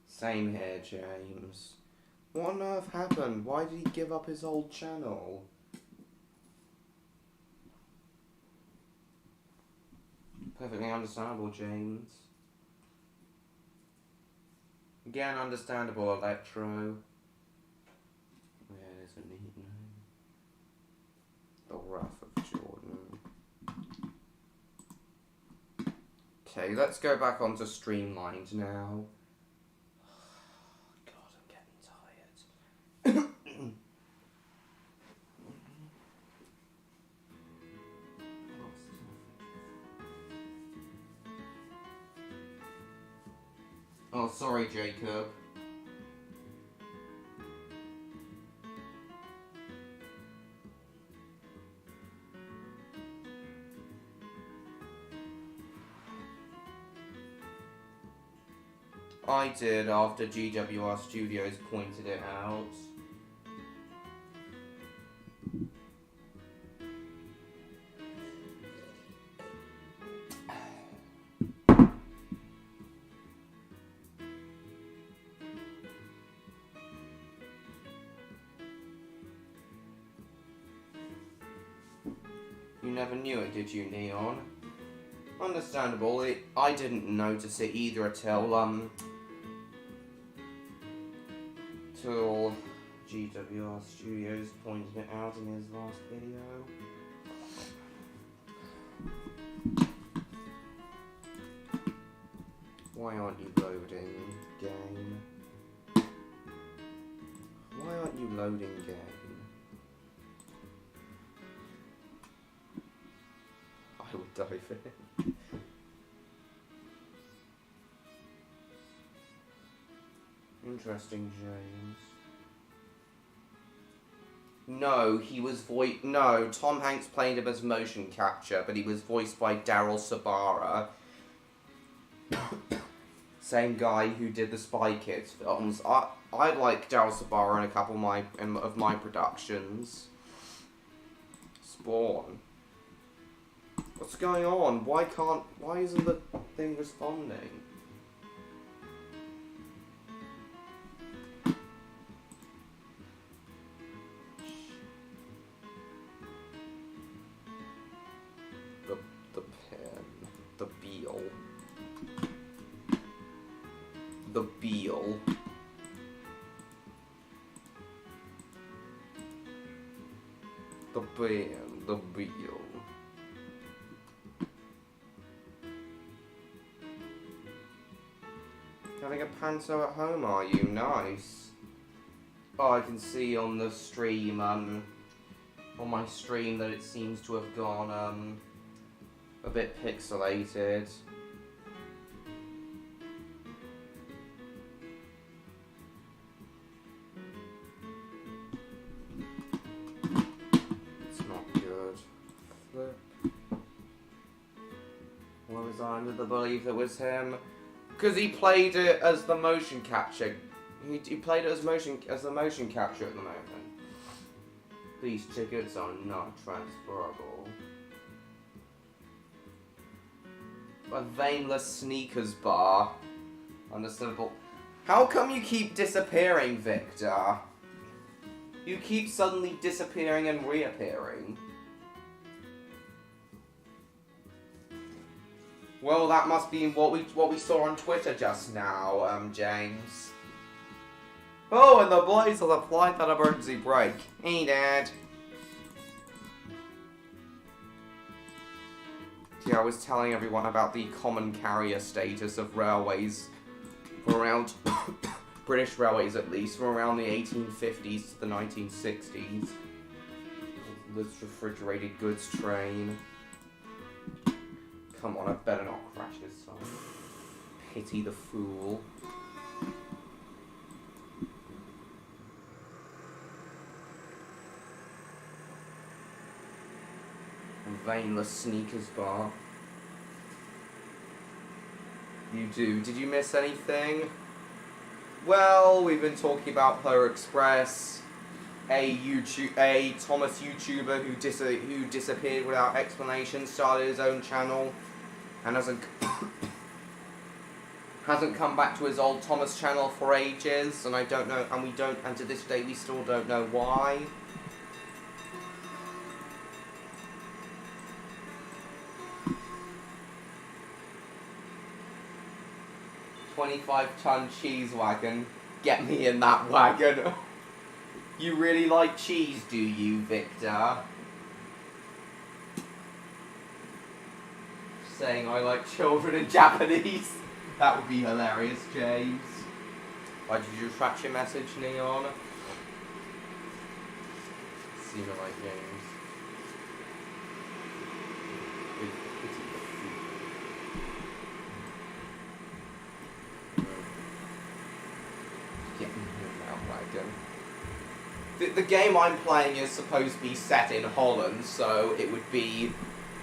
Same here, James. What on earth happened? Why did he give up his old channel? Perfectly understandable, James. Again, understandable, Electro. Yeah, it is a neat name. The Wrath of Jordan. Okay, let's go back onto Streamlined now. God, I'm getting tired. Oh, sorry, Jacob. I did after GWR Studios pointed it out. You never knew it, did you, Neon? Understandable. I didn't notice it either till GWR Studios pointed it out in his last video. Why aren't you loading, game? Why aren't you loading, game? I would dive in. Interesting, James. No, he was No, Tom Hanks played him as motion capture, but he was voiced by Daryl Sabara. Same guy who did the Spy Kids films. I like Daryl Sabara in a couple of my productions. Spawn. What's going on? Why isn't the thing responding? The pen. The Beal. The Beal. The pen. The Beal. Panto at home, are you? Nice. Oh, I can see on the stream, on my stream that it seems to have gone, a bit pixelated. It's not good. Flip. What was I under the belief it was him? Because he played it as the motion capture. He played it as the motion capture at the moment. These tickets are not transferable. A veinless sneakers bar. Understandable. How come you keep disappearing, Victor? You keep suddenly disappearing and reappearing. Well, that must be what we saw on Twitter just now, James. Oh, and the boys have applied that emergency brake. Hey, Dad. Yeah, I was telling everyone about the common carrier status of railways from around British railways, at least, from around the 1850s to the 1960s. This refrigerated goods train. Come on, I better not crash this time. Pity the fool. Veinless sneakers bar. You do. Did you miss anything? Well, we've been talking about Polar Express, a Thomas YouTuber who disappeared without explanation, started his own channel, and hasn't come back to his old Thomas channel for ages, and I don't know, and to this day we still don't know why. $25-ton cheese wagon. Get me in that wagon. You really like cheese, do you, Victor? Saying I like children in Japanese. That would be hilarious, James. Why did you track your message, Neon? Seem like James. The game I'm playing is supposed to be set in Holland, so it would be,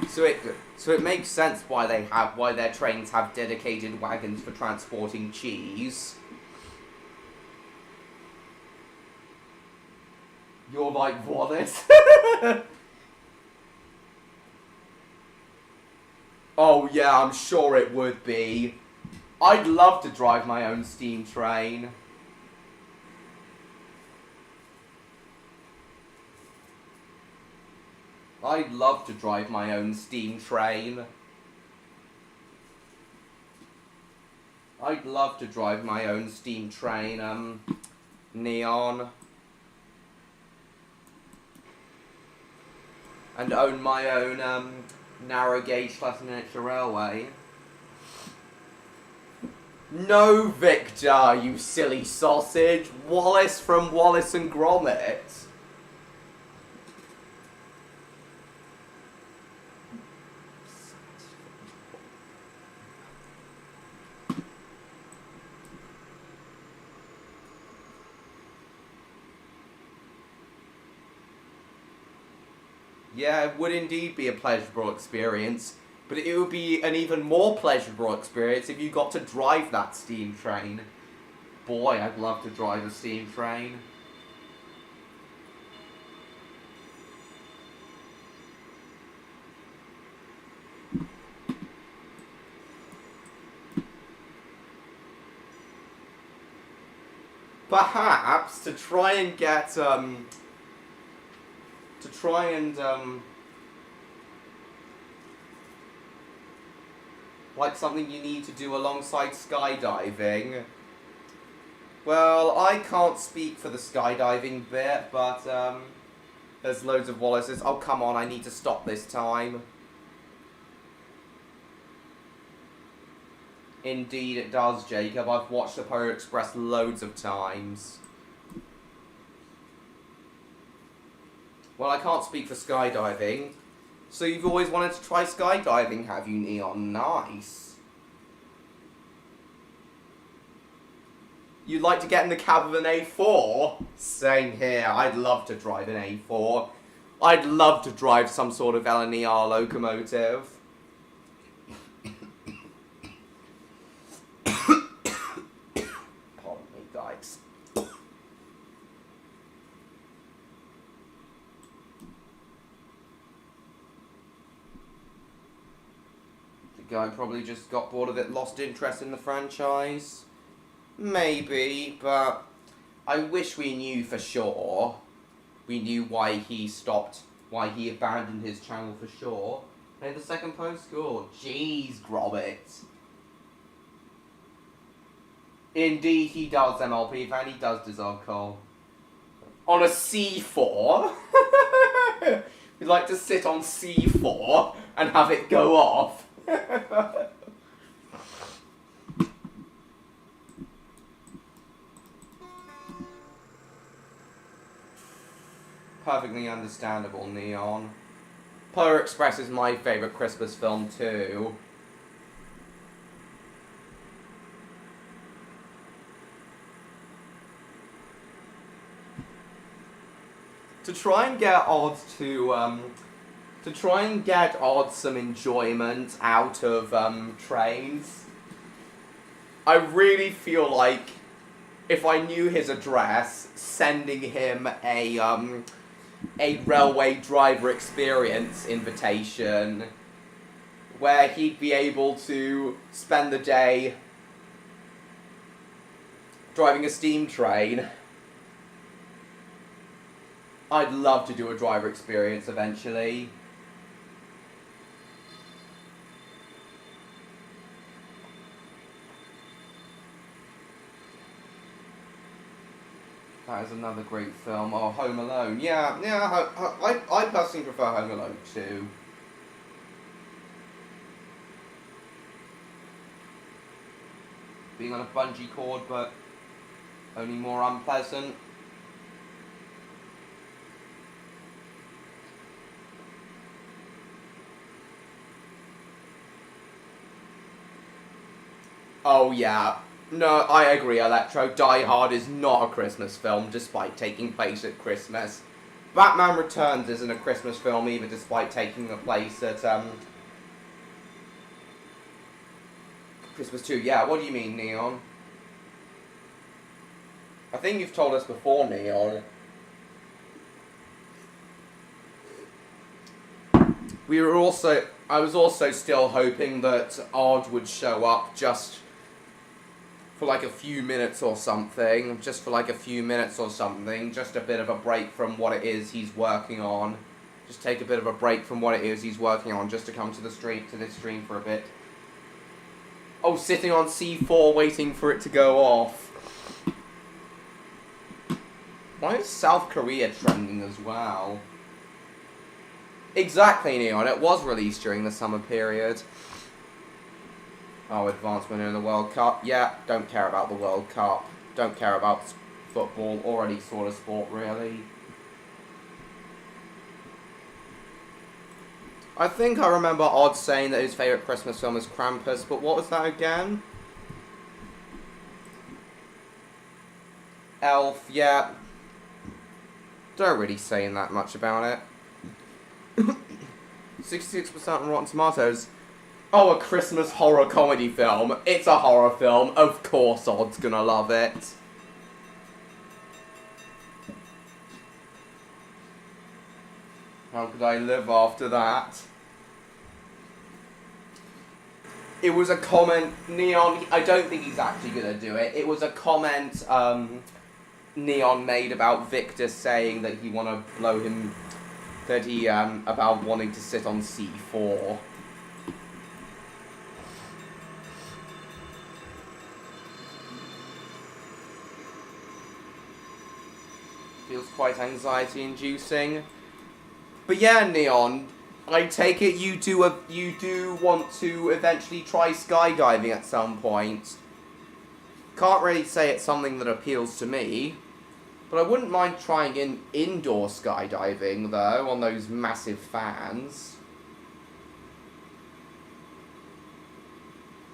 so it makes sense why their trains have dedicated wagons for transporting cheese. You're like Wallace. Oh yeah, I'm sure it would be. I'd love to drive my own steam train. I'd love to drive my own steam train. I'd love to drive my own steam train, Neon. And own my own, narrow gauge / miniature railway. No, Victor, you silly sausage. Wallace from Wallace and Gromit. Yeah, it would indeed be a pleasurable experience, but it would be an even more pleasurable experience if you got to drive that steam train. Boy, I'd love to drive a steam train. Perhaps to try and get, like something you need to do alongside skydiving. Well, I can't speak for the skydiving bit, but, there's loads of Wallaces. Oh, come on, I need to stop this time. Indeed it does, Jacob. I've watched the Polar Express loads of times. Well, I can't speak for skydiving. So you've always wanted to try skydiving, have you, Neon? Nice. You'd like to get in the cab of an A4? Same here. I'd love to drive an A4. I'd love to drive some sort of LNER locomotive. Pardon me, guys. The guy probably just got bored of it, lost interest in the franchise. Maybe, but I wish we knew for sure. We knew why he stopped, why he abandoned his channel for sure. Hey, the second post score. Jeez, Grobbit. Indeed, he does, MLP fan. He does deserve coal. On a C4? We'd like to sit on C4 and have it go off. Perfectly understandable, Neon. Polar Express is my favourite Christmas film too. To try and get Odd some enjoyment out of trains, I really feel like if I knew his address, sending him a railway driver experience invitation where he'd be able to spend the day driving a steam train. I'd love to do a driver experience eventually. That is another great film. Oh, Home Alone. Yeah, I personally prefer Home Alone too. Being on a bungee cord, but only more unpleasant. Oh yeah. No, I agree, Electro. Die Hard is not a Christmas film, despite taking place at Christmas. Batman Returns isn't a Christmas film either, despite taking place at, Christmas 2. Yeah, what do you mean, Neon? I think you've told us before, Neon. I was also still hoping that Odd would show up just for like a few minutes or something. Just a bit of a break from what it is he's working on. Just take a bit of a break from what it is he's working on, just to come to this stream for a bit. Oh, sitting on C4 waiting for it to go off. Why is South Korea trending as well? Exactly, Neon. It was released during the summer period. Oh, advancement in the World Cup. Yeah, don't care about the World Cup. Don't care about football or any sort of sport, really. I think I remember Odd saying that his favourite Christmas film is Krampus, but what was that again? Elf, yeah. Don't really say that much about it. 66% on Rotten Tomatoes. Oh, a Christmas horror comedy film. It's a horror film. Of course Odd's gonna love it. How could I live after that? It was a comment, Neon, I don't think he's actually gonna do it. It was a comment, Neon made about Victor saying that he wanna blow him, about wanting to sit on C4. Feels quite anxiety-inducing. But yeah, Neon, I take it you do want to eventually try skydiving at some point. Can't really say it's something that appeals to me, but I wouldn't mind trying indoor skydiving though on those massive fans.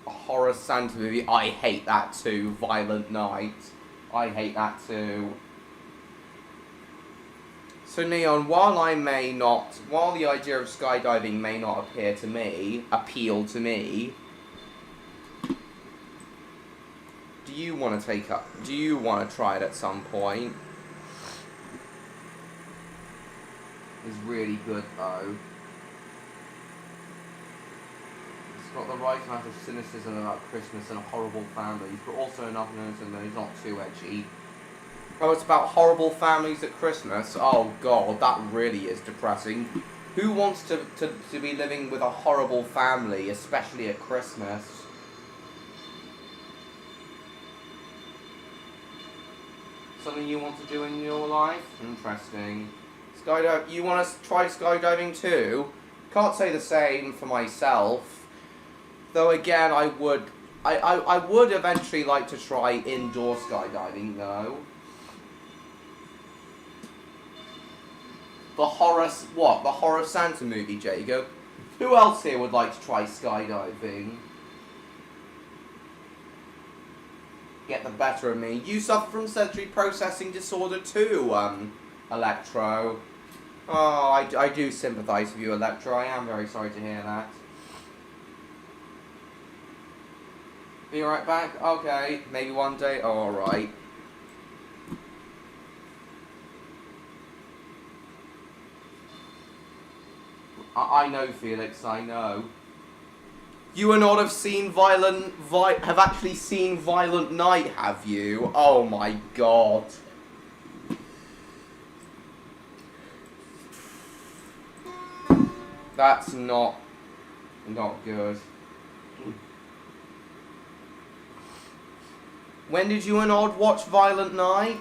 A horror Santa movie, I hate that too. Violent Night, I hate that too. So Neon, while the idea of skydiving may not appeal to me, do you want to try it at some point? It's really good though. It's got the right amount of cynicism about Christmas and horrible families, but also enough noticing that it's not too edgy. Oh, it's about horrible families at Christmas? Oh god, that really is depressing. Who wants to be living with a horrible family, especially at Christmas? Something you want to do in your life? Interesting. You want to try skydiving too? Can't say the same for myself. Though again, I would eventually like to try indoor skydiving though. The horror Santa movie, Jacob? Who else here would like to try skydiving? Get the better of me. You suffer from sensory processing disorder too, Electro. Oh, I do sympathise with you, Electro. I am very sorry to hear that. Be right back? Okay, maybe one day. Oh, alright. I know, Felix, I know. You would not have seen have actually seen Violent Night, have you? Oh my god. That's not good. When did you and Odd watch Violent Night?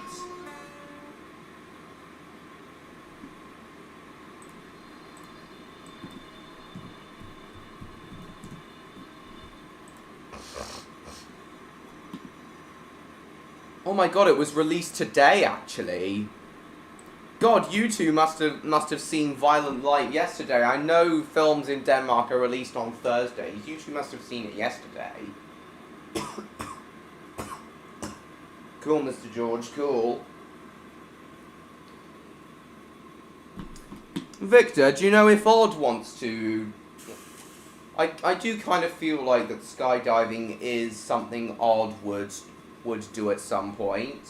Oh my god, it was released today, actually. God, you two must have seen Violent Night yesterday. I know films in Denmark are released on Thursdays. You two must have seen it yesterday. Cool, Mr. George, cool. Victor, do you know if Odd wants to... I do kind of feel like that skydiving is something Odd would do at some point.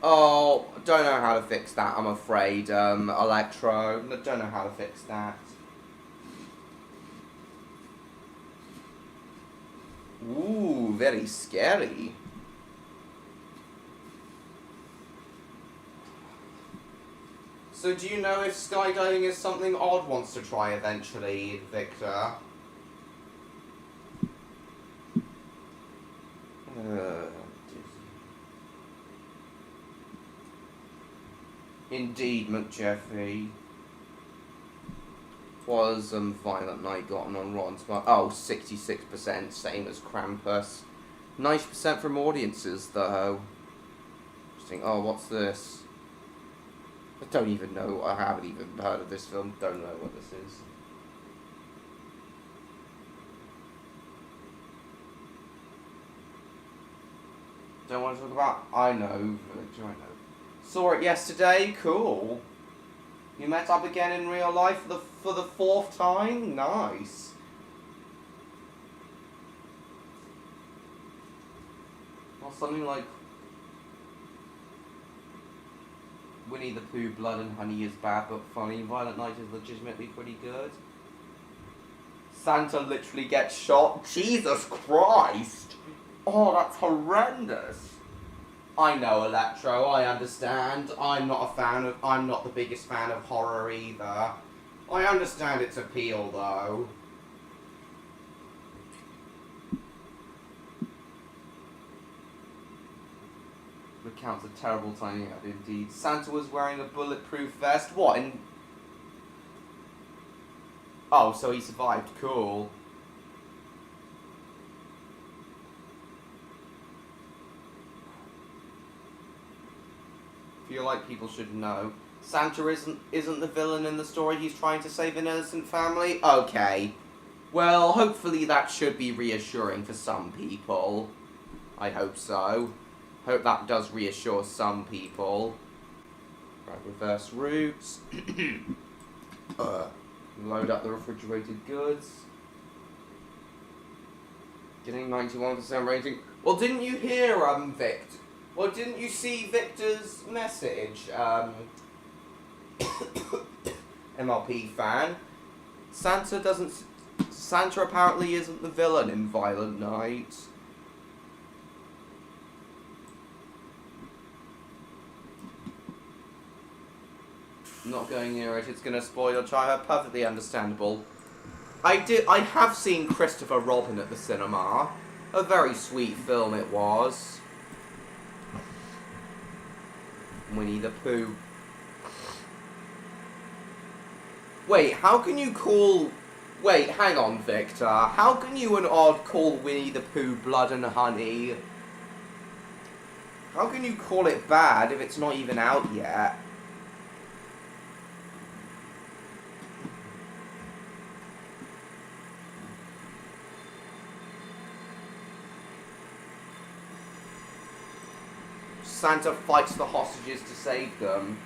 Oh, don't know how to fix that, I'm afraid, Electro. Don't know how to fix that. Ooh, very scary. So do you know if skydiving is something Odd wants to try eventually, Victor? Indeed, McJeffrey. Was Violent Night gotten on Rotten Tomatoes? Oh, 66%, same as Krampus. 90% from audiences, though. Interesting. Oh, what's this? I don't even know. I haven't even heard of this film. Don't know what this is. Don't want to talk about... I know. Saw it yesterday. Cool. You met up again in real life for the fourth time? Nice. Or something like Winnie the Pooh, Blood and Honey is bad but funny. Violent Night is legitimately pretty good. Santa literally gets shot. Jesus Christ! Oh, that's horrendous. I know, Electro, I understand. I'm not the biggest fan of horror either. I understand its appeal, though. recounts a terrible time indeed. Santa was wearing a bulletproof vest. What? Oh, so he survived. Cool. Feel like people should know. Santa isn't the villain in the story. He's trying to save an innocent family. Okay. Well, hopefully that should be reassuring for some people. I hope so. Hope that does reassure some people. Right, reverse routes. Load up the refrigerated goods. Getting 91% rating. Well, didn't you hear, Victor? Well, didn't you see Victor's message? MLP fan. Santa apparently isn't the villain in Violent Night. Not going near it, it's gonna spoil your childhood. Perfectly understandable. I have seen Christopher Robin at the cinema. A very sweet film it was. Winnie the Pooh. Wait, how can you call... Wait, hang on, Victor. How can you and Odd call Winnie the Pooh Blood and Honey? How can you call it bad if it's not even out yet? Santa fights the hostages to save them.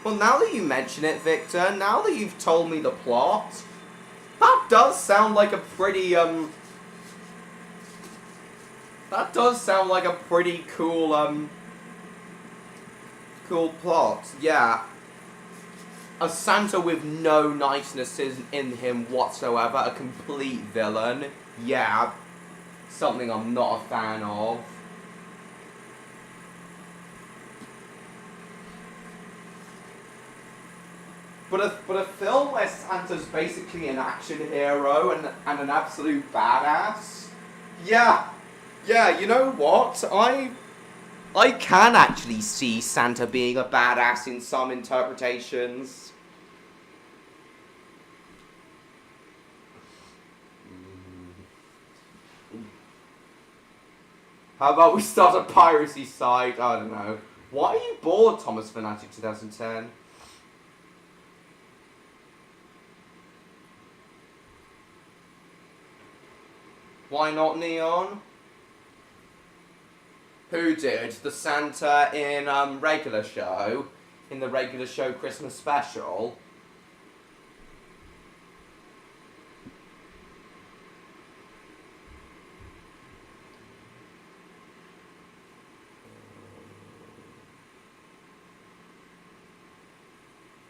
Well, now that you mention it, Victor, now that you've told me the plot, that does sound like a pretty, that does sound like a pretty cool, cool plot. Yeah. A Santa with no niceness in him whatsoever, a complete villain. Yeah. Something I'm not a fan of. But a film where Santa's basically an action hero and an absolute badass? Yeah, you know what? I can actually see Santa being a badass in some interpretations. How about we start a piracy site? I don't know. Why are you bored, Thomas Fanatic 2010? Why not Neon? Who did? The Santa in regular show? In the regular show Christmas special?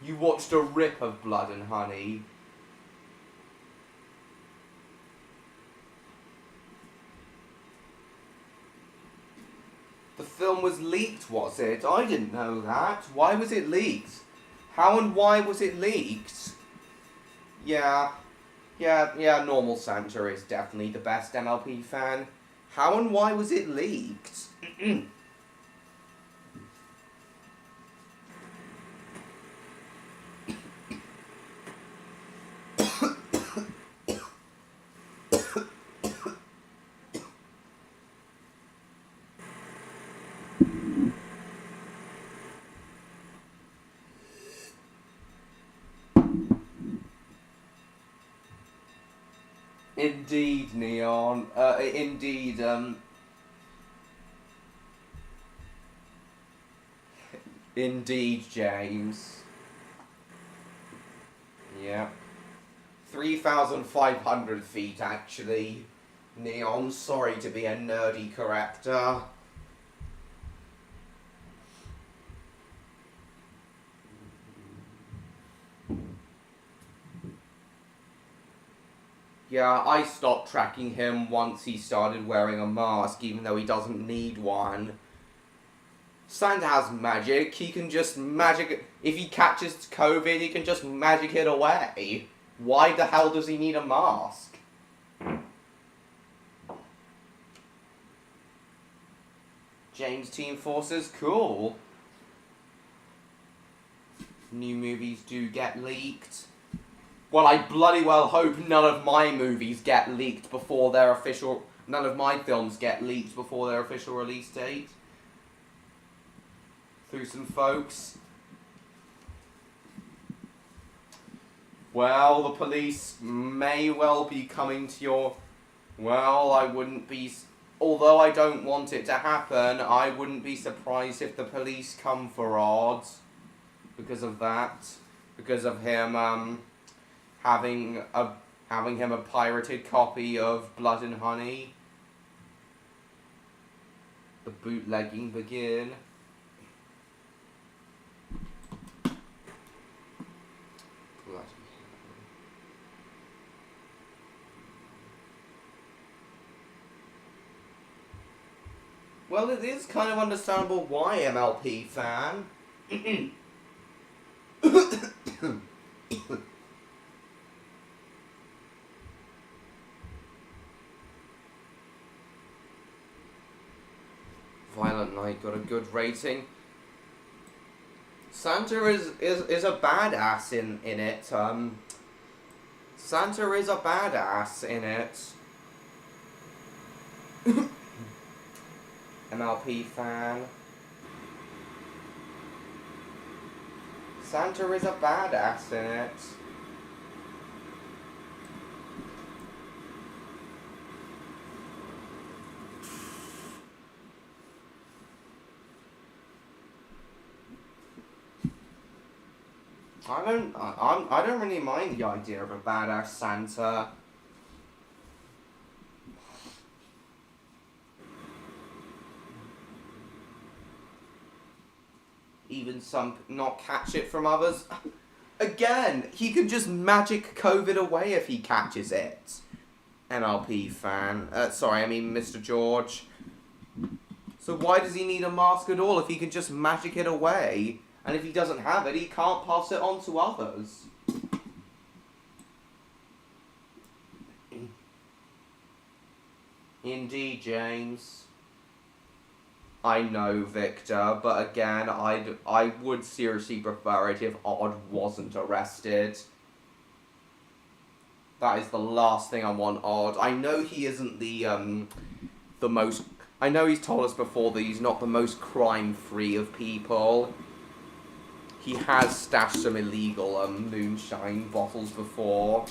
You watched a rip of Blood and Honey. The film was leaked, was it? I didn't know that. Why was it leaked? How and why was it leaked? Yeah, normal Santa is definitely the best MLP fan. How and why was it leaked? Indeed, Neon. Indeed, James. Yeah. 3,500 feet, actually. Neon, sorry to be a nerdy corrector. Yeah, I stopped tracking him once he started wearing a mask, even though he doesn't need one. Santa has magic. He can just magic... If he catches COVID, he can just magic it away. Why the hell does he need a mask? James Team Forces, cool. New movies do get leaked. Well, I bloody well hope none of my movies get leaked before their official... None of my films get leaked before their official release date. Through some folks. Well, the police may well be coming to your... Well, I wouldn't be... Although I don't want it to happen, I wouldn't be surprised if the police come for Odd. Because of that. Because of him, having him a pirated copy of Blood and Honey. The bootlegging begin. Well, it is kind of understandable why, MLP fan. Violent Night got a good rating. Santa is a badass in it. Santa is a badass in it. MLP fan. Santa is a badass in it. I don't really mind the idea of a badass Santa. Even some not catch it from others. Again, he can just magic COVID away if he catches it. MLP fan. Sorry, I mean Mr. George. So why does he need a mask at all if he can just magic it away? And if he doesn't have it, he can't pass it on to others. Indeed, James. I know, Victor, but again, I would seriously prefer it if Odd wasn't arrested. That is the last thing I want Odd. I know he isn't the most... I know he's told us before that he's not the most crime-free of people. He has stashed some illegal moonshine bottles before.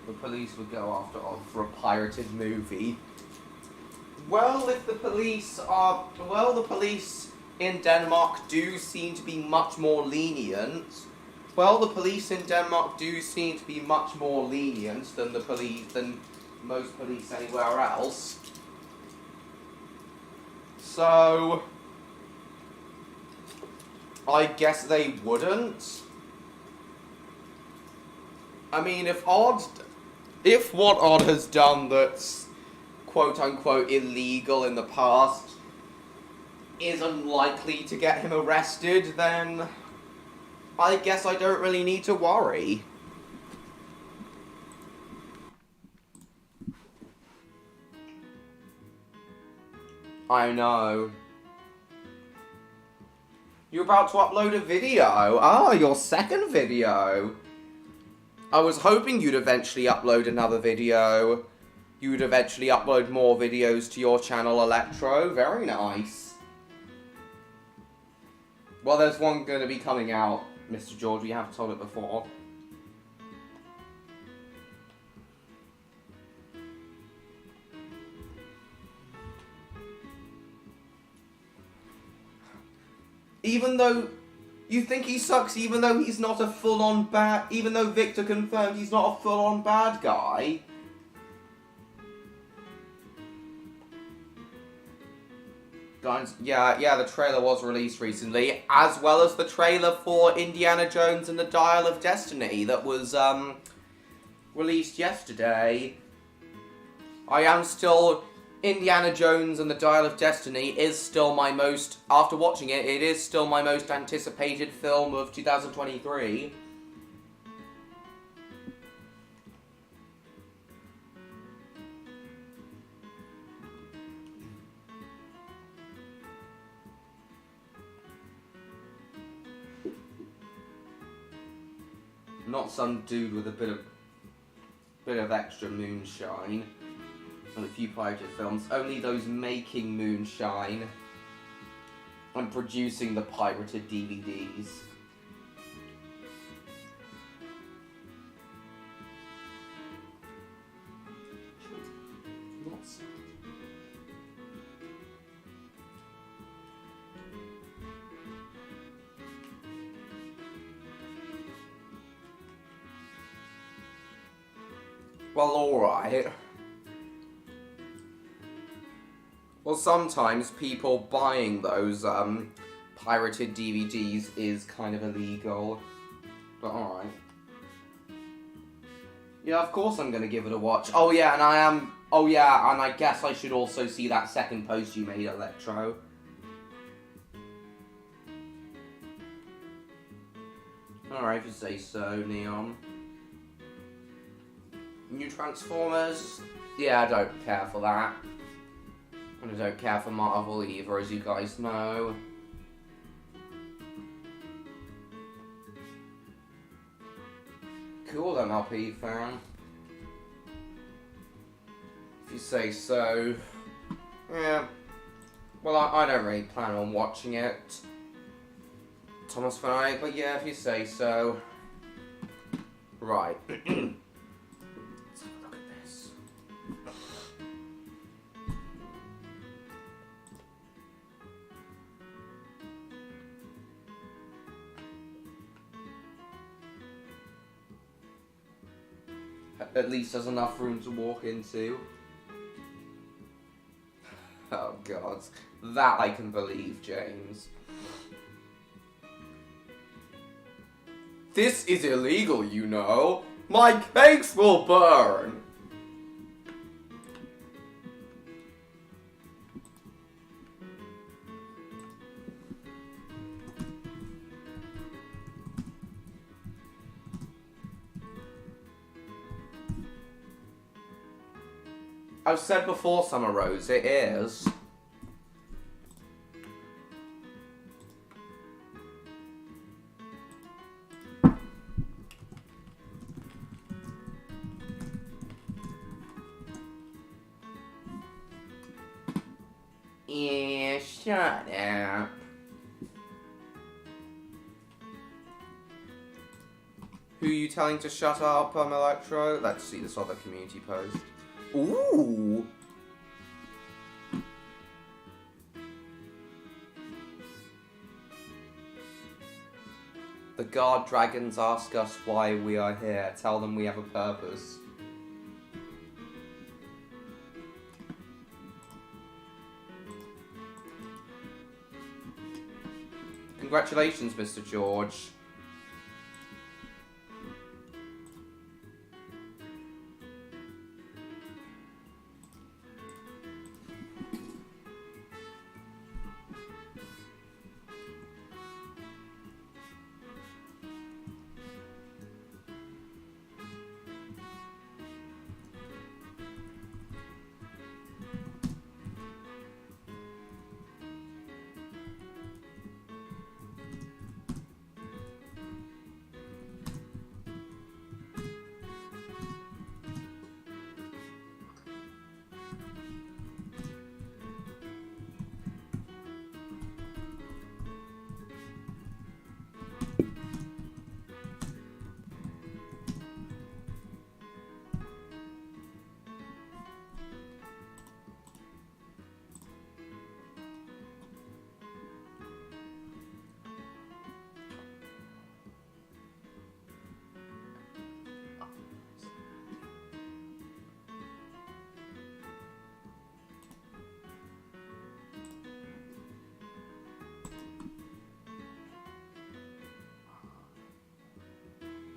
The police would go after Odd for a pirated movie. Well, if the police are... Well, the police in Denmark do seem to be much more lenient. Well, the police in Denmark do seem to be much more lenient than the police... than most police anywhere else. So... I guess they wouldn't. I mean, if what Odd has done that's quote-unquote illegal in the past is unlikely to get him arrested, then I guess I don't really need to worry. I know. You're about to upload a video. Ah, your second video. I was hoping you'd eventually upload another video. You'd eventually upload more videos to your channel, Electro. Very nice. Well, there's one going to be coming out, Mr. George. We have told it before. Even though you think he sucks, even though he's not a full-on bad... Even though Victor confirmed he's not a full-on bad guy. Guys, yeah, the trailer was released recently, as well as the trailer for Indiana Jones and the Dial of Destiny that was, released yesterday. I am still... Indiana Jones and the Dial of Destiny is still my most... After watching it, it is still my most anticipated film of 2023. Not some dude with a bit of extra moonshine and a few pirated films. Only those making moonshine and producing the pirated DVDs. Well, alright. Well, sometimes people buying those, pirated DVDs is kind of illegal. But alright. Yeah, of course I'm gonna give it a watch. Oh yeah, and I guess I should also see that second post you made, Electro. Alright, if you say so, Neon. New Transformers? Yeah, I don't care for that. And I don't care for Marvel either, as you guys know. Cool, MLP fan. If you say so. Yeah. Well, I don't really plan on watching it. Thomas Van, but yeah, if you say so. Right. At least there's enough room to walk into. Oh god. That I can believe, James. This is illegal, you know. My cakes will burn. I've said before, Summer Rose, it is. Yeah, shut up. Who are you telling to shut up, Electro? Let's see this other community post. Ooh! The guard dragons ask us why we are here. Tell them we have a purpose. Congratulations, Mr. George.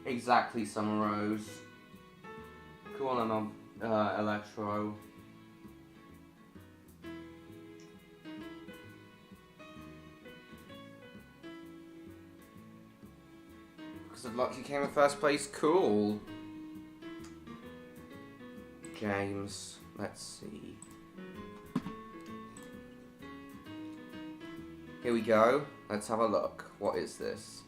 Exactly, Summer Rose. Cool on Electro. Because of luck you came in first place, cool. James, let's see. Here we go. Let's have a look. What is this?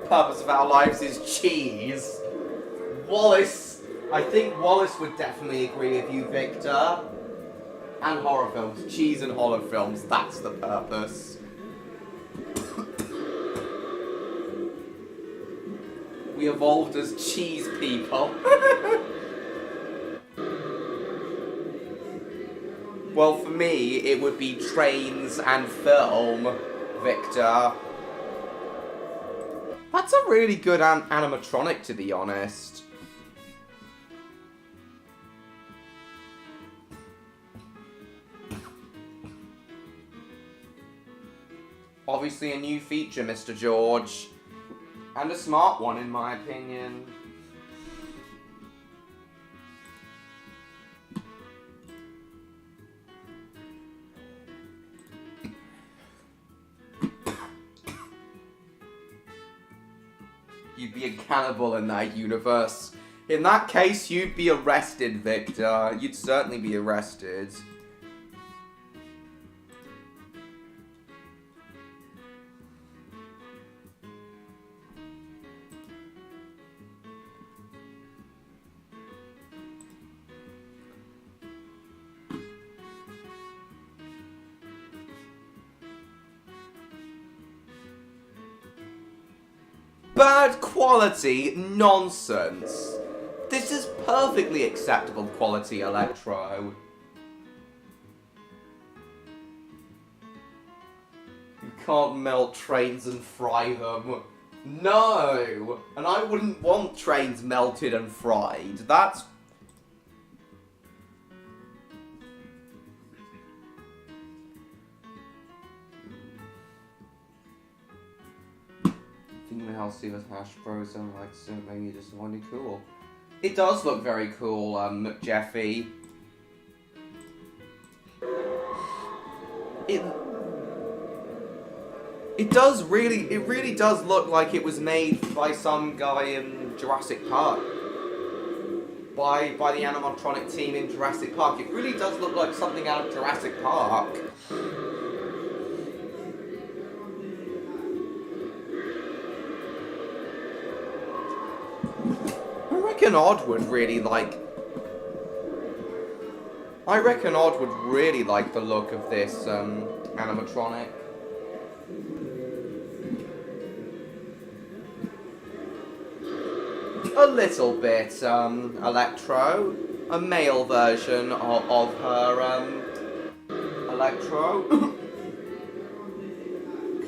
Purpose of our lives is cheese. Wallace, I think Wallace would definitely agree with you, Victor. And horror films. Cheese and horror films, that's the purpose. We evolved as cheese people. Well, for me, it would be trains and film, Victor. That's a really good animatronic, to be honest. Obviously a new feature, Mr. George. And a smart one, in my opinion. You'd be a cannibal in that universe. In that case, you'd be arrested, Victor. You'd certainly be arrested. Bad quality nonsense. This is perfectly acceptable quality, Electro. You can't melt trains and fry them. No! And I wouldn't want trains melted and fried. That's... Female Steelers hash bros and like so maybe just want to cool. It does look very cool, Jeffy. It really does look like it was made by some guy in Jurassic Park. By the animatronic team in Jurassic Park. It really does look like something out of Jurassic Park. I reckon Odd would really like the look of this animatronic. A little bit Electro, a male version of her Electro.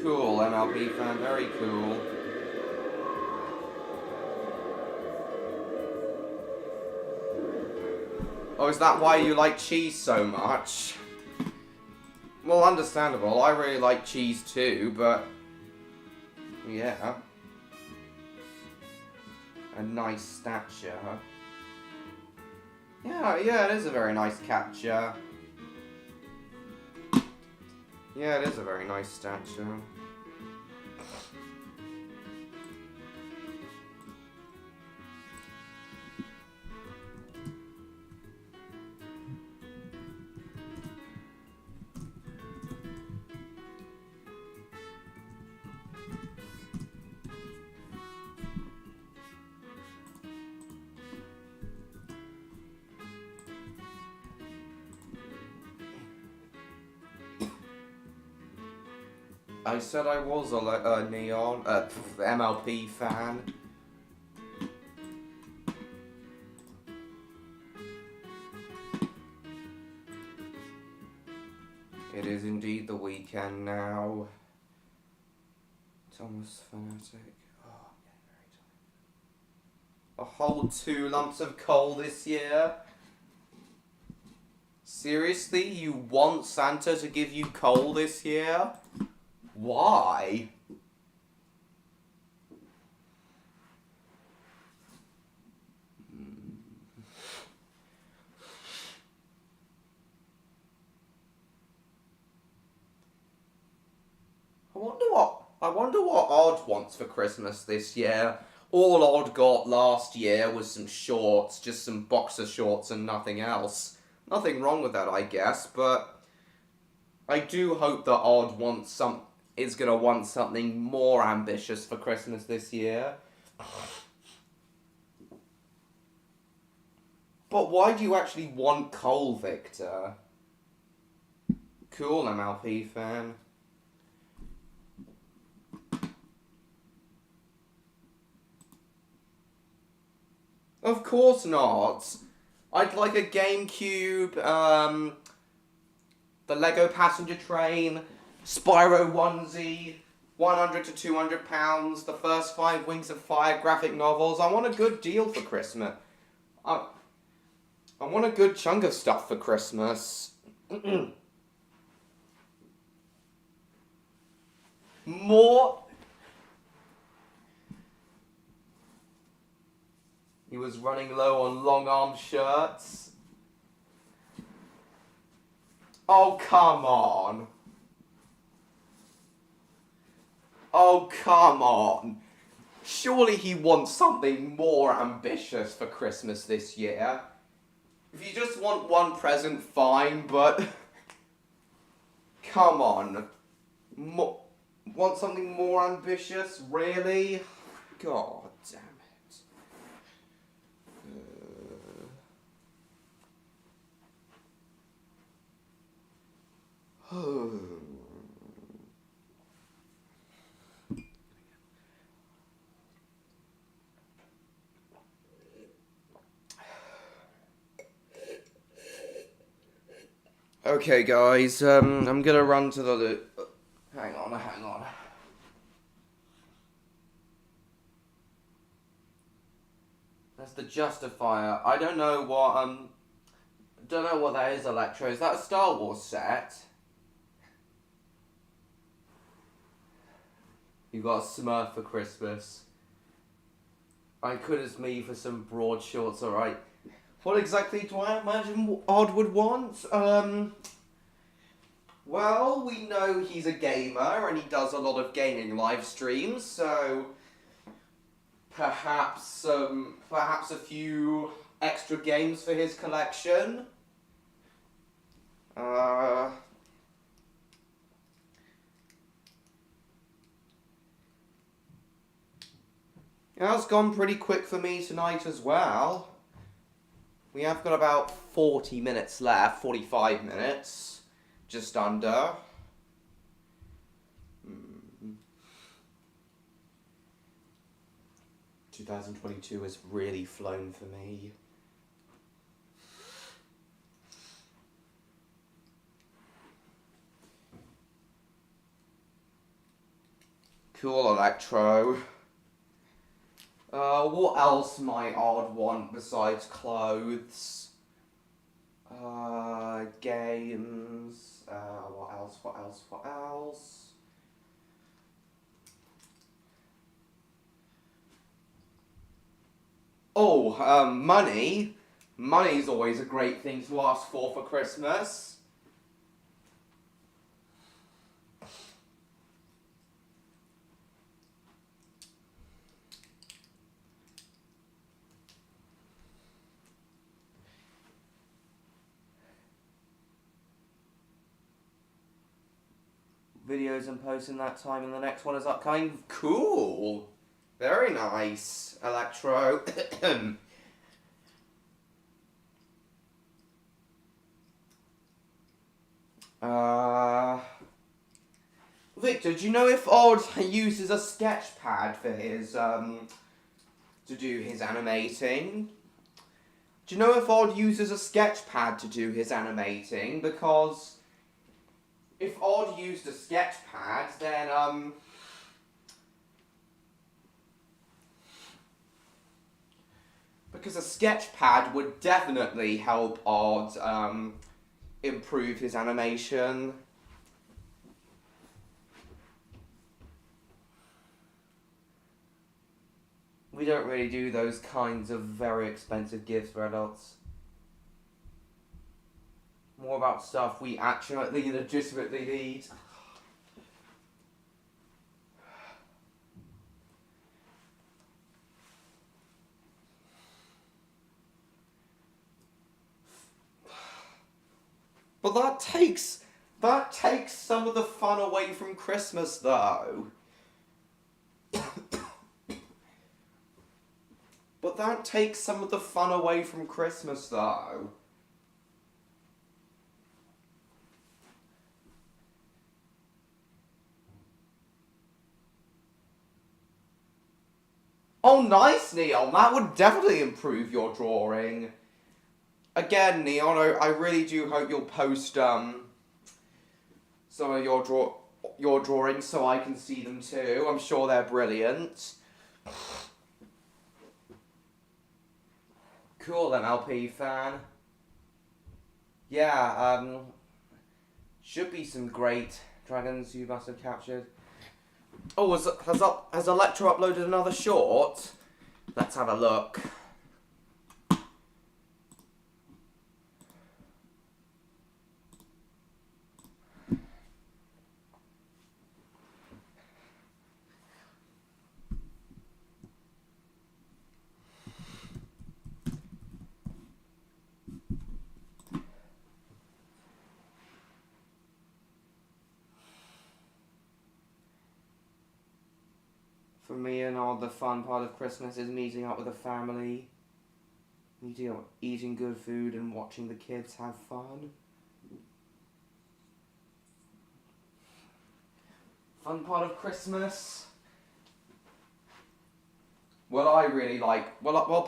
Cool, MLB fan, very cool. Oh, is that why you like cheese so much? Well, understandable. I really like cheese too, but... yeah. A nice stature. Yeah, it is a very nice capture. Yeah, it is a very nice stature. I said I was a Neon, MLP fan. It is indeed the weekend now. Thomas Fanatic. Oh, I'm getting very tired. A whole 2 lumps of coal this year. Seriously, you want Santa to give you coal this year? Why? I wonder what Odd wants for Christmas this year. All Odd got last year was some shorts, just some boxer shorts and nothing else. Nothing wrong with that, I guess, but I do hope that Odd is gonna want something more ambitious for Christmas this year. But why do you actually want coal, Victor? Cool, MLP fan. Of course not. I'd like a GameCube, the Lego passenger train, Spyro onesie, 100 to 200 pounds, the first 5 Wings of Fire graphic novels. I want a good deal for Christmas. I want a good chunk of stuff for Christmas. More... He was running low on long-armed shirts. Oh, come on. Oh, come on. Surely he wants something more ambitious for Christmas this year. If you just want one present, fine, but... Come on. Want something more ambitious? Really? God damn it. Okay, guys, I'm gonna run to the... Hang on. That's the justifier. I don't know what that is, Electro. Is that a Star Wars set? You got a Smurf for Christmas. I could as me for some broad shorts, alright. What exactly do I imagine Odd would want? Well, we know he's a gamer and he does a lot of gaming live streams, so perhaps a few extra games for his collection. It's gone pretty quick for me tonight as well. We have got about 40 minutes left, 45 minutes, just under. 2022 has really flown for me. Cool, Electro. What else might Odd want besides clothes? Games. What else? Oh, money. Money's always a great thing to ask for Christmas. Videos and posting that time, and the next one is upcoming. Cool. Very nice, Electro. Victor, do you know if Odd uses a sketch pad for his, to do his animating? Do you know if Odd uses a sketch pad to do his animating? Because if Odd used a sketch pad, then, because a sketch pad would definitely help Odd, improve his animation. We don't really do those kinds of very expensive gifts for adults. More about stuff we actually legitimately need. But that takes some of the fun away from Christmas, though. But that takes some of the fun away from Christmas, though. Oh, nice, Neon. That would definitely improve your drawing. Again, Neon, I really do hope you'll post some of your drawings so I can see them too. I'm sure they're brilliant. Cool, MLP fan. Yeah, should be some great dragons you must have captured. Oh, has Electro uploaded another short? Let's have a look. For me and all, the fun part of Christmas is meeting up with the family, eating good food and watching the kids have fun. Fun part of Christmas? Well,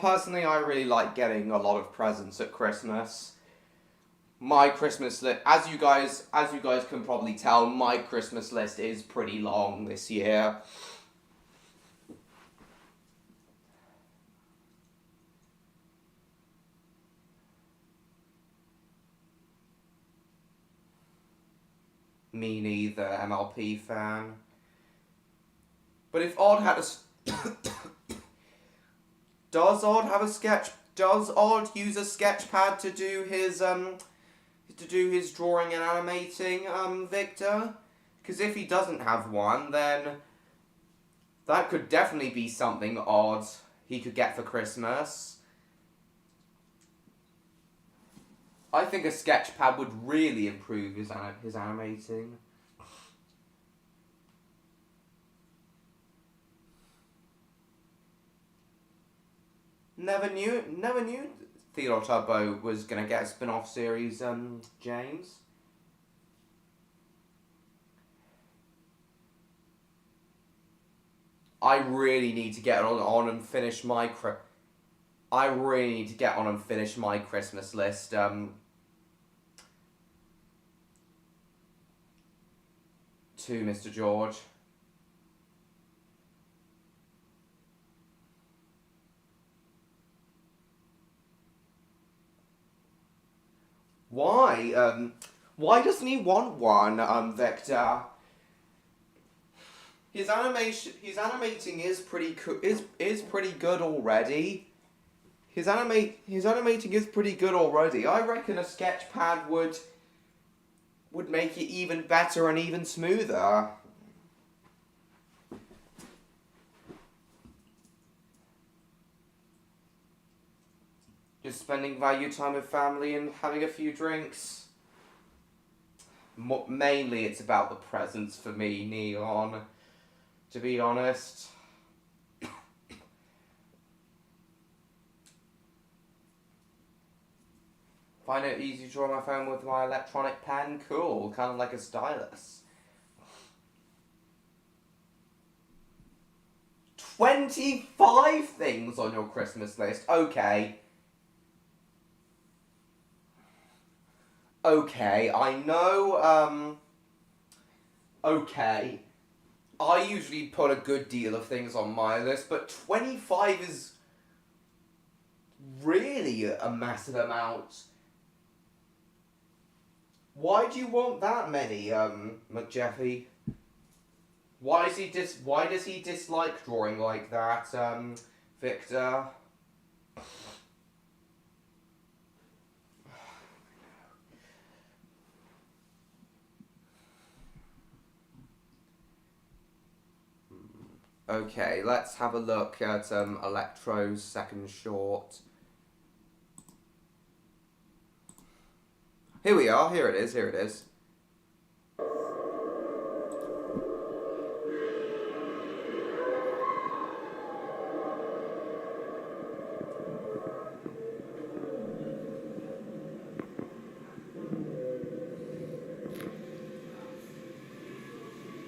personally, I really like getting a lot of presents at Christmas. My Christmas list, as you guys can probably tell, my Christmas list is pretty long this year. Me neither, MLP fan. But if Odd had a... Does Odd have a sketch... Does Odd use a sketch pad to do his drawing and animating, Victor? Because if he doesn't have one, then that could definitely be something Odd he could get for Christmas. I think a sketch pad would really improve his animating. Never knew Theodore Turbo was gonna get a spin-off series, James. I really need to get on and finish my Christmas list. To Mr. George. Why doesn't he want one, Victor? His animating is pretty good already. His animating is pretty good already. I reckon a sketch pad would make it even better and even smoother. Just spending value time with family and having a few drinks. Mainly it's about the presents for me, Neon, to be honest. Find it easy to draw my phone with my electronic pen? Cool, kind of like a stylus. 25 things on your Christmas list? Okay. Okay, I know, okay. I usually put a good deal of things on my list, but 25 is really a massive amount. Why do you want that many, McJeffy? Why does he dislike drawing like that, Victor? Okay, let's have a look at Electro's second short. Here we are, here it is, here it is.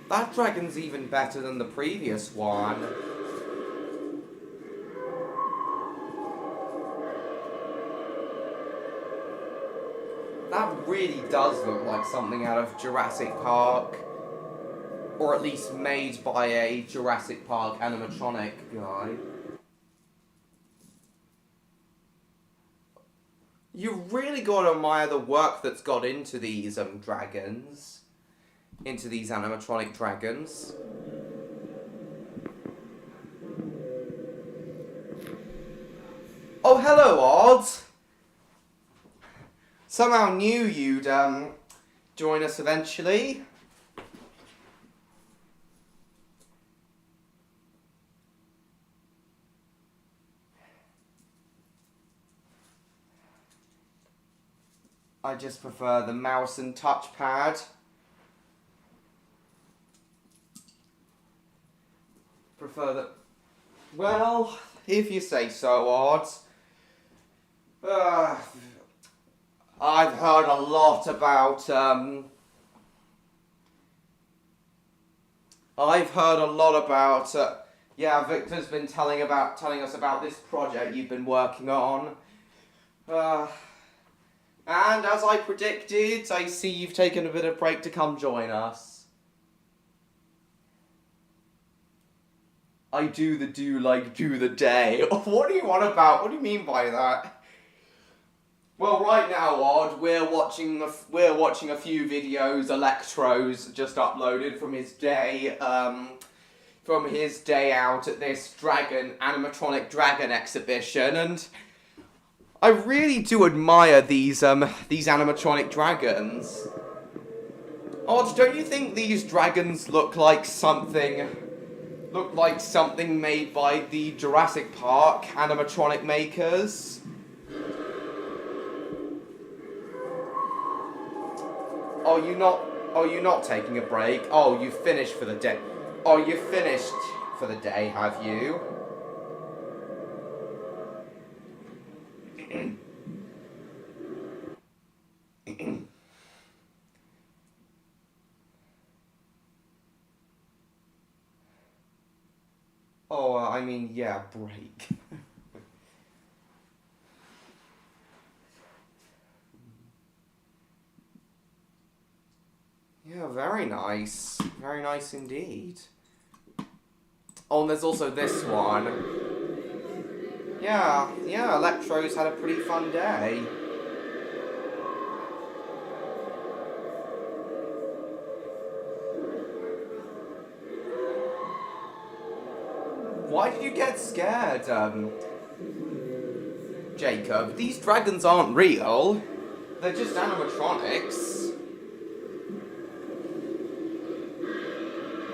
That dragon's even better than the previous one. That really does look like something out of Jurassic Park. Or at least made by a Jurassic Park animatronic guy. You really gotta admire the work that's got into these dragons. Into these animatronic dragons. Oh, hello, Odd! Somehow knew you'd join us eventually. I just prefer the mouse and touchpad. Prefer the... Well, if you say so, Odd. I've heard a lot about, yeah, Victor's been telling us about this project you've been working on. And as I predicted, I see you've taken a bit of break to come join us. I do the day. What do you want about? What do you mean by that? Well, right now, Odd, we're watching a few videos Electro's just uploaded from his day out at this animatronic dragon exhibition, and I really do admire these animatronic dragons. Odd, don't you think these dragons look like something made by the Jurassic Park animatronic makers? Oh, you're not taking a break? Oh, you finished for the day. Oh, you finished for the day, have you? Oh, I mean, yeah, break. Yeah, very nice. Very nice indeed. Oh, and there's also this one. Yeah, Electro's had a pretty fun day. Why did you get scared, Jacob? These dragons aren't real. They're just animatronics.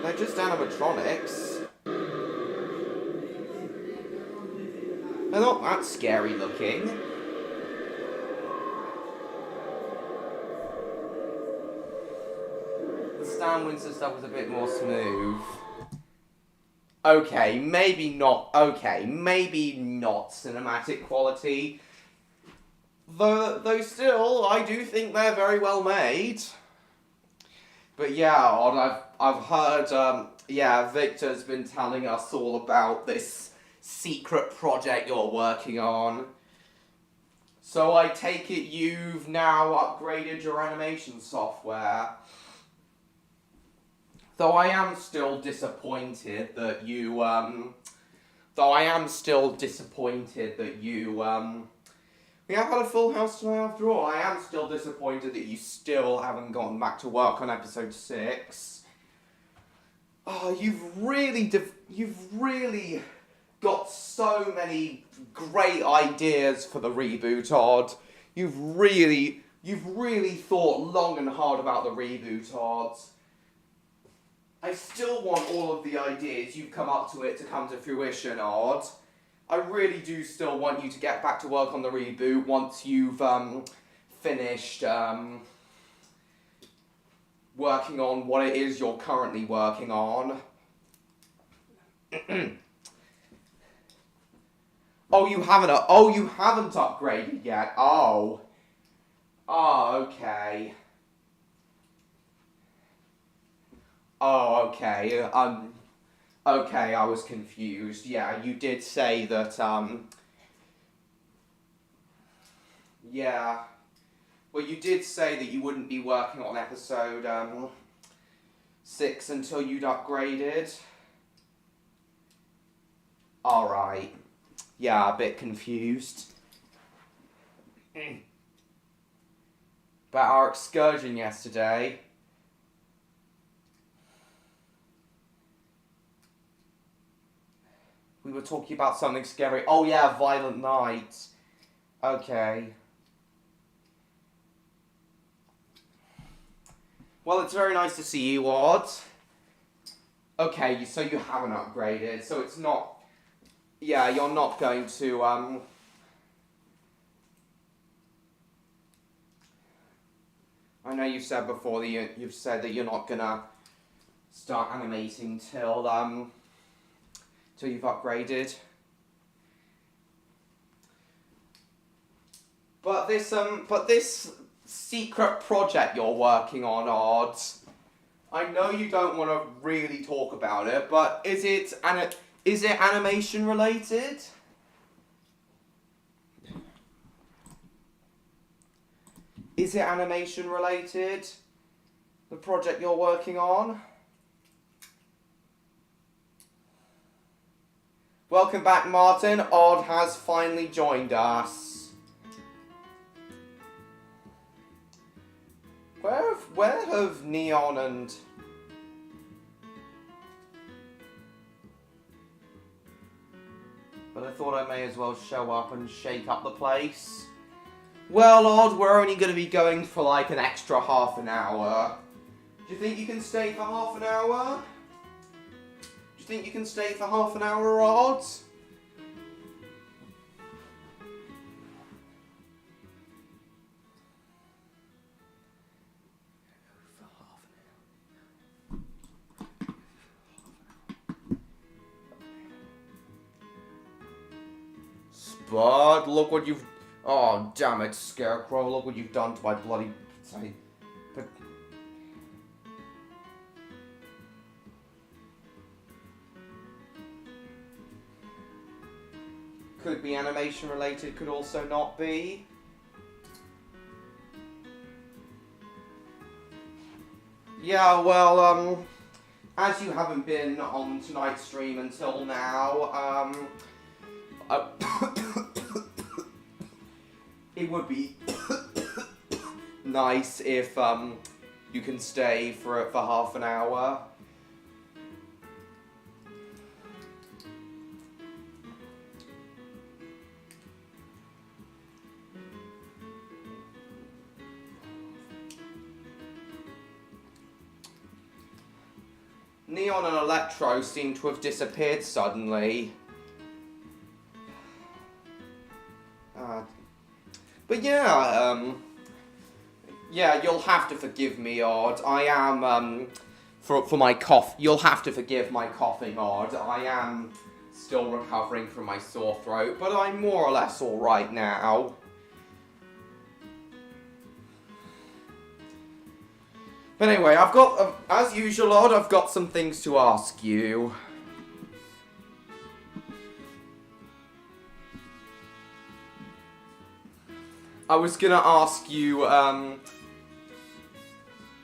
They're just animatronics. They're not that scary looking. The Stan Winston stuff was a bit more smooth. Okay, maybe not cinematic quality. Though still, I do think they're very well made. But yeah, Odd, I've heard, Victor's been telling us all about this secret project you're working on. So I take it you've now upgraded your animation software. Though I am still disappointed that you, We have had a full house tonight after all. I am still disappointed that you still haven't gotten back to work on episode 6. Oh, you've really got so many great ideas for the reboot, Odd. You've really thought long and hard about the reboot, Odd. I still want all of the ideas you've come up to it to come to fruition, Odd. I really do still want you to get back to work on the reboot once you've finished working on what it is you're currently working on. Oh, you haven't upgraded yet. Oh. Oh, okay. Oh, okay. Okay, I was confused. Yeah, you did say that, yeah. Well, you did say that you wouldn't be working on episode, 6 until you'd upgraded. Alright. Yeah, a bit confused. About our excursion yesterday. We were talking about something scary. Oh yeah, Violent Night. Okay. Well, it's very nice to see you, Odd. Okay, so you haven't upgraded, so it's not... Yeah, you're not going to, I know you've said before that you've said that you're not gonna start animating till you've upgraded. But this secret project you're working on, Odd, I know you don't want to really talk about it, but is it animation related? Is it animation related? The project you're working on? Welcome back, Martin. Odd has finally joined us. Where have Neon and... But I thought I may as well show up and shake up the place. Well, Odd, we're only going to be going for like an extra half an hour. Do you think you can stay for half an hour? Do you think you can stay for half an hour, Odd? Spud, look what you've... Oh, damn it, Scarecrow, look what you've done to my bloody... But... Could be animation related, could also not be. Yeah, well, as you haven't been on tonight's stream until now, it would be nice if you can stay for half an hour. Neon and Electro seem to have disappeared suddenly. But yeah, yeah, you'll have to forgive me, Odd. I am, for my cough, you'll have to forgive my coughing, Odd. I am still recovering from my sore throat, but I'm more or less alright now. But anyway, I've got, as usual, Odd, I've got some things to ask you. I was gonna ask you, act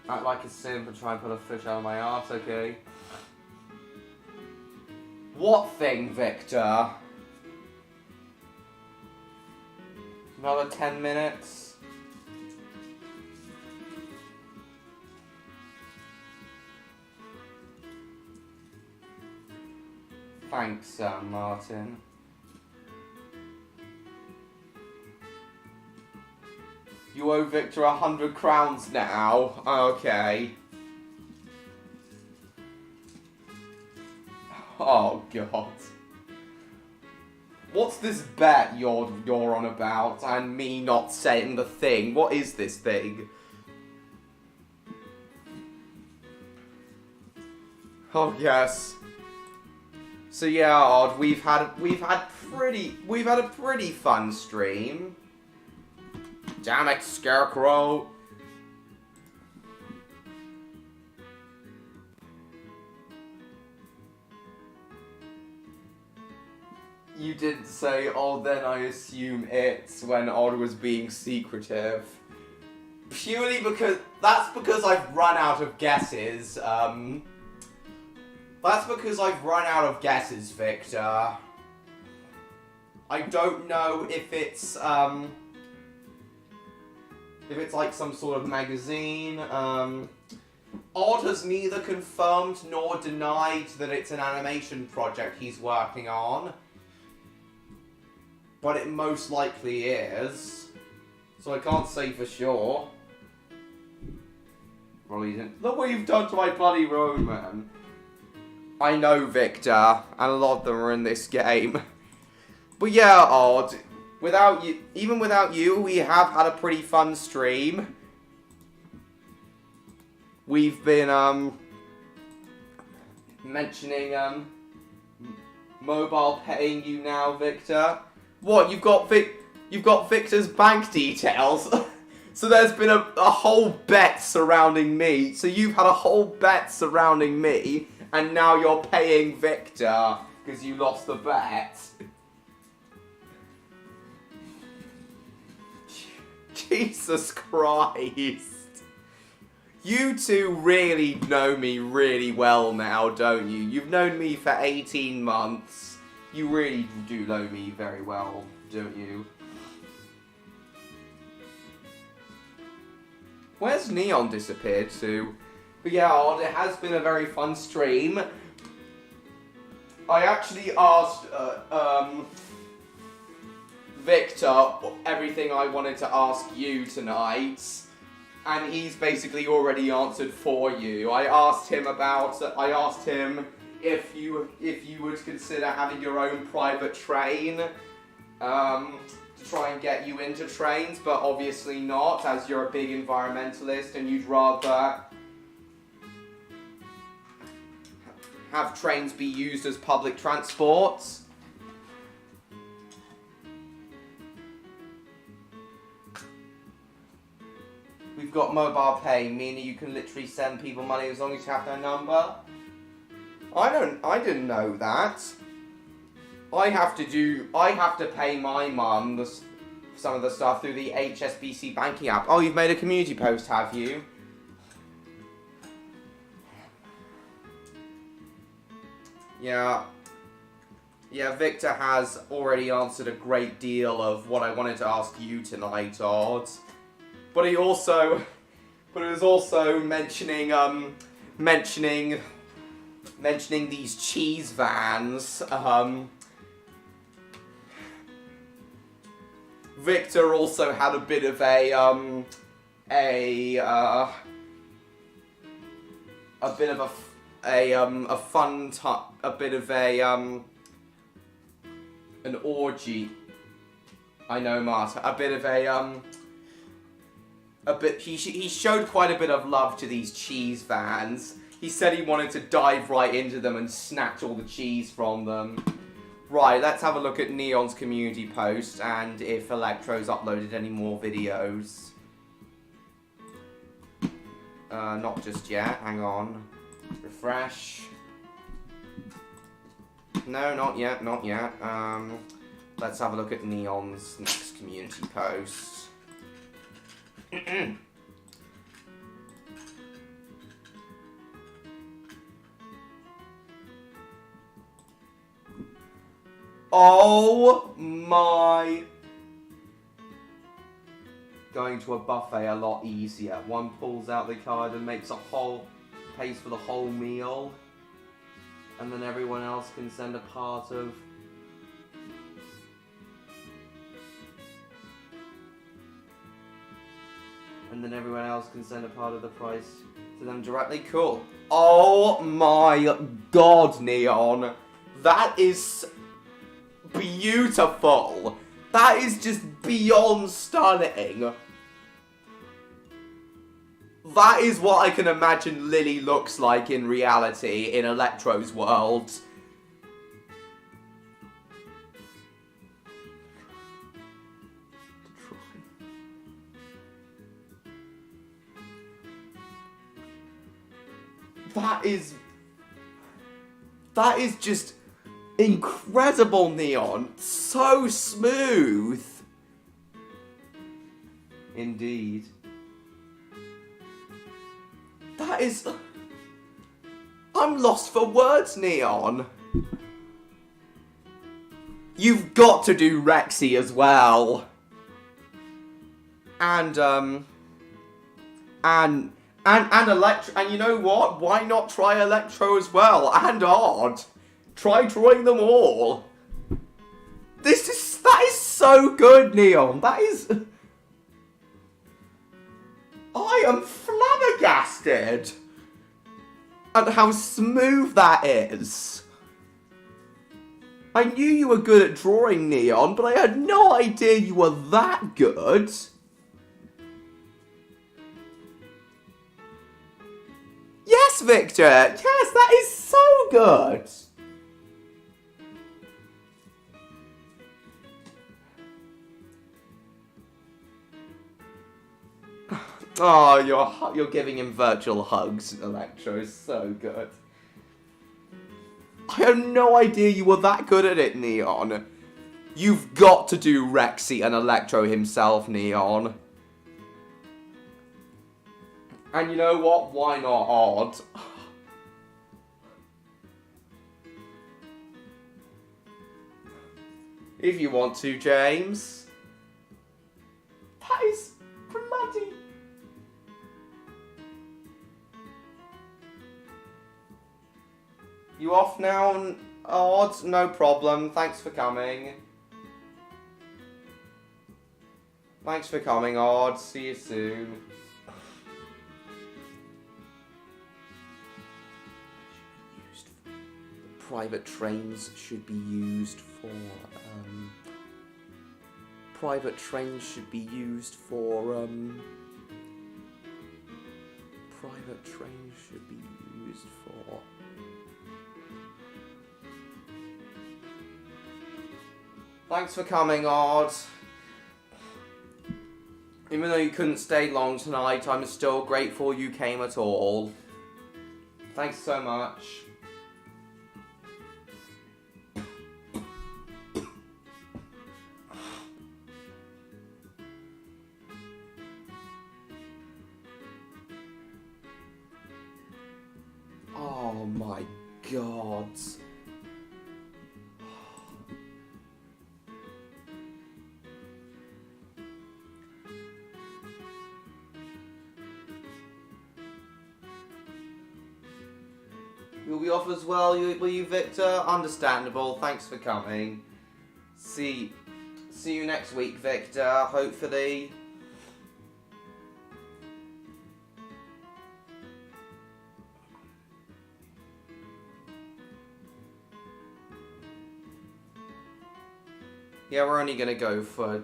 like a simp and try and put a fish out of my arse, okay? What thing, Victor? Another 10 minutes. Thanks, Martin. You owe Victor 100 crowns now. Okay. Oh God. What's this bet you're on about and me not saying the thing? What is this thing? Oh yes. So yeah, Odd, we've had a pretty fun stream. Damn it, Scarecrow. You did say, oh, then I assume it's when Odd was being secretive. Purely because, that's because I've run out of guesses, That's because I've run out of guesses, Victor. I don't know if it's like some sort of magazine. Odd has neither confirmed nor denied that it's an animation project he's working on. But it most likely is. So I can't say for sure. Well, he didn't. Look what you've done to my bloody road, man. I know, Victor, and a lot of them are in this game. But yeah, Odd, without you, even without you, we have had a pretty fun stream. We've been, mentioning, mobile paying you now, Victor. What, you've got Victor's bank details? So there's been a whole bet surrounding me. So you've had a whole bet surrounding me, and now you're paying Victor because you lost the bet. Jesus Christ. You two really know me really well now, don't you? You've known me for 18 months. You really do know me very well, don't you? Where's Neon disappeared to? But yeah, Odd, it has been a very fun stream. I actually asked Victor everything I wanted to ask you tonight, and he's basically already answered for you. I asked him if you would consider having your own private train to try and get you into trains, but obviously not, as you're a big environmentalist and you'd rather have trains be used as public transport. We've got mobile pay, meaning you can literally send people money as long as you have their number. I didn't know that. I have to pay my mum some of the stuff through the HSBC banking app. Oh, you've made a community post, have you? Yeah. Yeah, Victor has already answered a great deal of what I wanted to ask you tonight, Odd. But he was also mentioning these cheese vans. Victor also had a bit of an orgy. I know, Marta. He showed quite a bit of love to these cheese vans. He said he wanted to dive right into them and snatch all the cheese from them. Right, let's have a look at Neon's community post and if Electro's uploaded any more videos. Not just yet, hang on. Refresh. No, not yet. Let's have a look at Neon's next community post. Oh my going to a buffet a lot easier. One pulls out the card and pays for the whole meal. And then everyone else can send a part of... And then everyone else can send a part of the price to them directly. Cool. Oh my god, Neon. That is beautiful. That is just beyond stunning. That is what I can imagine Lily looks like in reality, in Electro's world. That is just incredible, Neon. So smooth. Indeed. That is... I'm lost for words, Neon. You've got to do Rexy as well. And Electro, and you know what? Why not try Electro as well? And Odd. Try drawing them all. That is so good, Neon. That is... I am flabbergasted at how smooth that is. I knew you were good at drawing, Neon, but I had no idea you were that good. Yes, Victor! Yes, that is so good! Oh, you're giving him virtual hugs, Electro. Is so good. I had no idea you were that good at it, Neon. You've got to do Rexy and Electro himself, Neon. And you know what? Why not Odd? If you want to, James. That is bloody... You off now, Odd? No problem. Thanks for coming. Thanks for coming, Odd. See you soon. Private trains should be used for, Private trains should be used for, Private trains should be used for... Thanks for coming, Odd. Even though you couldn't stay long tonight, I'm still grateful you came at all. Thanks so much. Oh my god. You'll be off as well, will you, Victor? Understandable. Thanks for coming. See you next week, Victor. Hopefully. Yeah, we're only gonna go for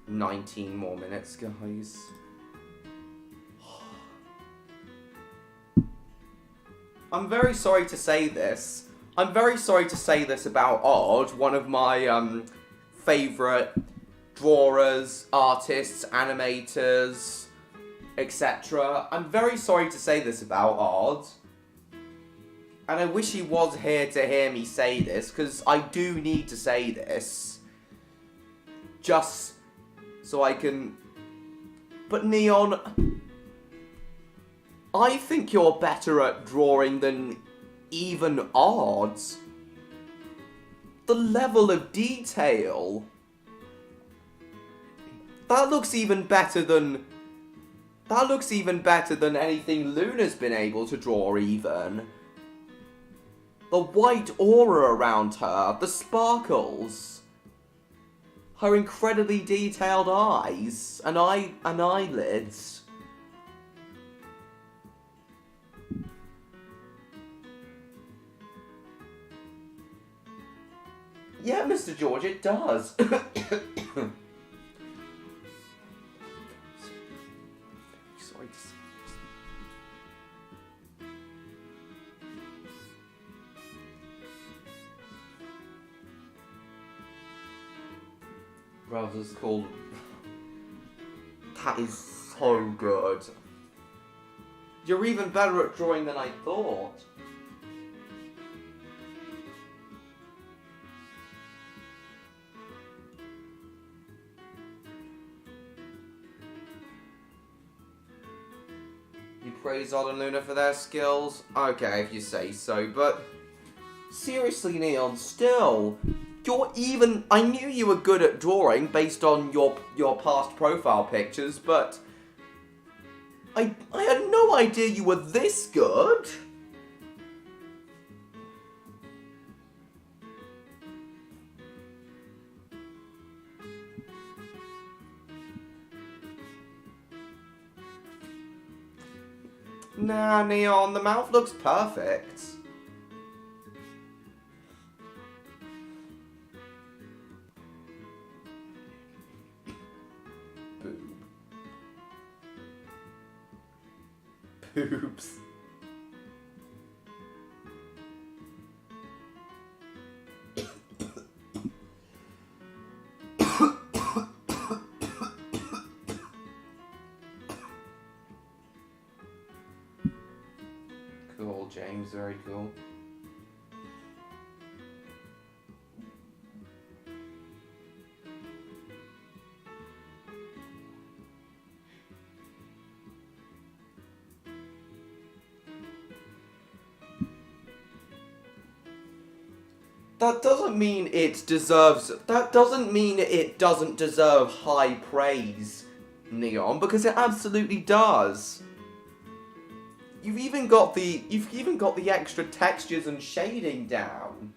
19 more minutes, guys. I'm very sorry to say this. I'm very sorry to say this about Odd, one of my favourite drawers, artists, animators, etc. I'm very sorry to say this about Odd. And I wish he was here to hear me say this, because I do need to say this. Just so I can... But Neon... I think you're better at drawing than even Odd. The level of detail. That looks even better than... That looks even better than anything Luna's been able to draw, even. The white aura around her, the sparkles. Her incredibly detailed eyes and eyelids. Yeah, Mr. George, it does. Sorry to say. Brother's called. That is so good. You're even better at drawing than I thought. You praise Odd and Luna for their skills? Okay, if you say so, but... Seriously, Neon, still... You're even... I knew you were good at drawing based on your past profile pictures, but... I had no idea you were this good. Nah, Neon, the mouth looks perfect. Boobs. Cool, James, very cool. That doesn't mean it deserves... That doesn't mean it doesn't deserve high praise, Neon, because it absolutely does. You've even got the extra textures and shading down.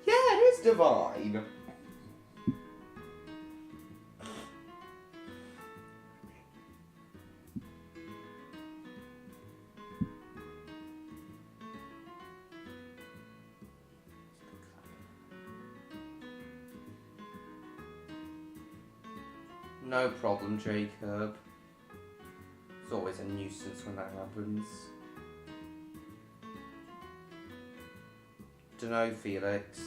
Yeah, it is divine. No problem, Jacob. It's always a nuisance when that happens. Dunno, Felix.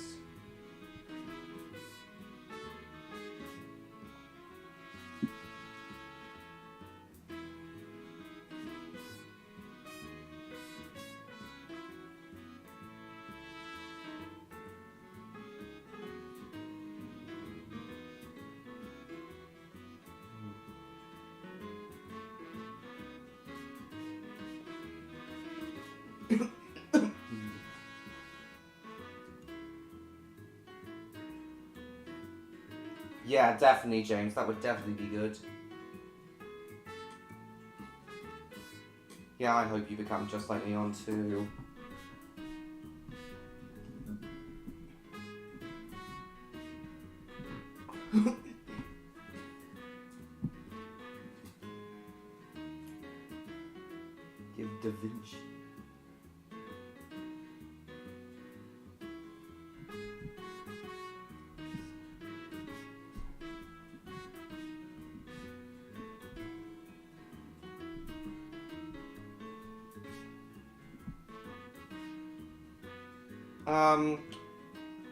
Yeah, definitely, James. That would definitely be good. Yeah, I hope you become just like Leon too. Give Da Vinci.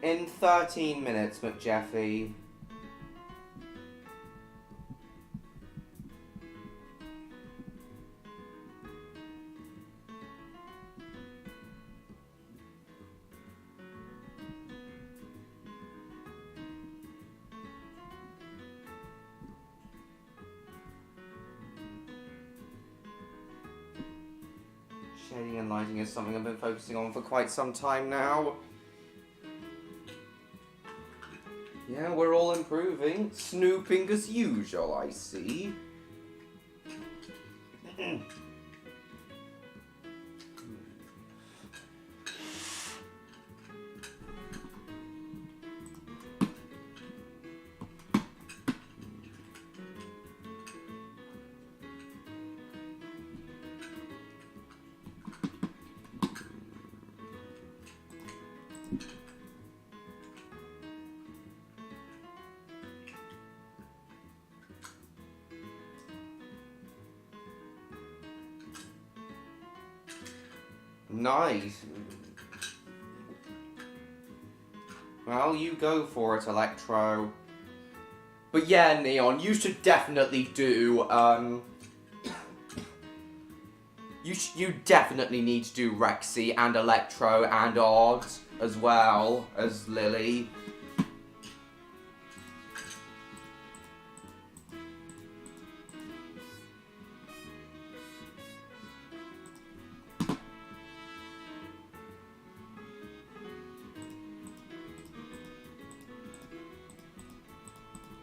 In 13 minutes, McJeffy. Shading and lighting is something I've been focusing on for quite some time now. Yeah, we're all improving. Snooping as usual, I see. Nice. Well, you go for it, Electro. But yeah, Neon, you should definitely do, You definitely need to do Rexy and Electro and Odd as well as Lily.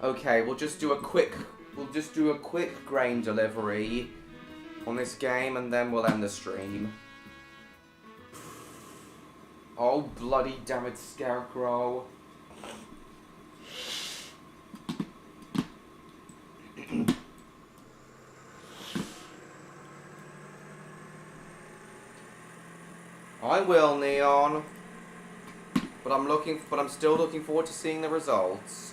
Okay, we'll just do a quick grain delivery on this game and then we'll end the stream. Oh, bloody damn it, Scarecrow. I will, Neon. But I'm still looking forward to seeing the results.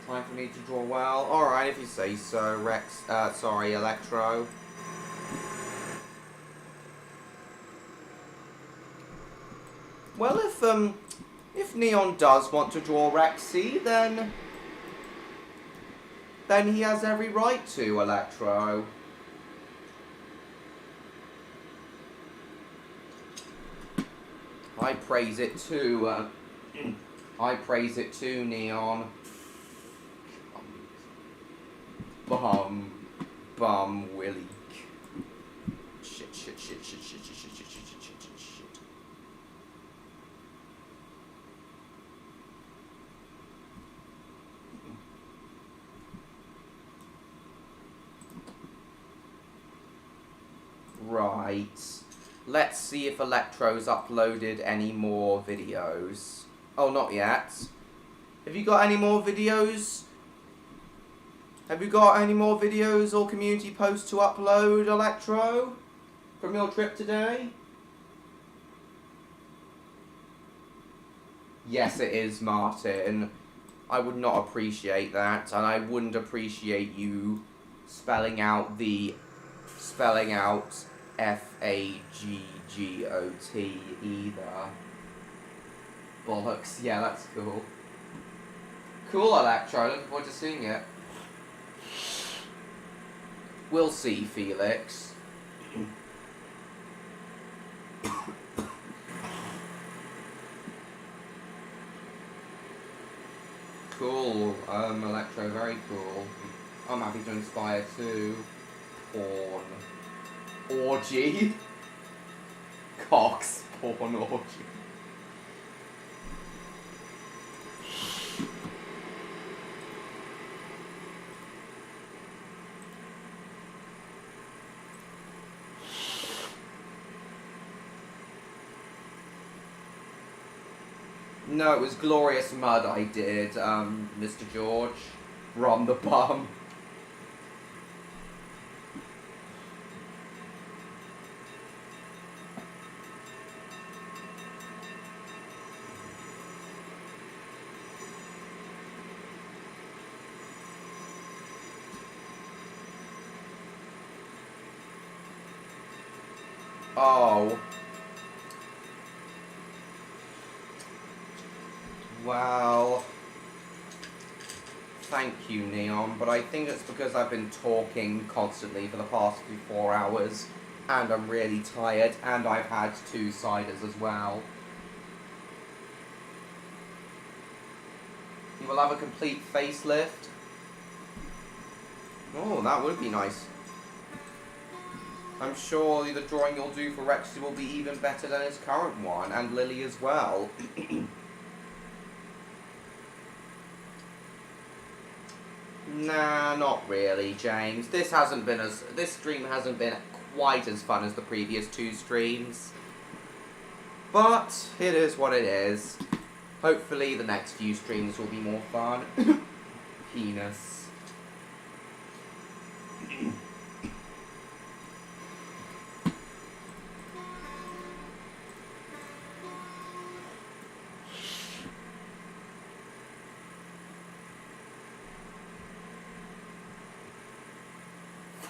Time for me to draw well. Alright, if you say so, Electro. Well, if Neon does want to draw Rexy, then he has every right to, Electro. I praise it too, Neon. Bum, Willy. Shit. Right. Let's see if Electro's uploaded any more videos. Oh, not yet. Have you got any more videos? Have you got any more videos or community posts to upload, Electro? From your trip today? Yes, it is, Martin. I would not appreciate that, and I wouldn't appreciate you spelling out F-A-G-G-O-T either. Bollocks. Yeah, that's cool. Cool, Electro. Looking forward to seeing it. We'll see, Felix. Cool, Electro, very cool. I'm happy to inspire too. Porn. Orgy. Cox. Porn orgy. No, it was Glorious Mud I did, Mr. George. Rom the Bum. Oh. Wow. Thank you, Neon, but I think it's because I've been talking constantly for the past 4 hours, and I'm really tired, and I've had 2 ciders as well. You will have a complete facelift. Oh, that would be nice. I'm sure the drawing you'll do for Rexy will be even better than his current one, and Lily as well. Nah, not really, James. This stream hasn't been quite as fun as the previous 2 streams. But it is what it is. Hopefully the next few streams will be more fun. Penis.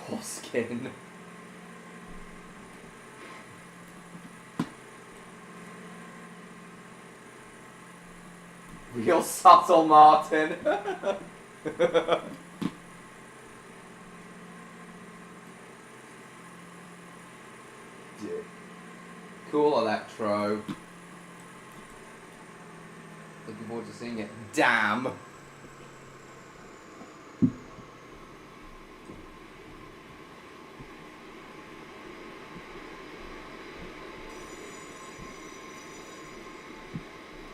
Foreskin. Real subtle, Martin. Cool, Electro. Looking forward to seeing it. Damn.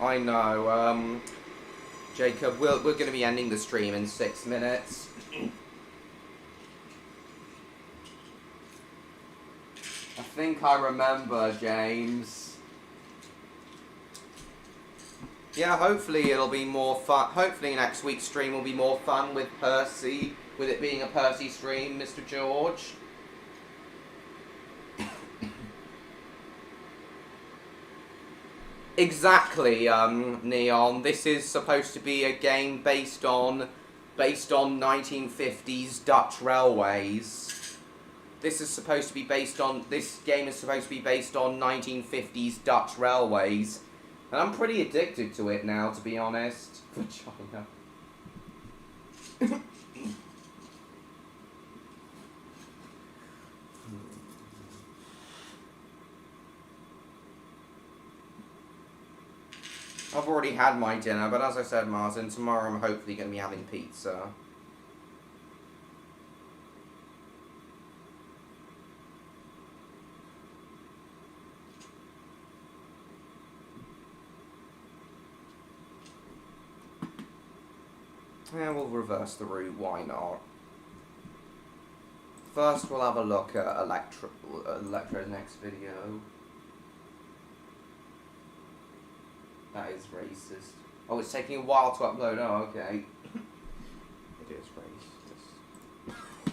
I know, Jacob, we're going to be ending the stream in 6 minutes. I think I remember, James. Yeah, hopefully it'll be more fun. Hopefully next week's stream will be more fun with Percy, with it being a Percy stream, Mr. George. Exactly, Neon. This is supposed to be a game based on 1950s Dutch railways. This game is supposed to be based on 1950s Dutch railways. And I'm pretty addicted to it now, to be honest. Vagina. I've already had my dinner, but as I said, Martin, tomorrow I'm hopefully going to be having pizza. Yeah, we'll reverse the route, why not? First, we'll have a look at Electro's next video. That is racist. Oh, it's taking a while to upload. Oh, okay. It is racist.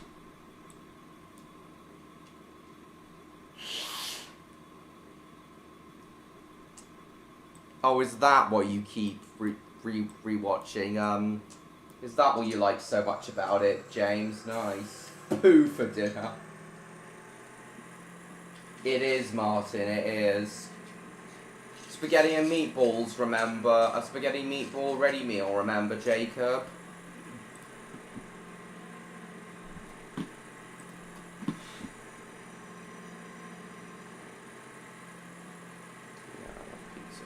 Oh, is that what you keep rewatching? Is that what you like so much about it, James? Nice. Poo for dinner. It is, Martin, it is. Spaghetti and meatballs, remember? A spaghetti meatball ready meal, remember, Jacob? Yeah, I love pizza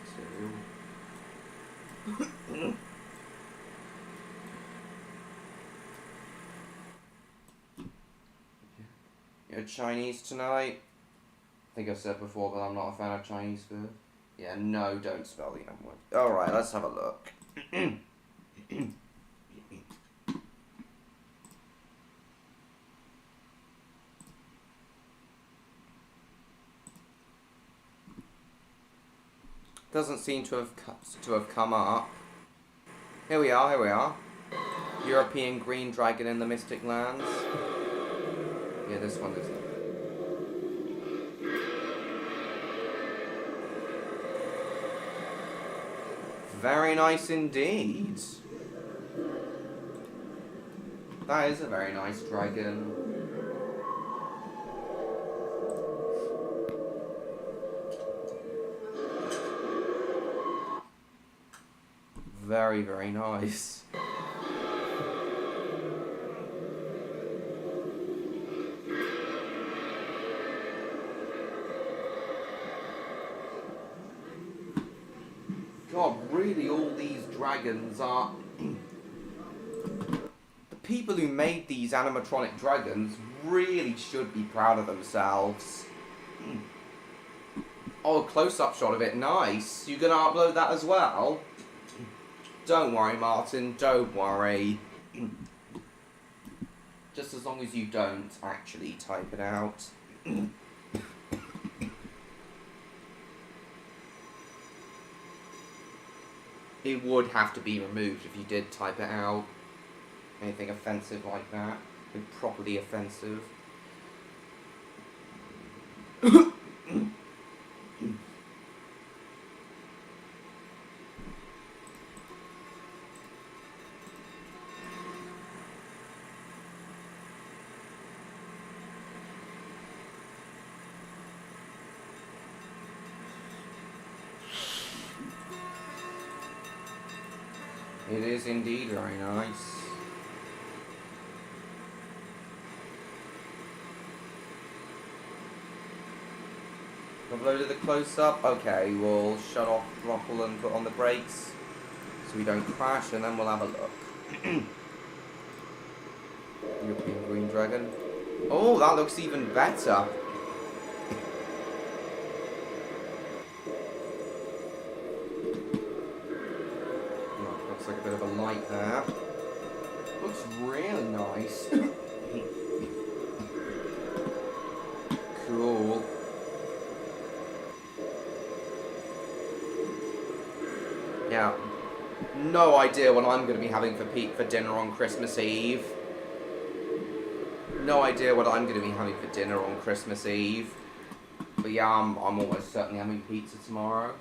too. You're Chinese tonight? I think I've said before, but I'm not a fan of Chinese food. Yeah, no, don't spell the M word. Alright, let's have a look. Doesn't seem to have come up. Here we are, here we are. European green dragon in the Mystic Lands. Yeah, this one isn't. Very nice indeed. That is a very nice dragon. Very, very nice. God, really, all these dragons are... The people who made these animatronic dragons really should be proud of themselves. Oh, a close-up shot of it. Nice. You gonna upload that as well? Don't worry, Martin. Don't worry. Just as long as you don't actually type it out. It would have to be removed if you did type it out. Anything offensive like that. Properly offensive. It is indeed very nice. Uploaded the close-up. Okay, we'll shut off throttle and put on the brakes so we don't crash, and then we'll have a look. European Green Dragon. Oh, that looks even better. Looks like a bit of a light there. Looks really nice. Cool. Yeah. No idea what I'm going to be having for dinner on Christmas Eve. No idea what I'm going to be having for dinner on Christmas Eve. But yeah, I'm almost certainly having pizza tomorrow.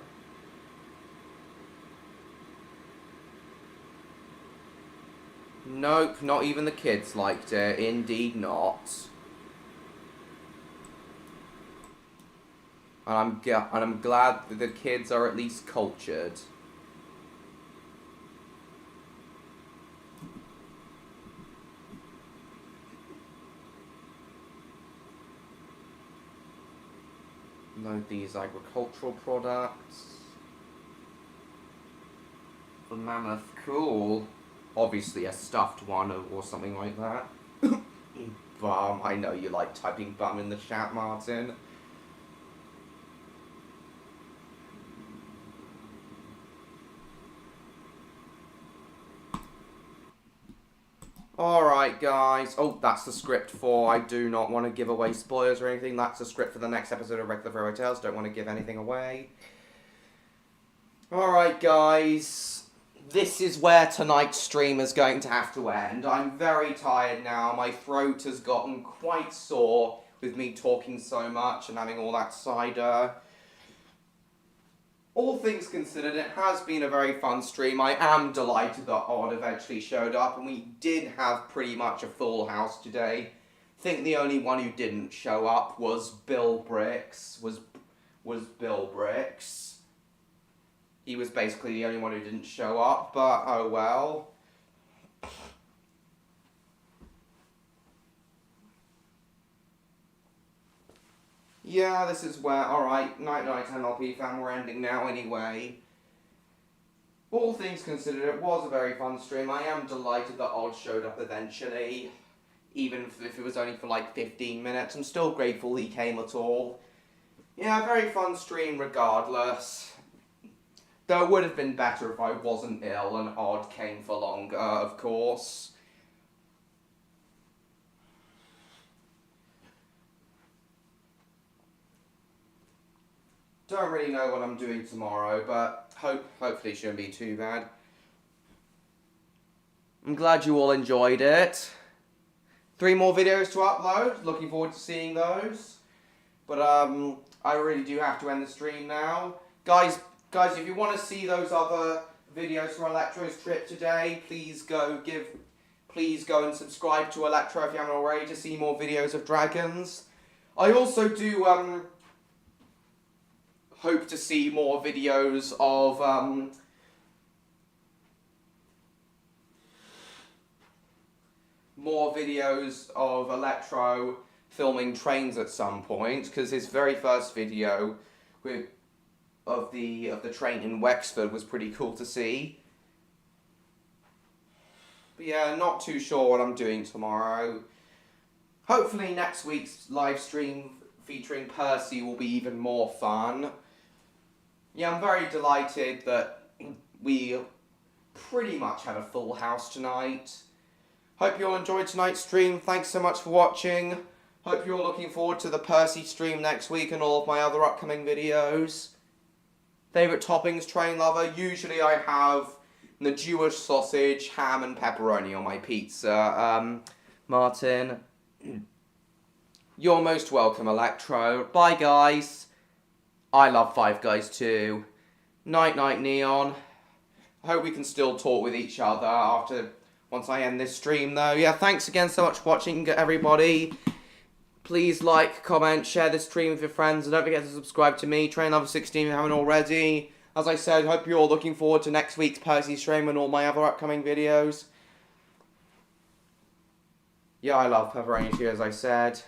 Nope, not even the kids liked it. Indeed not. And I'm glad that the kids are at least cultured. Load these agricultural products. The mammoth, cool. Obviously a stuffed one or something like that. Bum, I know you like typing bum in the chat, Martin. Alright guys, oh that's the script for, I do not want to give away spoilers or anything, that's the script for the next episode of Regular Fairy Tales, don't want to give anything away. Alright guys, this is where tonight's stream is going to have to end. I'm very tired now, my throat has gotten quite sore with me talking so much and having all that cider. All things considered, it has been a very fun stream. I am delighted that Odd eventually showed up, and we did have pretty much a full house today. I think the only one who didn't show up was Bill Bricks. Was Bill Bricks. He was basically the only one who didn't show up, but oh well. Yeah, this is where, alright, night-night MLP fan, we're ending now anyway. All things considered, it was a very fun stream. I am delighted that Odd showed up eventually, even if it was only for like 15 minutes. I'm still grateful he came at all. Yeah, very fun stream regardless. Though it would have been better if I wasn't ill and Odd came for longer, of course. Don't really know what I'm doing tomorrow, but hopefully it shouldn't be too bad. I'm glad you all enjoyed it. 3 more videos to upload, looking forward to seeing those. But I really do have to end the stream now. Guys, if you want to see those other videos from Electro's trip today, please go and subscribe to Electro if you haven't already to see more videos of dragons. I also do hope to see more videos of Electro filming trains at some point, because his very first video with the train in Wexford was pretty cool to see. But yeah, not too sure what I'm doing tomorrow. Hopefully next week's live stream featuring Percy will be even more fun. Yeah, I'm very delighted that we pretty much had a full house tonight. Hope you all enjoyed tonight's stream. Thanks so much for watching. Hope you're all looking forward to the Percy stream next week and all of my other upcoming videos. Favourite toppings, Train Lover? Usually I have the Jewish sausage, ham and pepperoni on my pizza. Martin, you're most welcome, Electro. Bye, guys. I love Five Guys too. Night, night, Neon. I hope we can still talk with each other once I end this stream, though. Yeah, thanks again so much for watching, everybody. Please like, comment, share this stream with your friends, and don't forget to subscribe to me, Train Lover 16, if you haven't already. As I said, hope you're all looking forward to next week's Percy stream and all my other upcoming videos. Yeah, I love pepperoni too, as I said.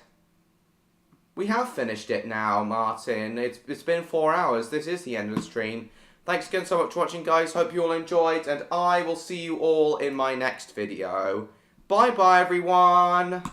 We have finished it now, Martin. It's been 4 hours. This is the end of the stream. Thanks again so much for watching, guys. Hope you all enjoyed, and I will see you all in my next video. Bye-bye, everyone.